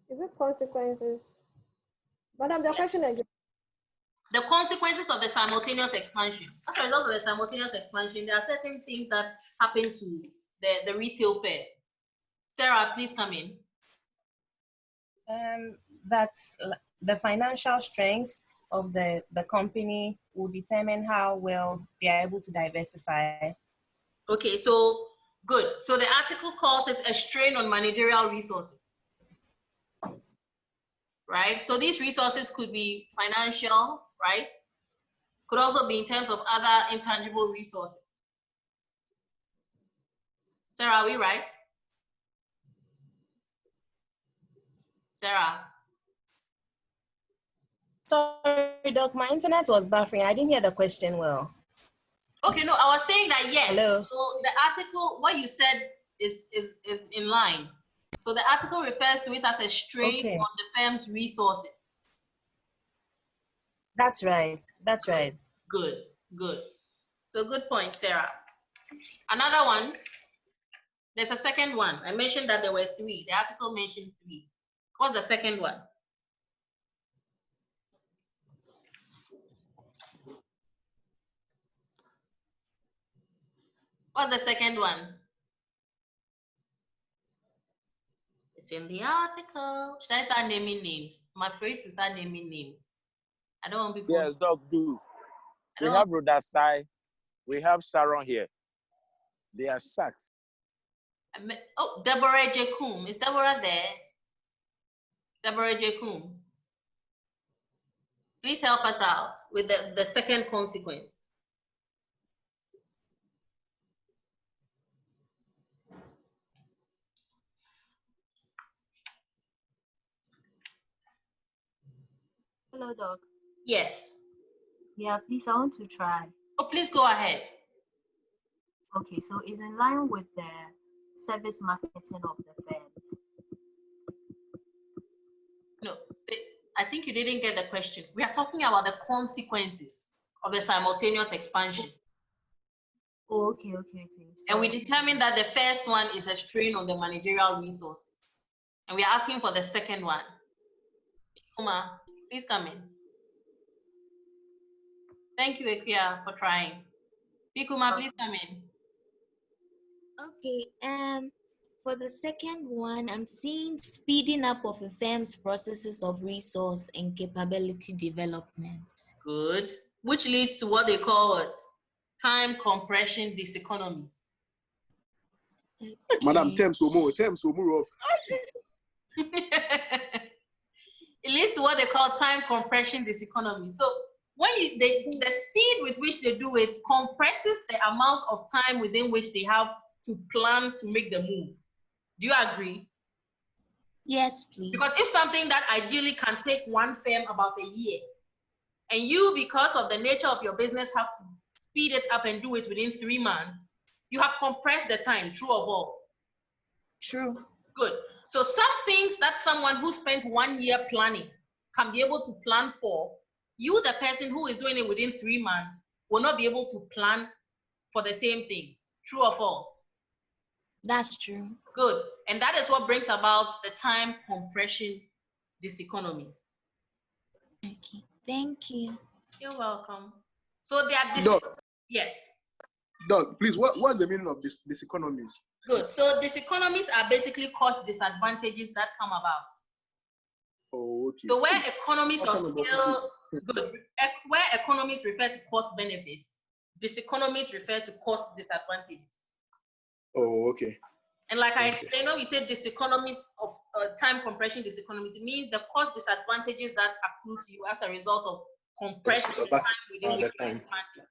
Is it consequences? Madam, the question again. The consequences of the simultaneous expansion. As a result of the simultaneous expansion, there are certain things that happen to the retail fair. Sarah, please come in. That the financial strength of the company will determine how well they are able to diversify. Okay, so good. So the article calls it a strain on managerial resources, right? So these resources could be financial, right? Could also be in terms of other intangible resources. Sarah, are we right? Sarah. Sorry, Doc, my internet was buffering. I didn't hear the question well. Okay, no, I was saying that yes. Hello. So the article, what you said is in line. So the article refers to it as a strain on the firm's resources. That's right. That's right. Good, good. So good point, Sarah. Another one, there's a second one. I mentioned that there were 3. The article mentioned 3. What's the second one? What's the second one? It's in the article. Should I start naming names? I'm afraid to start naming names. I don't want people. Yes, Doc, do. We have Rodasai. We have Sharon here. They are sharks. Oh, Deborah J. Coombe. Is Deborah there? Deborah J. Coombe. Please help us out with the second consequence. Hello, Doc. Yes. Yeah, please, I want to try. Oh, please go ahead. Okay, so it's in line with the service marketing of the firms. No, I think you didn't get the question. We are talking about the consequences of the simultaneous expansion. Oh, okay. And we determined that the first one is a strain on the managerial resources. And we are asking for the second one. Uma, please come in. Thank you, Ekia, for trying. Pikuma, please come in. Okay, for the second one, I'm seeing speeding up of a firm's processes of resource and capability development. Good. Which leads to what they call it? Time compression diseconomies. Okay. Madam, temps will move off. It leads to what they call time compression diseconomy. So when the speed with which they do it compresses the amount of time within which they have to plan to make the move. Do you agree? Yes, please. Because if something that ideally can take one firm about a year, and you, because of the nature of your business, have to speed it up and do it within 3 months, you have compressed the time, true or false? True. Good. So some things that someone who spent 1 year planning can be able to plan for, you, the person who is doing it within 3 months, will not be able to plan for the same things. True or false? That's true. Good. And that is what brings about the time compression diseconomies. Okay. Thank you. You're welcome. So they are Doc. Yes. Doc, please, what's the meaning of this economies? Good. So diseconomies are basically cost disadvantages that come about. Oh, okay. So where economies of scale, where economies refer to cost benefits, diseconomies refer to cost disadvantages. Oh, okay. And like I explained, when we say diseconomies of time compression diseconomies, it means the cost disadvantages that accrue to you as a result of compressing the time within which you're expanding.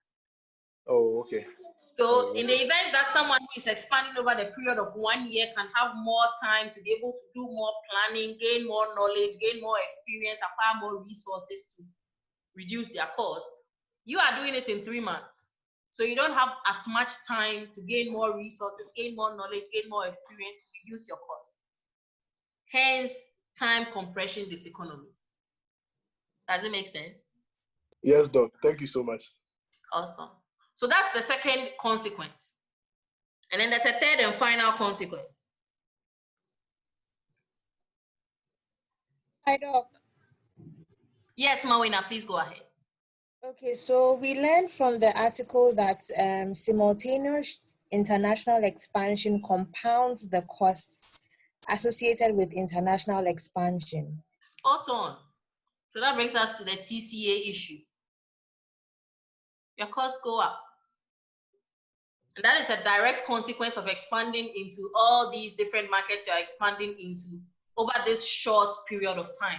Oh, okay. So in the event that someone who is expanding over the period of 1 year can have more time to be able to do more planning, gain more knowledge, gain more experience, acquire more resources to reduce their cost, you are doing it in 3 months. So you don't have as much time to gain more resources, gain more knowledge, gain more experience to reduce your cost. Hence, time compression diseconomies. Does it make sense? Yes, Doc. Thank you so much. Awesome. So that's the second consequence. And then there's a third and final consequence. Hi, Doc. Yes, Mawina, please go ahead. Okay, so we learned from the article that simultaneous international expansion compounds the costs associated with international expansion. Spot on. So that brings us to the TCA issue. Your costs go up. And that is a direct consequence of expanding into all these different markets you're expanding into over this short period of time.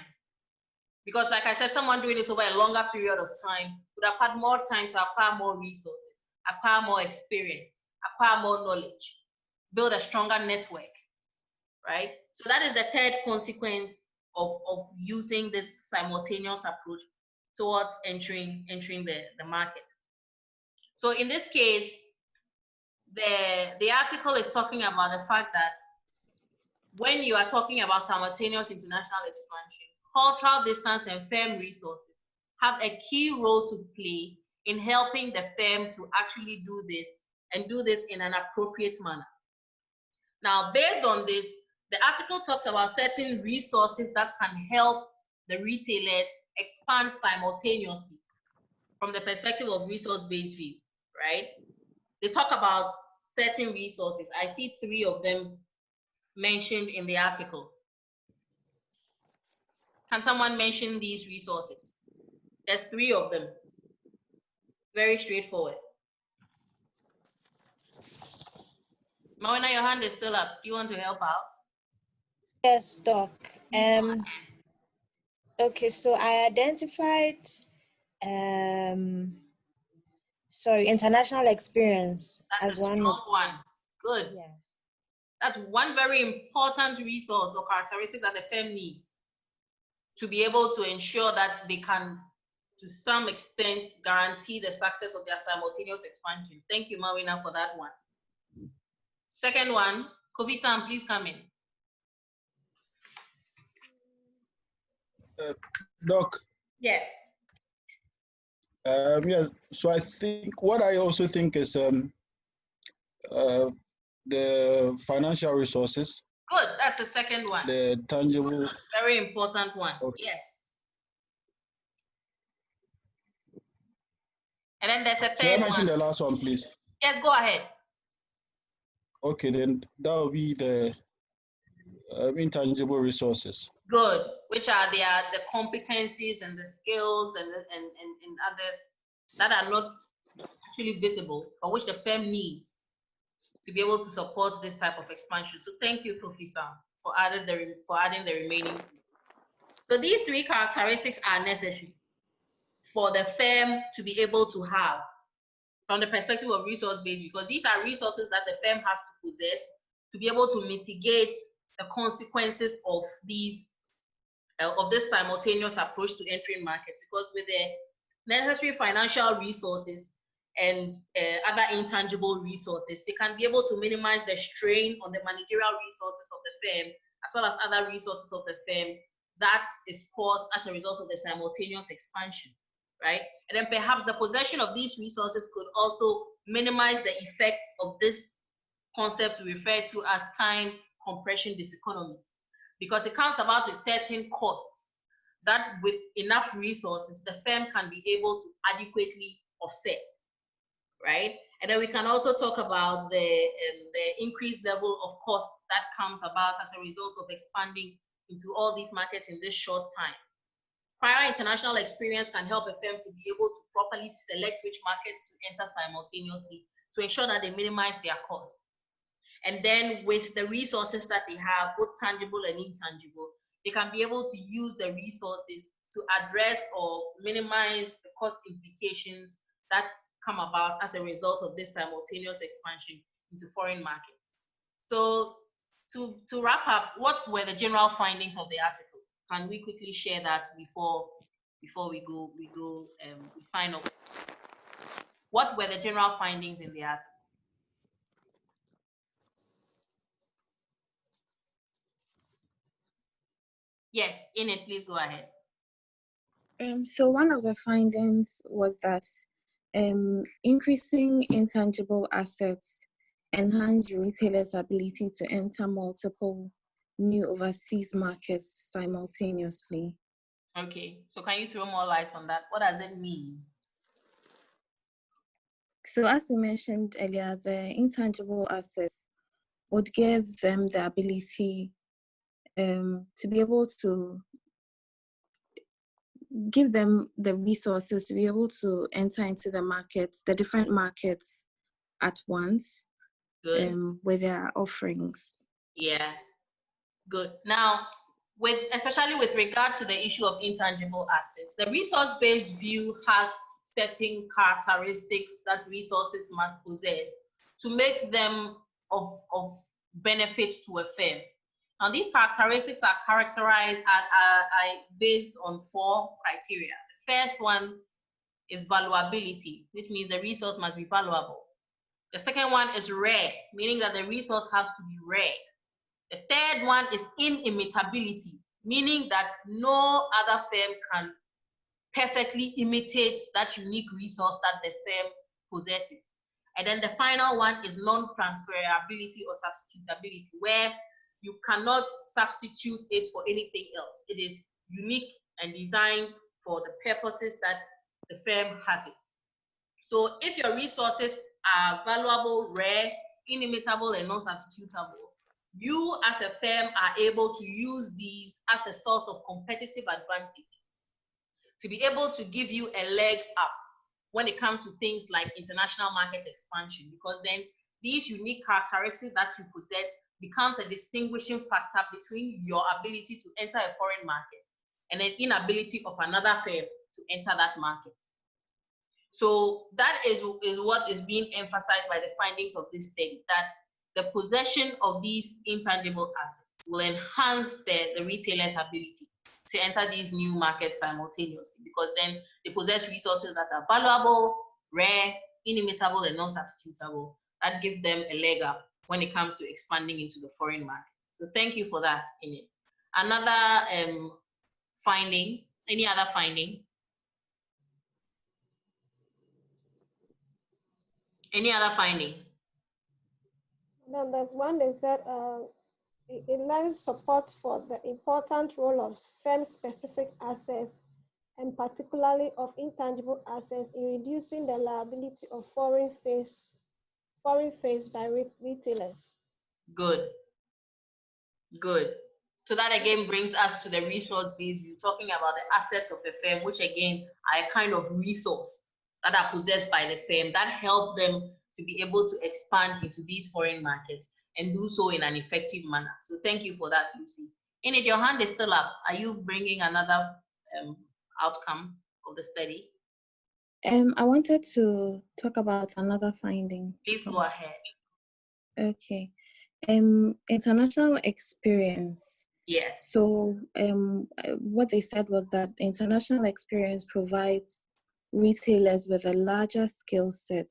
Because like I said, someone doing it over a longer period of time would have had more time to acquire more resources, acquire more experience, acquire more knowledge, build a stronger network, right? So that is the third consequence of using this simultaneous approach towards entering the market. So in this case, the article is talking about the fact that when you are talking about simultaneous international expansion, cultural distance and firm resources have a key role to play in helping the firm to actually do this and do this in an appropriate manner. Now, based on this, the article talks about certain resources that can help the retailers expand simultaneously from the perspective of resource-based view, right? They talk about certain resources. I see 3 of them mentioned in the article. Can someone mention these resources? There's 3 of them. Very straightforward. Mawina, your hand is still up. Do you want to help out? Yes, Doc. Okay, so I identified international experience as one of one. Good. Yes. That's one very important resource or characteristic that the firm needs to be able to ensure that they can, to some extent, guarantee the success of their simultaneous expansion. Thank you, Mawina, for that one. Second one, Kofi-san, please come in. Doc. Yes. Yes. So I think what I also think is the financial resources. Good. That's the second one. The tangible. Very important one. Okay. Yes. And then there's a third one. Should I mention the last one, please? Yes, go ahead. Okay, then that will be the intangible resources. Good. Which are the competencies and the skills and others that are not actually visible, but which the firm needs to be able to support this type of expansion. So thank you, Kofi-san, for adding the remaining. So these 3 characteristics are necessary for the firm to be able to have from the perspective of resource-based, because these are resources that the firm has to possess to be able to mitigate the consequences of these of this simultaneous approach to entering markets. Because with the necessary financial resources and other intangible resources, they can be able to minimize the strain on the managerial resources of the firm, as well as other resources of the firm that is caused as a result of the simultaneous expansion, right? And then perhaps the possession of these resources could also minimize the effects of this concept we refer to as time compression diseconomies, because it comes about with certain costs that with enough resources, the firm can be able to adequately offset, right? And then we can also talk about the increased level of costs that comes about as a result of expanding into all these markets in this short time. Prior international experience can help a firm to be able to properly select which markets to enter simultaneously to ensure that they minimize their cost. And then with the resources that they have, both tangible and intangible, they can be able to use the resources to address or minimize the cost implications that come about as a result of this simultaneous expansion into foreign markets. So to wrap up, what were the general findings of the article? Can we quickly share that before we sign off? What were the general findings in the article? Yes, Enid, please go ahead. So one of the findings was that increasing intangible assets enhance retailers' ability to enter multiple new overseas markets simultaneously. Okay, so can you throw more light on that? What does it mean? So as we mentioned earlier, the intangible assets would give them the ability to be able to give them the resources to be able to enter into the markets, the different markets at once. Good. With their offerings. Yeah, good. Now, especially with regard to the issue of intangible assets, the resource-based view has certain characteristics that resources must possess to make them of benefit to a firm. Now, these characteristics are characterized are based on 4 criteria. The first one is valuability, which means the resource must be valuable. The second one is rare, meaning that the resource has to be rare. The third one is inimitability, meaning that no other firm can perfectly imitate that unique resource that the firm possesses. And then the final one is non-transferability or substitutability, where you cannot substitute it for anything else. It is unique and designed for the purposes that the firm has it. So if your resources are valuable, rare, inimitable, and non-substitutable, you as a firm are able to use these as a source of competitive advantage to be able to give you a leg up when it comes to things like international market expansion, because then these unique characteristics that you possess becomes a distinguishing factor between your ability to enter a foreign market and an inability of another firm to enter that market. So that is what is being emphasized by the findings of this study, that the possession of these intangible assets will enhance the retailer's ability to enter these new markets simultaneously, because then they possess resources that are valuable, rare, inimitable, and non-substitutable. That gives them a leg up when it comes to expanding into the foreign markets. So thank you for that, Enid. Another finding, any other finding? Any other finding? No, there's one they said it lends support for the important role of firm-specific assets and particularly of intangible assets in reducing the liability of foreign faced by retailers. Good. Good. So that again brings us to the resource-based view, talking about the assets of a firm, which again are a kind of resource that are possessed by the firm that help them to be able to expand into these foreign markets and do so in an effective manner. So thank you for that, Lucy. Enid, your hand is still up. Are you bringing another outcome of the study? I wanted to talk about another finding. Please go ahead. Okay. International experience. Yes. So what they said was that international experience provides retailers with a larger skill set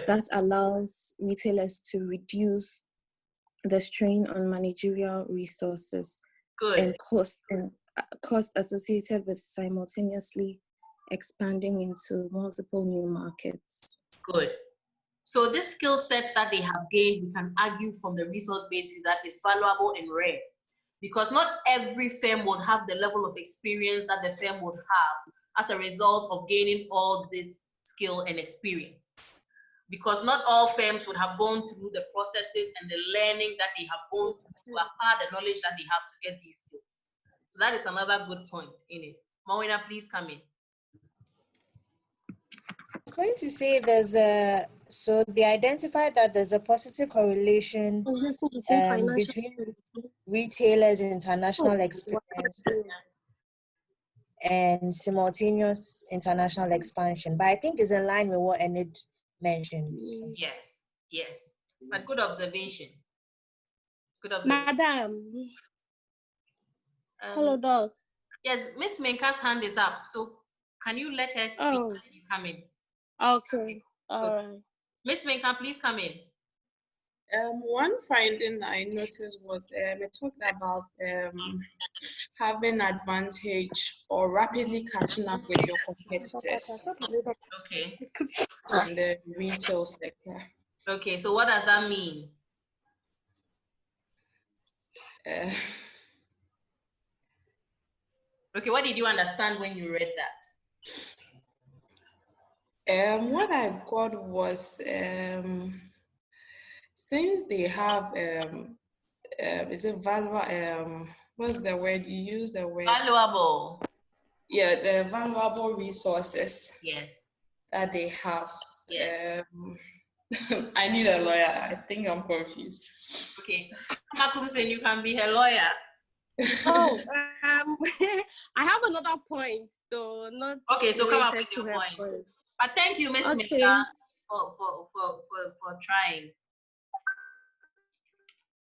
that allows retailers to reduce the strain on managerial resources and cost associated with simultaneously expanding into multiple new markets. Good. So this skill set that they have gained, we can argue from the resource-based view that is valuable and rare, because not every firm would have the level of experience that the firm would have as a result of gaining all this skill and experience. Because not all firms would have gone through the processes and the learning that they have gone through to acquire the knowledge that they have to get these skills. So that is another good point in it. Mawina, please come in. I was going to say so they identified that there's a positive correlation between retailers' international experience and simultaneous international expansion. But I think it's in line with what Enid mentioned. Yes, yes. But good observation. Good observation. Madam. Hello, dog. Yes, Miss Menka's hand is up. So can you let her speak when you come in? Okay. All right. Miss Menka, please come in. One finding I noticed was it talked about having advantage or rapidly catching up with your competitors. Okay. In the retail sector. Okay, so what does that mean? Okay, what did you understand when you read that? What I got was since they have is it valuable? What's the word you use? The word valuable. Yeah, the valuable resources. Yes. That they have. Yes. I need a lawyer. I think I'm confused. Okay, Makum saying you can be her lawyer. Oh, I have another point, though. Not okay, so come up with your point. But thank you, Miss Mika, for trying.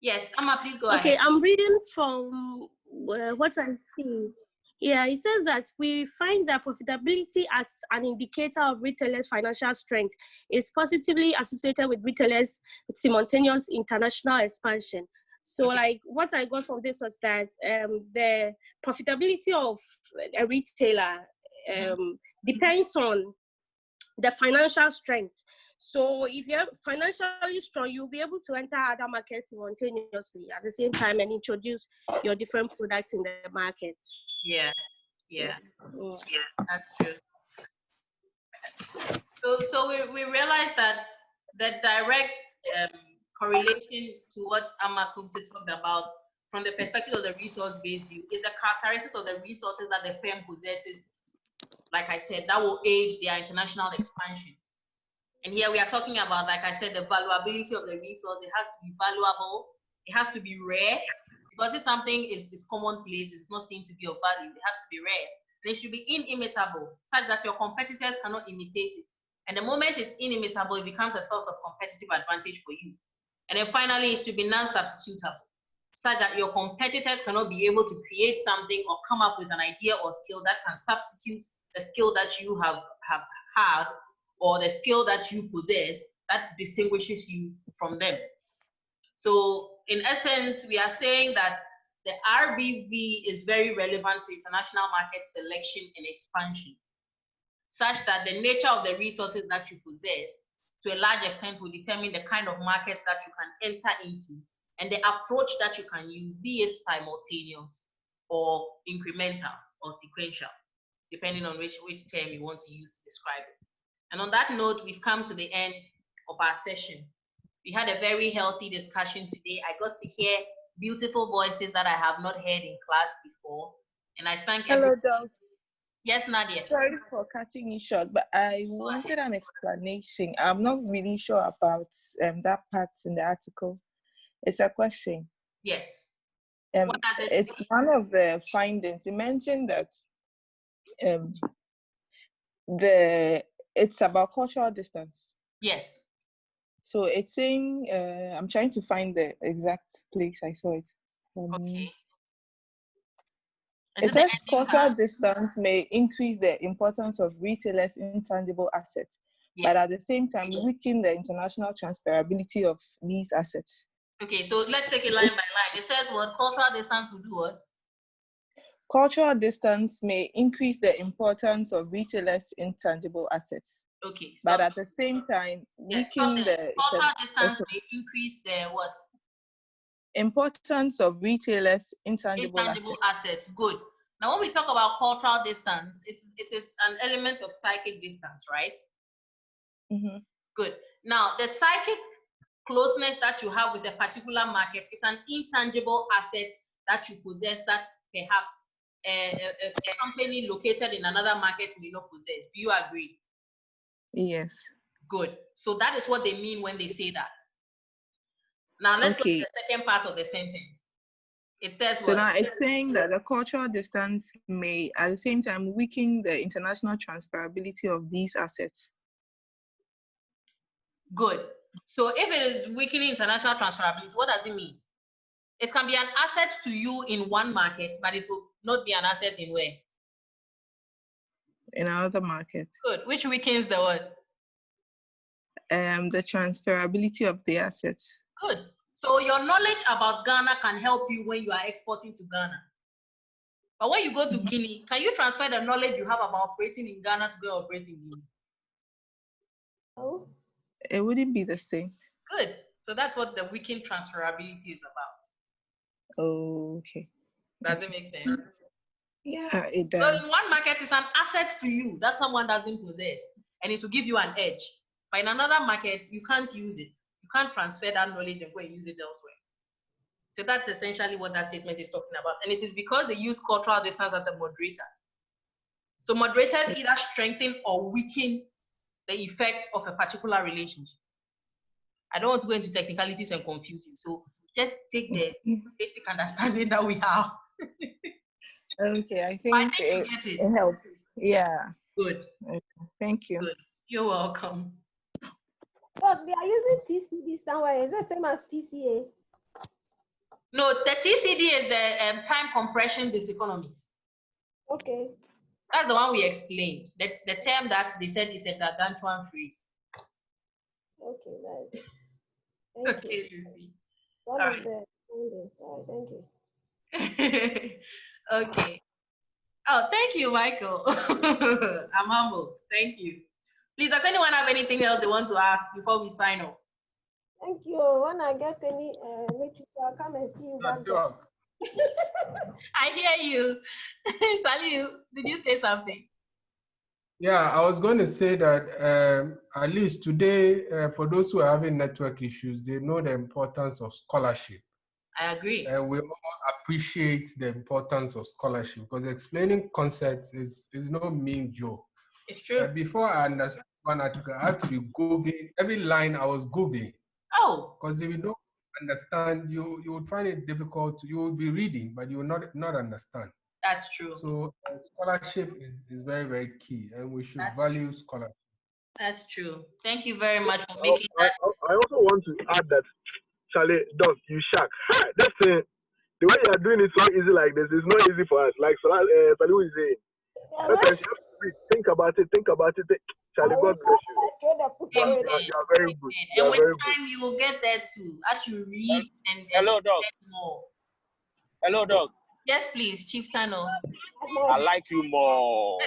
Yes, Amma, please go ahead. Okay, I'm reading from what I see. Yeah, it says that we find that profitability as an indicator of retailers' financial strength is positively associated with retailers' simultaneous international expansion. So, like, what I got from this was that the profitability of a retailer depends on the financial strength. So if you're financially strong, you'll be able to enter other markets simultaneously at the same time and introduce your different products in the market. Yeah, yeah, that's true. So we realized that the direct correlation to what Amma Kumsi talked about from the perspective of the resource-based view is the characteristics of the resources that the firm possesses. Like I said, that will aid their international expansion. And here we are talking about, like I said, the valuability of the resource. It has to be valuable. It has to be rare. Because if something is commonplace, it's not seen to be of value, it has to be rare. And it should be inimitable, such that your competitors cannot imitate it. And the moment it's inimitable, it becomes a source of competitive advantage for you. And then finally, it should be non-substitutable, such that your competitors cannot be able to create something or come up with an idea or skill that can substitute the skill that you have had or the skill that you possess that distinguishes you from them. So in essence, we are saying that the RBV is very relevant to international market selection and expansion, such that the nature of the resources that you possess to a large extent will determine the kind of markets that you can enter into and the approach that you can use, be it simultaneous or incremental or sequential, depending on which term you want to use to describe it. And on that note, we've come to the end of our session. We had a very healthy discussion today. I got to hear beautiful voices that I have not heard in class before. And I thank everyone. Hello, Doc. Yes, Nadia. Sorry for cutting you short, but I wanted an explanation. I'm not really sure about that part in the article. It's a question. Yes. What does it it's say? One of the findings. It mentioned that it's about cultural distance. Yes. So it's saying, I'm trying to find the exact place I saw it. Okay. It says cultural distance may increase the importance of retailers' intangible assets, but at the same time weaken the international transferability of these assets. Okay, so let's take it line by line. It says what? Cultural distance will do what? Cultural distance may increase the importance of retailers' intangible assets. Okay. But at the same time, weaken the cultural distance may increase the what? Importance of retailers' intangible assets. Good. Now, when we talk about cultural distance, it is an element of psychic distance, right? Mm-hmm. Good. Now, the psychic closeness that you have with a particular market is an intangible asset that you possess that perhaps a company located in another market may not possess. Do you agree? Yes. Good. So that is what they mean when they say that. Now let's go to the second part of the sentence. It says so what? now it's saying that the cultural distance may at the same time weaken the international transferability of these assets. Good. So if it is weakening international transferability, what does it mean? It can be an asset to you in one market, but it will not be an asset in where? In another market. Good. Which weakens the what? The transferability of the assets. Good. So your knowledge about Ghana can help you when you are exporting to Ghana. But when you go to Guinea, can you transfer the knowledge you have about operating in Ghana to go operate in Guinea? Oh. It wouldn't be the same. Good. So that's what the weakened transferability is about. Oh, okay. Does it make sense? Yeah, it does. So in one market, it's an asset to you that someone doesn't possess, and it will give you an edge. But in another market, you can't use it. You can't transfer that knowledge and go and use it elsewhere. So that's essentially what that statement is talking about. And it is because they use cultural distance as a moderator. So moderators either strengthen or weaken the effect of a particular relationship. I don't want to go into technicalities and confuse you. So just take the basic understanding that we have. Okay, I think you get it. It helps. Yeah. Good. Okay. Thank you. Good. You're welcome. But they are using TCD somewhere. Is that same as TCA? No, the TCD is the time compression diseconomies. Okay. That's the one we explained. The term that they said is a gargantuan phrase. Okay, nice. Thank okay, you. Lucy. One All of right. the findings. Thank you. Okay. Oh, thank you, Michael. I'm humbled. Thank you. Please, does anyone have anything else they want to ask before we sign off? Thank you. When I get any literature, I'll come and see you back there. I hear you. Sally, did you say something? Yeah, I was going to say that at least today, for those who are having network issues, they know the importance of scholarship. I agree. And we all appreciate the importance of scholarship because explaining concepts is no mean joke. It's true. Before I understood one article, I had to be Googling. Every line I was Googling. Oh. Because if you don't understand, you would find it difficult. You will be reading, but you will not understand. That's true. So scholarship is very, very key, and we should value scholarship. That's true. Thank you very much for making that. I also want to add that, Charlie, Doc, you shark. That's the way you are doing it so easy like this is not easy for us. Like Salih is saying. Sometimes you have to read. Think about it. Charlie, God bless you. You are very good. And with time, you will get there too. As you read and Hello, Doc. get more. Hello, Doc. Yes, please, Chief Tano. I like you more.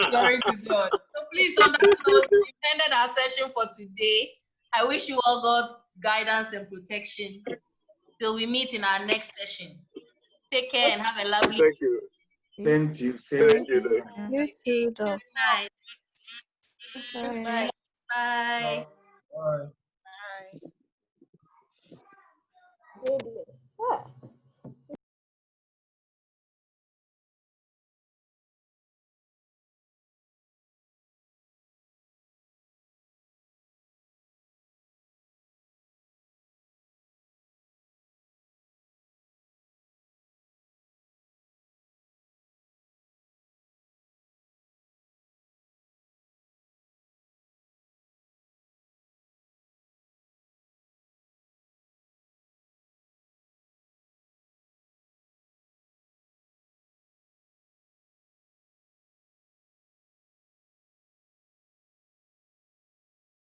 Glory to God. So please, on that note, we've ended our session for today. I wish you all God's guidance and protection till we meet in our next session. Take care and have a lovely day. Thank you. Thank you. Thank you. You too, Doc. Good night. Bye. Bye. Bye.